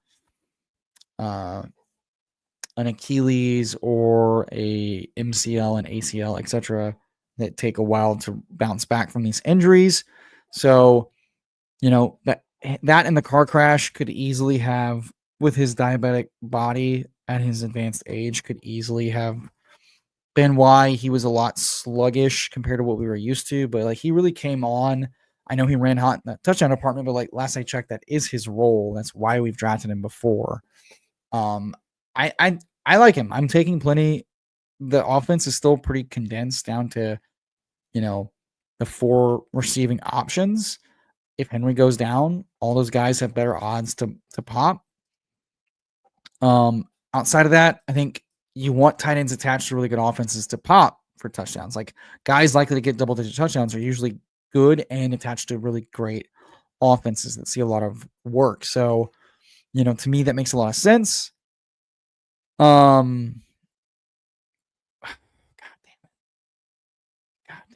Achilles or a MCL and ACL, etc., that take a while to bounce back from these injuries. So, that and the car crash could easily have, with his diabetic body at his advanced age, could easily have been why he was a lot sluggish compared to what we were used to. But like he really came on. I know he ran hot in that touchdown department, but like last I checked, that is his role. That's why we've drafted him before. I like him. I'm taking plenty. The offense is still pretty condensed down to, the 4 receiving options. If Henry goes down, all those guys have better odds to pop. Outside of that, I think you want tight ends attached to really good offenses to pop for touchdowns. Like guys likely to get double-digit touchdowns are usually good and attached to really great offenses that see a lot of work. So, to me, that makes a lot of sense. God damn it.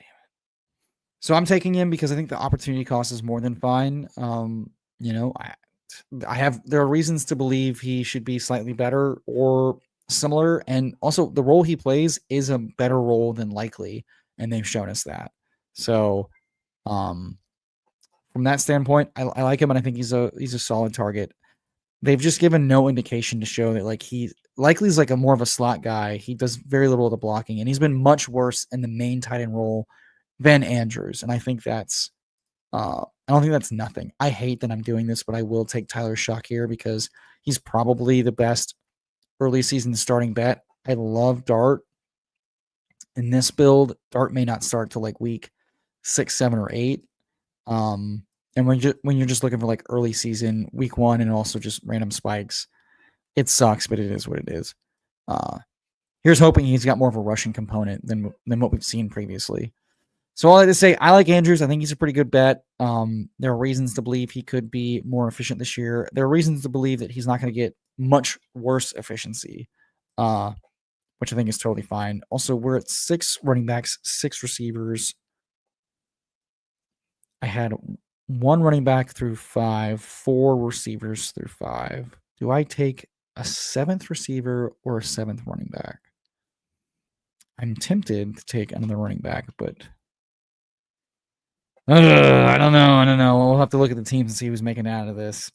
So I'm taking him because I think the opportunity cost is more than fine. There are reasons to believe he should be slightly better or similar. And also the role he plays is a better role than likely. And they've shown us that. So, from that standpoint, I like him. And I think he's a solid target. They've just given no indication to show that like he likely is like a more of a slot guy. He does very little of the blocking, and he's been much worse in the main tight end role than Andrews. And I think that's I don't think that's nothing. I hate that I'm doing this, but I will take Tyler Shuck here because he's probably the best early season starting bet. I love Dart in this build. Dart may not start till like week 6, 7, or 8. And when you're just looking for like early season, week 1, and also just random spikes, it sucks, but it is what it is. Here's hoping he's got more of a rushing component than what we've seen previously. So all I have to say, I like Andrews. I think he's a pretty good bet. There are reasons to believe he could be more efficient this year. There are reasons to believe that he's not going to get much worse efficiency, which I think is totally fine. Also, we're at 6 running backs, 6 receivers. I had 1 running back through 5, 4 receivers through 5. Do I take a 7th receiver or a 7th running back? I'm tempted to take another running back, but I don't know. We'll have to look at the teams and see who's making it out of this.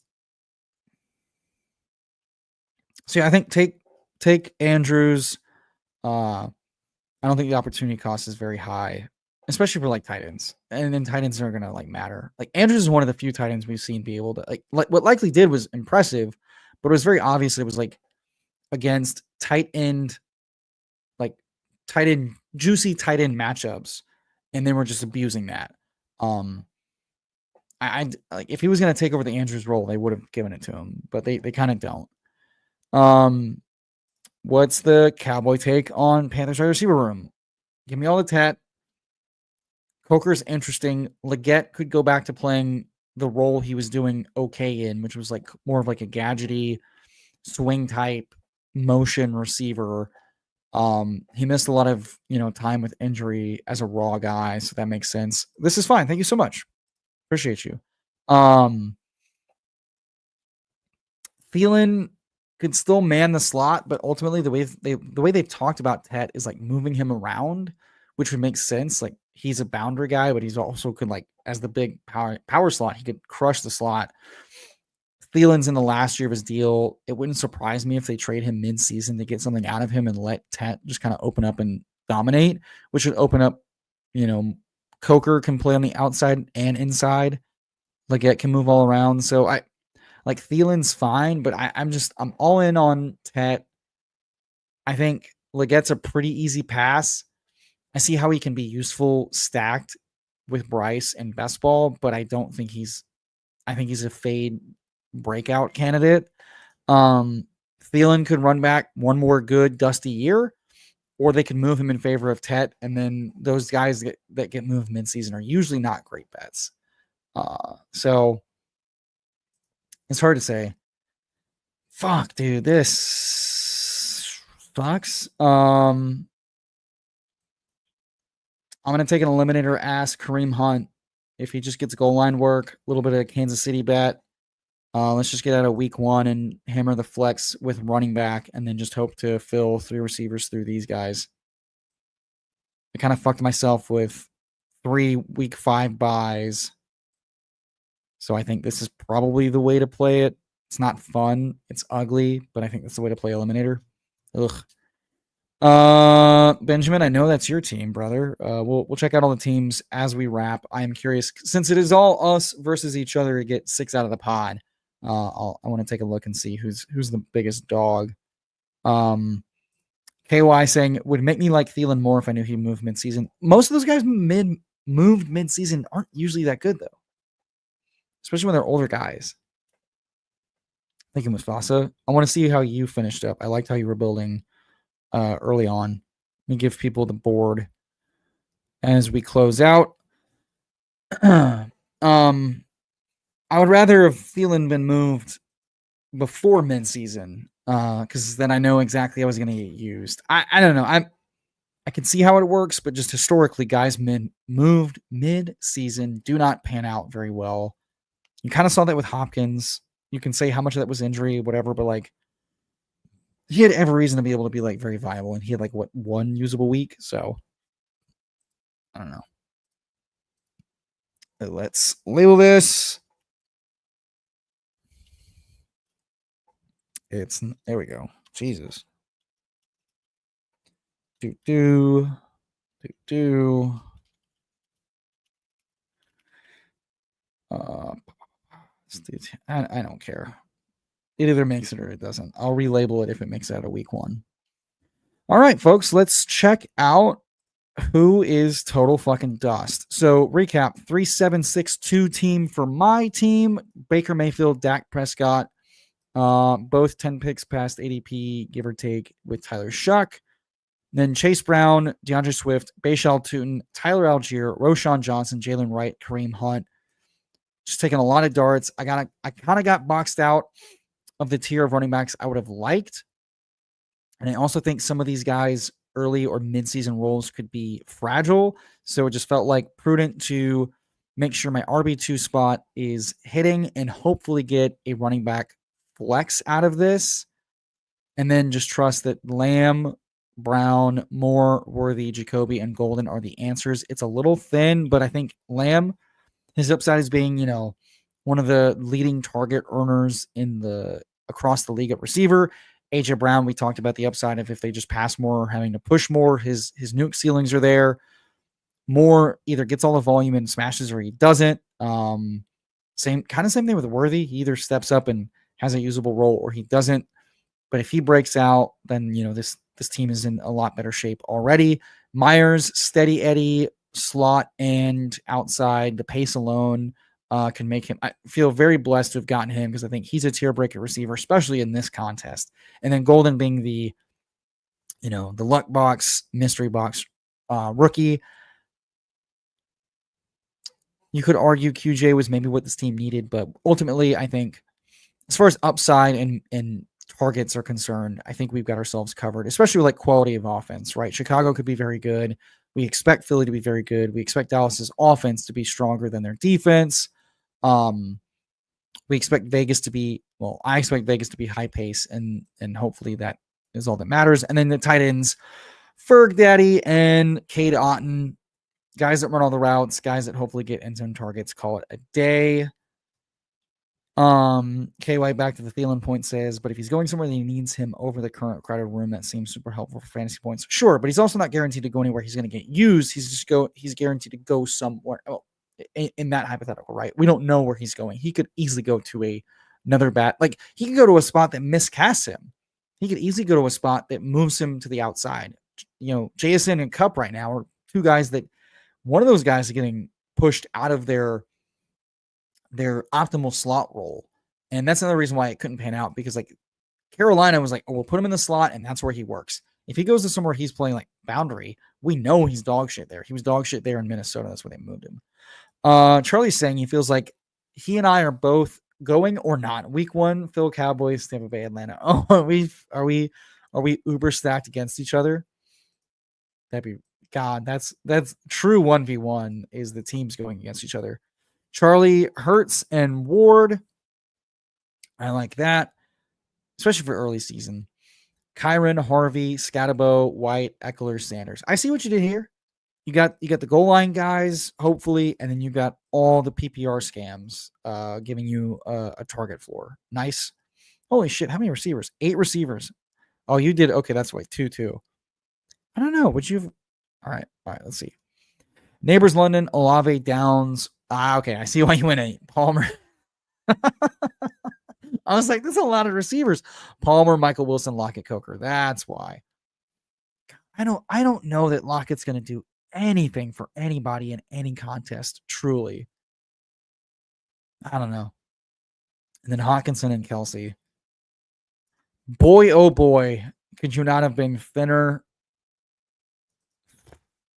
So yeah, I think take Andrews. I don't think the opportunity cost is very high, especially for like tight ends. And then tight ends are gonna like matter. Like Andrews is one of the few tight ends we've seen be able to like what likely did was impressive, but it was very obvious it was like against tight end, juicy tight end matchups, and then we're just abusing that. I like if he was gonna take over the Andrews role, they would have given it to him, but they kind of don't. What's the Cowboy take on Panthers wide receiver room? Give me all the Tet. Coker's interesting. Leggett could go back to playing the role he was doing okay in, which was like more of like a gadgety swing type motion receiver. He missed a lot of time with injury as a raw guy, so that makes sense. This is fine. Thank you so much. Appreciate you. Thielen could still man the slot, but ultimately the way they've talked about Tet is like moving him around, which would make sense. Like he's a boundary guy, but he's also could like as the big power slot, he could crush the slot. Thielen's in the last year of his deal. It wouldn't surprise me if they trade him mid-season to get something out of him and let Tet just kind of open up and dominate, which would open up, Coker can play on the outside and inside. Leggett can move all around. So I like Thielen's fine, but I'm all in on Tet. I think Leggett's a pretty easy pass. I see how he can be useful stacked with Bryce and best ball, but I think he's a fade breakout candidate. Thielen could run back one more good dusty year, or they could move him in favor of Tet, and then those guys that get moved mid-season are usually not great bets. So it's hard to say. Fuck, dude, this sucks. I'm gonna take an eliminator. Ask Kareem Hunt if he just gets goal line work, a little bit of Kansas City bet. Let's just get out of week 1 and hammer the flex with running back, and then just hope to fill 3 receivers through these guys. I kind of fucked myself with 3 week 5 buys. So I think this is probably the way to play it. It's not fun. It's ugly, but I think that's the way to play Eliminator. Ugh. Benjamin, I know that's your team, brother. We'll check out all the teams as we wrap. I am curious, since it is all us versus each other to get 6 out of the pod. I want to take a look and see who's the biggest dog. KY saying would make me like Thielen more if I knew he moved mid-season. Most of those guys moved mid-season aren't usually that good though, especially when they're older guys. Thank you, Mufasa. I want to see how you finished up. I liked how you were building early on. Let me give people the board as we close out. I would rather have Thielen been moved before mid-season because then I know exactly how I was going to get used. I don't know. I can see how it works, but just historically, guys moved mid-season do not pan out very well. You kind of saw that with Hopkins. You can say how much of that was injury, whatever, but like he had every reason to be able to be like very viable, and he had like one usable week. So I don't know. Let's label this. There we go. Jesus. Do. I don't care. It either makes it or it doesn't. I'll relabel it if it makes it out of week 1. All right, folks, let's check out who is total fucking dust. So recap, 3-7-6-2 team for my team. Baker Mayfield, Dak Prescott, both 10 picks past ADP, give or take, with Tyler Shuck. Then Chase Brown, DeAndre Swift, Bashal Tutin, Tyler Algier, Roshan Johnson, Jalen Wright, Kareem Hunt. Just taking a lot of darts. I kind of got boxed out of the tier of running backs I would have liked. And I also think some of these guys early or mid-season roles could be fragile. So it just felt like prudent to make sure my RB2 spot is hitting and hopefully get a running back flex out of this. And then just trust that Lamb, Brown, Moore, Worthy, Jacoby, and Golden are the answers. It's a little thin, but I think Lamb, his upside is being, one of the leading target earners across the league at receiver. AJ Brown, we talked about the upside of if they just pass more or having to push more, his nuke ceilings are there. Moore either gets all the volume and smashes or he doesn't. Same thing with Worthy. He either steps up and has a usable role or he doesn't. But if he breaks out, then this team is in a lot better shape already. Myers, steady Eddie, slot and outside. The pace alone can make him. I feel very blessed to have gotten him because I think he's a tier breaker receiver, especially in this contest. And then Golden being the luck box, mystery box rookie. You could argue QJ was maybe what this team needed, but ultimately, I think as far as upside and targets are concerned, I think we've got ourselves covered, especially with like quality of offense, right? Chicago could be very good. We expect Philly to be very good. We expect Dallas's offense to be stronger than their defense. We expect Vegas to be, I expect Vegas to be high pace and hopefully that is all that matters. And then the tight ends, Ferg Daddy and Cade Otton, guys that run all the routes, guys that hopefully get end zone targets, call it a day. KY back to the Thielen point says, but if he's going somewhere that he needs him over the current crowded room, that seems super helpful for fantasy points. Sure, but he's also not guaranteed to go anywhere he's going to get used. He's guaranteed to go somewhere. In that hypothetical, right? We don't know where he's going. He could easily go to another bat. Like he could go to a spot that miscasts him. He could easily go to a spot that moves him to the outside. JSN and Cup right now are two guys that one of those guys is getting pushed out of their optimal slot role. And that's another reason why it couldn't pan out because like Carolina was like, oh, we'll put him in the slot and that's where he works. If he goes to somewhere he's playing like boundary, we know he's dog shit there. He was dog shit there in Minnesota. That's where they moved him. Charlie's saying he feels like he and I are both going or not. Week 1, Phil Cowboys, Tampa Bay, Atlanta. Oh, are we uber stacked against each other? That'd be God. That's true 1v1 is the teams going against each other. Charlie, Hurts, and Ward. I like that, especially for early season. Kyron, Harvey, Scatabo, White, Eckler, Sanders. I see what you did here. You got the goal line guys, hopefully, and then you got all the PPR scams giving you a target floor. Nice. Holy shit, how many receivers? 8 receivers. Oh, you did. Okay, that's why 2. I don't know. Would you? All right, let's see. Neighbors, London, Olave, Downs. Okay, I see why you went 8. Palmer. I was like, there's a lot of receivers. Palmer, Michael Wilson, Lockett, Coker. That's why. I don't know that Lockett's going to do anything for anybody in any contest, truly. I don't know. And then Hawkinson and Kelsey. Boy, oh boy, could you not have been thinner?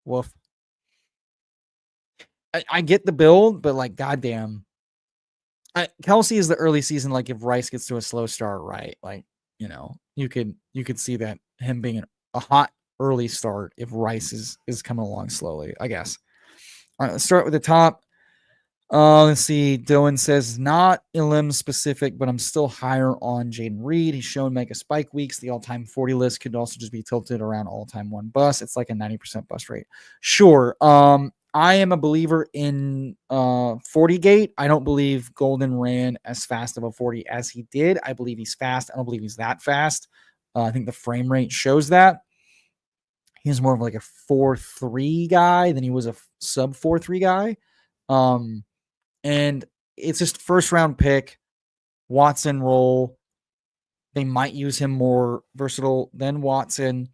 Woof. I get the build, but like, goddamn. Kelsey is the early season, like if Rice gets to a slow start, right? Like, you could see that him being a hot early start if Rice is coming along slowly, I guess. All right, let's start with the top. Let's see. Dylan says not Elim specific, but I'm still higher on Jaden Reed. He's shown mega spike weeks. The all-time 40 list could also just be tilted around all-time 1 bust. It's like a 90% bust rate. Sure. I am a believer in 40 gate. I don't believe Golden ran as fast of a 40 as he did. I believe he's fast. I don't believe he's that fast. I think the frame rate shows that. He's more of like a 4.3 guy than he was a sub 4.3 guy. And it's just first round pick, Watson role. They might use him more versatile than Watson.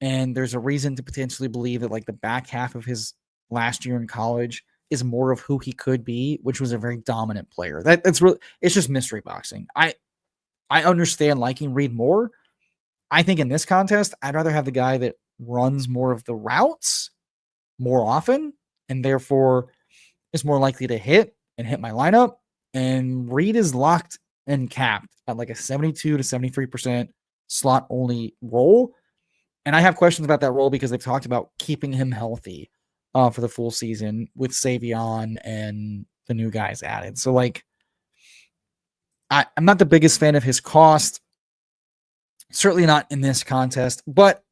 And there's a reason to potentially believe that like the back half of his last year in college is more of who he could be, which was a very dominant player. That's really, it's just mystery boxing. I understand liking Reed more. I think in this contest, I'd rather have the guy that runs more of the routes more often, and therefore is more likely to hit my lineup. And Reed is locked and capped at like a 72 to 73% slot only role. And I have questions about that role because they've talked about keeping him healthy for the full season with Savion and the new guys added. So like, I'm not the biggest fan of his cost. Certainly not in this contest, but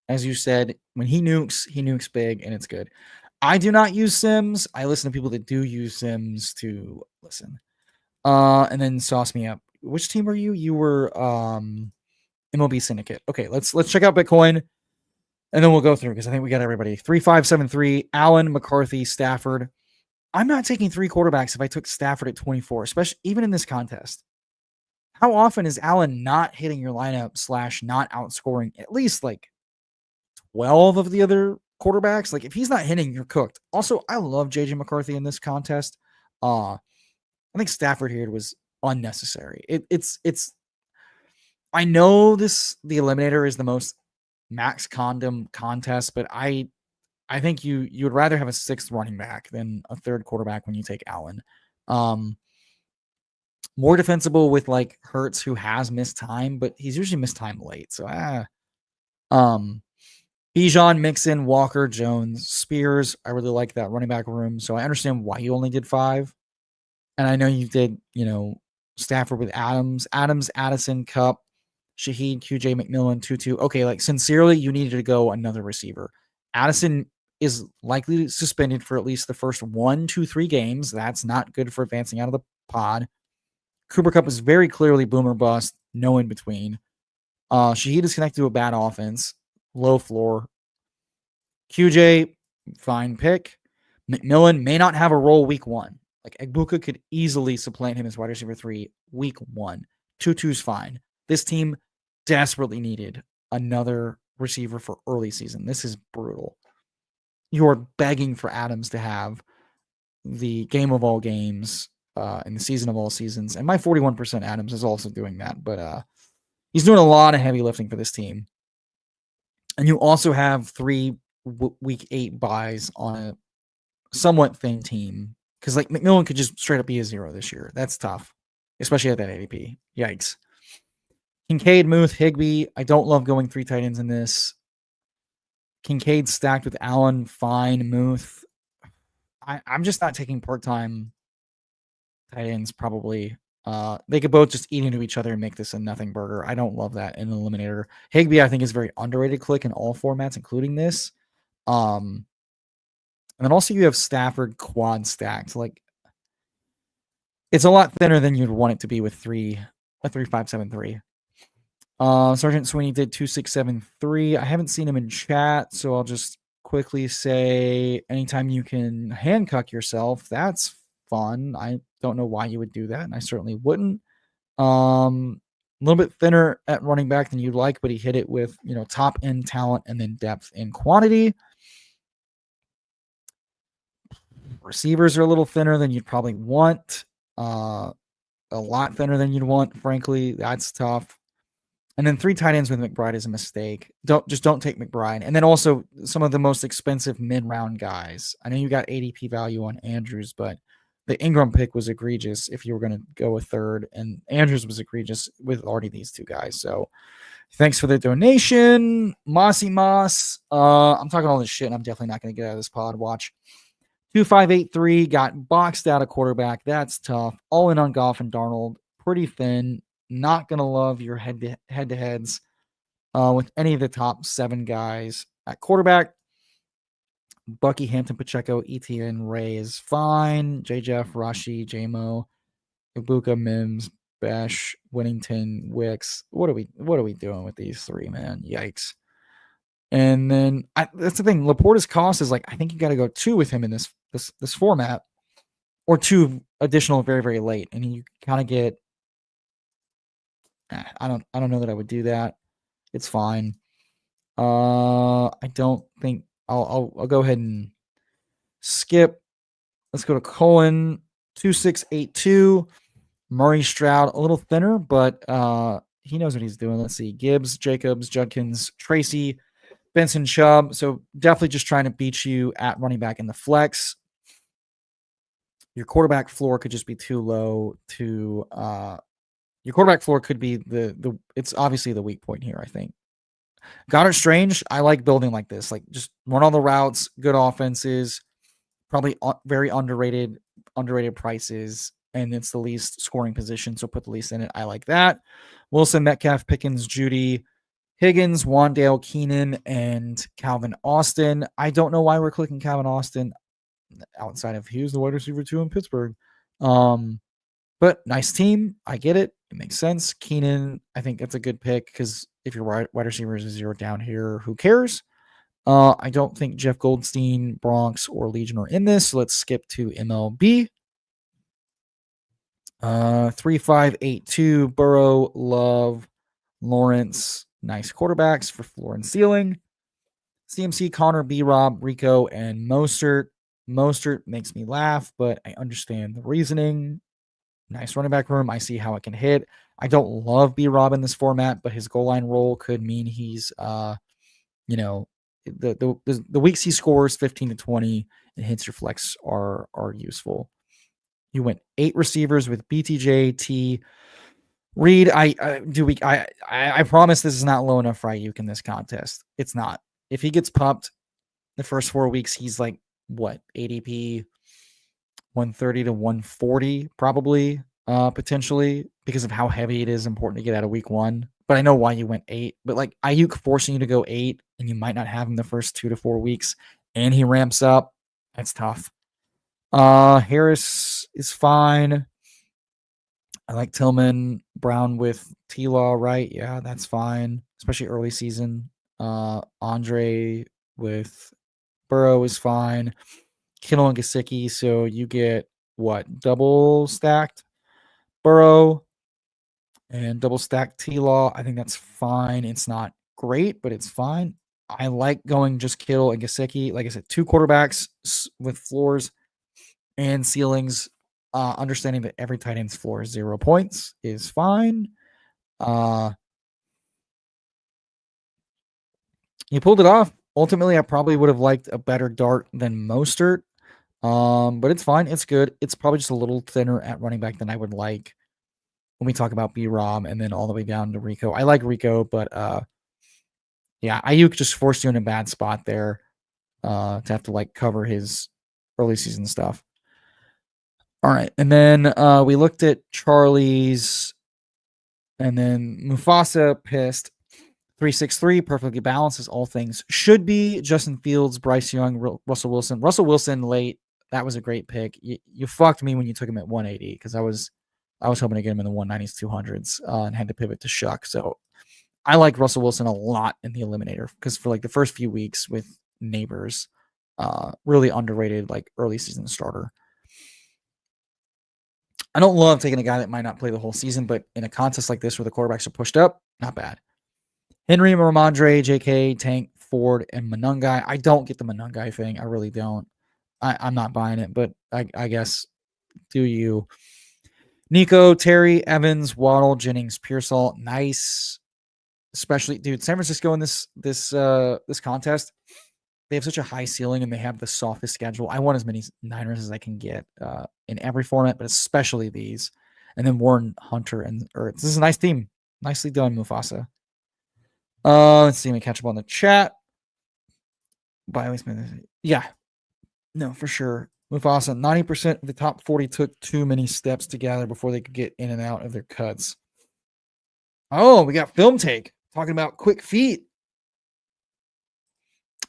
as you said, when he nukes big, and it's good. I do not use Sims. I listen to people that do use Sims to listen. And then sauce me up. Which team were you? You were MLB Syndicate. Okay, let's check out Bitcoin, and then we'll go through because I think we got everybody. 3573, Allen, McCarthy, Stafford. I'm not taking 3 quarterbacks if I took Stafford at 24, especially even in this contest. How often is Allen not hitting your lineup / not outscoring at least like 12 of the other quarterbacks? Like if he's not hitting, you're cooked. Also, I love JJ McCarthy in this contest. I think Stafford here was unnecessary. It's I know the Eliminator is the most max condom contest, but I think you would rather have a 6th running back than a 3rd quarterback when you take Allen. More defensible with like Hurts, who has missed time, but he's usually missed time late. So Bijan, Mixon, Walker, Jones, Spears. I really like that running back room. So I understand why you only did 5. And I know you did, Stafford with Adams, Addison, Cup, Shaheed, QJ, McMillan, Tutu. Okay, like sincerely, you needed to go another receiver. Addison is likely suspended for at least the first 1, 2, 3 games. That's not good for advancing out of the pod. Cooper Kupp is very clearly boomer bust, no in between. Shaheed is connected to a bad offense, low floor. QJ, fine pick. McMillan may not have a role week 1. Like Egbuka could easily supplant him as wide receiver 3 week 1. Tutu's fine. This team desperately needed another receiver for early season. This is brutal. You're begging for Adams to have the game of all games in the season of all seasons. And my 41% Adams is also doing that. But he's doing a lot of heavy lifting for this team. And you also have 3 week 8 buys on a somewhat thin team. Because like McMillan could just straight up be a 0 this year. That's tough. Especially at that ADP. Yikes. Kincaid, Muth, Higbee. I don't love going 3 tight ends in this. Kincaid stacked with Allen, fine. Muth. I'm just not taking part-time tight ends, probably. They could both just eat into each other and make this a nothing burger. I don't love that in an Eliminator. Higbee, I think, is very underrated click in all formats, including this. And then also you have Stafford quad stacked. Like, it's a lot thinner than you'd want it to be with a 3-5-7-3. Sergeant Sweeney did 2-6-7-3. I haven't seen him in chat, so I'll just quickly say anytime you can handcuff yourself, that's fun. I don't know why you would do that, and I certainly wouldn't. A little bit thinner at running back than you'd like, but he hit it with top end talent and then depth and quantity. Receivers are a little thinner than you'd probably want. A lot thinner than you'd want, frankly. That's tough. And then 3 tight ends with McBride is a mistake. Don't take McBride. And then also some of the most expensive mid-round guys. I know you got ADP value on Andrews, but the Ingram pick was egregious if you were going to go a 3rd, and Andrews was egregious with already these 2 guys. So thanks for the donation, Mossy Moss. I'm talking all this shit, and I'm definitely not going to get out of this pod. Watch. 2-5-8-3, got boxed out of quarterback. That's tough. All in on Goff and Darnold. Pretty thin. Not going to love your head-to-heads with any of the top 7 guys. At quarterback, Bucky, Hampton, Pacheco, Etienne, Ray is fine. J. Jeff, Rashi, J-Mo, Ibuka, Mims, Besh, Winnington, Wicks. What are we doing with these 3, man? Yikes. And then that's the thing. Laporta's cost is like, I think you got to go 2 with him in this format, or 2 additional very, very late, and you kind of get. I don't know that I would do that. It's fine. I don't think I'll go ahead and skip. Let's go to Cohen 2-6-8-2. Murray Stroud a little thinner, but he knows what he's doing. Let's see. Gibbs, Jacobs, Judkins, Tracy, Benson Chubb. So definitely just trying to beat you at running back in the flex. Your quarterback floor could just be too low to your quarterback floor could be the it's obviously the weak point here, I think. Goddard Strange, I like building like this. Like just run all the routes, good offenses, probably very underrated prices, and it's the least scoring position, so put the least in it. I like that. Wilson, Metcalf, Pickens, Judy, Higgins, Wandale, Keenan, and Calvin Austin. I don't know why we're clicking Calvin Austin outside of he was the wide receiver 2 in Pittsburgh. But nice team. I get it. It makes sense. Keenan, I think that's a good pick because if your wide receiver is 0 down here, who cares? I don't think Jeff Goldstein, Bronx, or Legion are in this. So let's skip to MLB. 3582, Burrow, Love, Lawrence. Nice quarterbacks for floor and ceiling. CMC, Connor, B-Rob, Rico, and Mostert. Mostert makes me laugh, but I understand the reasoning. Nice running back room. I see how it can hit. I don't love B-Rob in this format, but his goal line role could mean he's, the weeks he scores 15 to 20 and hits your flex are useful. You went 8 receivers with BTJ, T, Reed. I promise this is not low enough for Ayuk in this contest. It's not. If he gets popped the first 4 weeks, he's like what ADP 130 to 140 probably, potentially because of how heavy it is important to get out of week 1. But I know why you went 8. But like Ayuk forcing you to go 8 and you might not have him the first 2 to 4 weeks, and he ramps up. That's tough. Harris is fine. I like Tillman, Brown with T-Law, right? Yeah, that's fine, especially early season. Andre with Burrow is fine. Kittle and Gesicki, so you get what? Double stacked Burrow and double stacked T-Law. I think that's fine. It's not great, but it's fine. I like going just Kittle and Gesicki. Like I said, 2 quarterbacks with floors and ceilings. Understanding that every tight end's floor is 0 points is fine. You pulled it off. Ultimately, I probably would have liked a better dart than Mostert. But it's fine. It's good. It's probably just a little thinner at running back than I would like when we talk about B-Rom and then all the way down to Rico. I like Rico, but yeah, Ayuk just forced you in a bad spot there to have to like cover his early season stuff. All right. And then we looked at Charlie's and then Mufasa pissed 363, perfectly balanced as all things should be. Justin Fields, Bryce Young, Russell Wilson. Russell Wilson late. That was a great pick. You fucked me when you took him at 180 because I was hoping to get him in the 190s, 200s and had to pivot to Shuck. So I like Russell Wilson a lot in the Eliminator because for like the first few weeks with Neighbors, really underrated like early season starter. I don't love taking a guy that might not play the whole season, but in a contest like this where the quarterbacks are pushed up, not bad. Henry, Ramondre, JK, Tank, Ford, and Monungai. I don't get the Monungai thing. I really don't. I'm not buying it, but I guess do you. Nico, Terry, Evans, Waddle, Jennings, Pearsall. Nice. Especially, dude, San Francisco in this contest, they have such a high ceiling and they have the softest schedule. I want as many Niners as I can get in every format, but especially these. And then Warren, Hunter, and Ertz. This is a nice team. Nicely done, Mufasa. Let's see. Let me catch up on the chat. Yeah. No, for sure. Mufasa, 90% of the top 40 took too many steps together before they could get in and out of their cuts. Oh, we got film take talking about quick feet.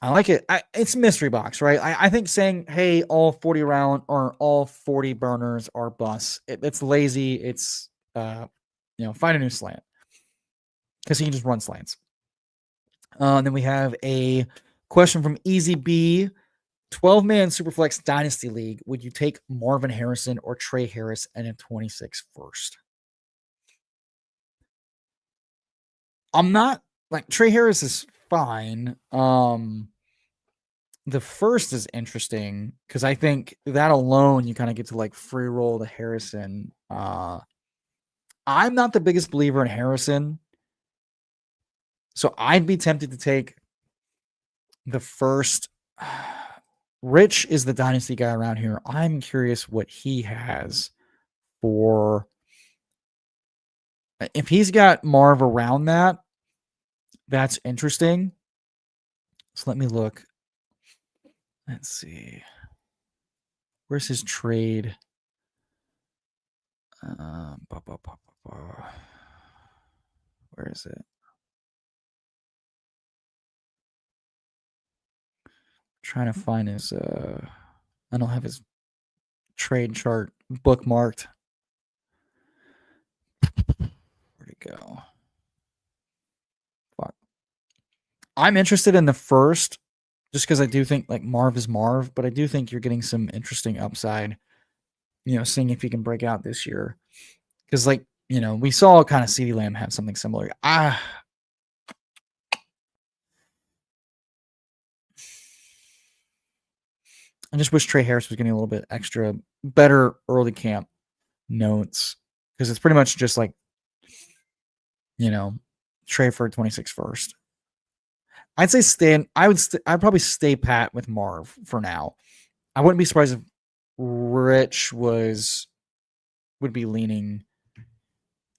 I like it. It's mystery box, right? I think saying, hey, all 40 round or all 40 burners are busts. It's lazy. It's, find a new slant because he can just run slants. And then we have a question from Easy B. 12-man Superflex Dynasty League. Would you take Marvin Harrison or Trey Harris and a 26 first? I'm not like Trey Harris is fine. The first is interesting because I think that alone you kind of get to like free roll to Harrison. I'm not the biggest believer in Harrison, so I'd be tempted to take the first. Rich is the Dynasty guy around here. I'm curious what he has for. If he's got Marv around that, that's interesting. So let me look. Let's see. Where's his trade? Where is it? Trying to find his I don't have his trade chart bookmarked. Where'd it go? Fuck. I'm interested in the first just because I do think like Marv is Marv, but I do think you're getting some interesting upside, seeing if he can break out this year. Because we saw kind of CeeDee Lamb have something similar. I just wish Trey Harris was getting a little bit extra better early camp notes because it's pretty much just like, Trey for 26 first. I'd say I'd probably stay pat with Marv for now. I wouldn't be surprised if Rich would be leaning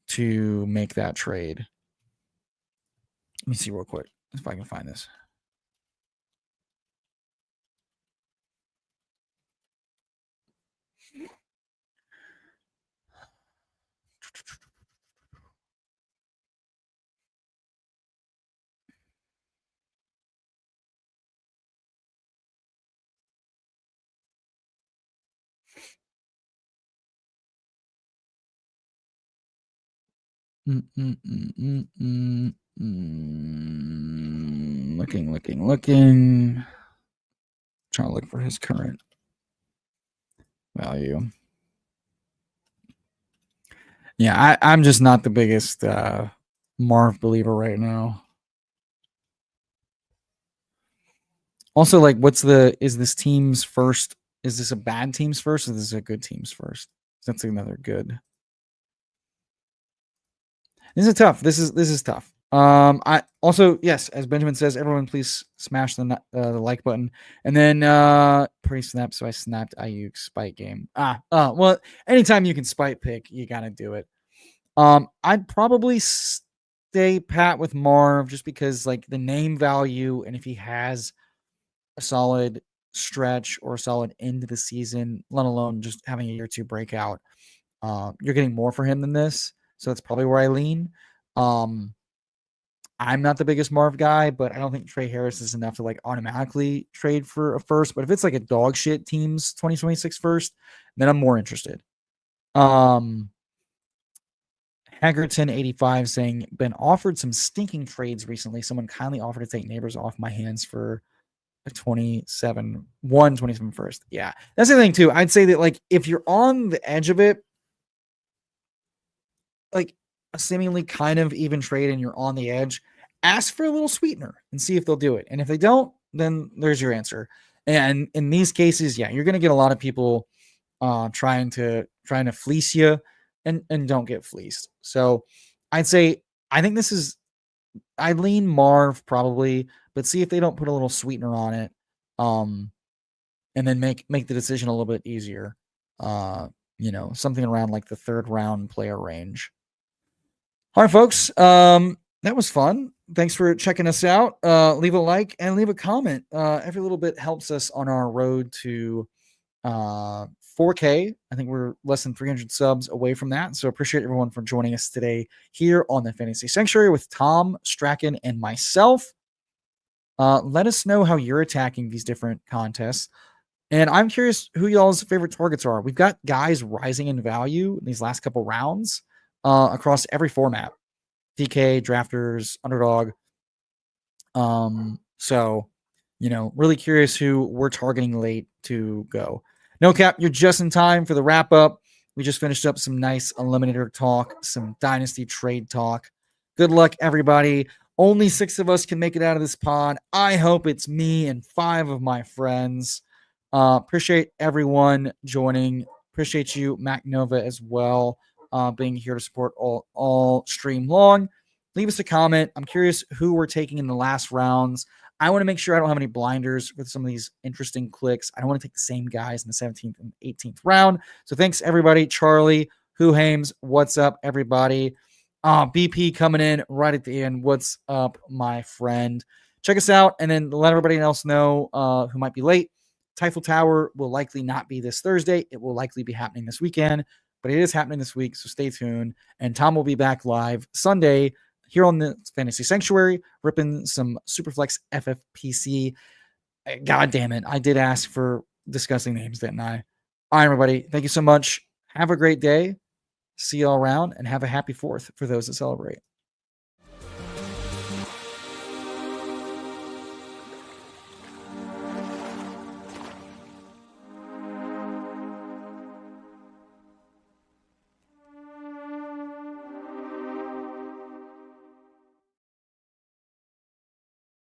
to make that trade. Let me see real quick if I can find this. Looking. Trying to look for his current value. Yeah, I'm just not the biggest Marv believer right now. Also, is this team's first? Is this a bad team's first or is this a good team's first? That's another good. This is tough. This is tough. I also, yes, as Benjamin says, everyone please smash the like button. And then pre-snap, so I snapped Ayuk spite game. Well, anytime you can spite pick, you gotta do it. I'd probably stay pat with Marv just because the name value, and if he has a solid stretch or a solid end of the season, let alone just having a year 2 breakout, you're getting more for him than this. So that's probably where I lean. I'm not the biggest Marv guy, but I don't think Trey Harris is enough to automatically trade for a first. But if it's a dog shit team's 2026 first, then I'm more interested. Haggerton85 saying, been offered some stinking trades recently. Someone kindly offered to take Neighbors off my hands for a 27 first. Yeah, that's the thing too. I'd say that if you're on the edge of it, a seemingly kind of even trade and you're on the edge, ask for a little sweetener and see if they'll do it. And if they don't, then there's your answer. And in these cases, yeah, you're going to get a lot of people trying to fleece you and don't get fleeced. So I'd say, I lean Marv probably, but see if they don't put a little sweetener on it. And then make the decision a little bit easier. Something around the 3rd round player range. All right, folks. That was fun. Thanks for checking us out. Leave a like and leave a comment. Every little bit helps us on our road to 4K. I think we're less than 300 subs away from that. So appreciate everyone for joining us today here on the Fantasy Sanctuary with Tom Strachan and myself. Let us know how you're attacking these different contests. And I'm curious who y'all's favorite targets are. We've got guys rising in value in these last couple rounds. Across every format, DK, drafters, underdog. So, really curious who we're targeting late to go. No Cap, you're just in time for the wrap up. We just finished up some nice Eliminator talk, some Dynasty trade talk. Good luck, everybody. Only 6 of us can make it out of this pod. I hope it's me and 5 of my friends. Appreciate everyone joining. Appreciate you, Mac Nova, as well. Being here to support all stream long. Leave us a comment. I'm curious who we're taking in the last rounds. I want to make sure I don't have any blinders with some of these interesting clicks. I don't want to take the same guys in the 17th and 18th round. So thanks everybody. Charlie, Who Hames, what's up, everybody? BP coming in right at the end. What's up, my friend? Check us out and then let everybody else know who might be late. Typhal Tower will likely not be this Thursday. It will likely be happening this weekend, but it is happening this week, so stay tuned. And Tom will be back live Sunday here on the Fantasy Sanctuary, ripping some Superflex FFPC. God damn it. I did ask for discussing names, didn't I? All right, everybody. Thank you so much. Have a great day. See you all around and have a happy 4th for those that celebrate.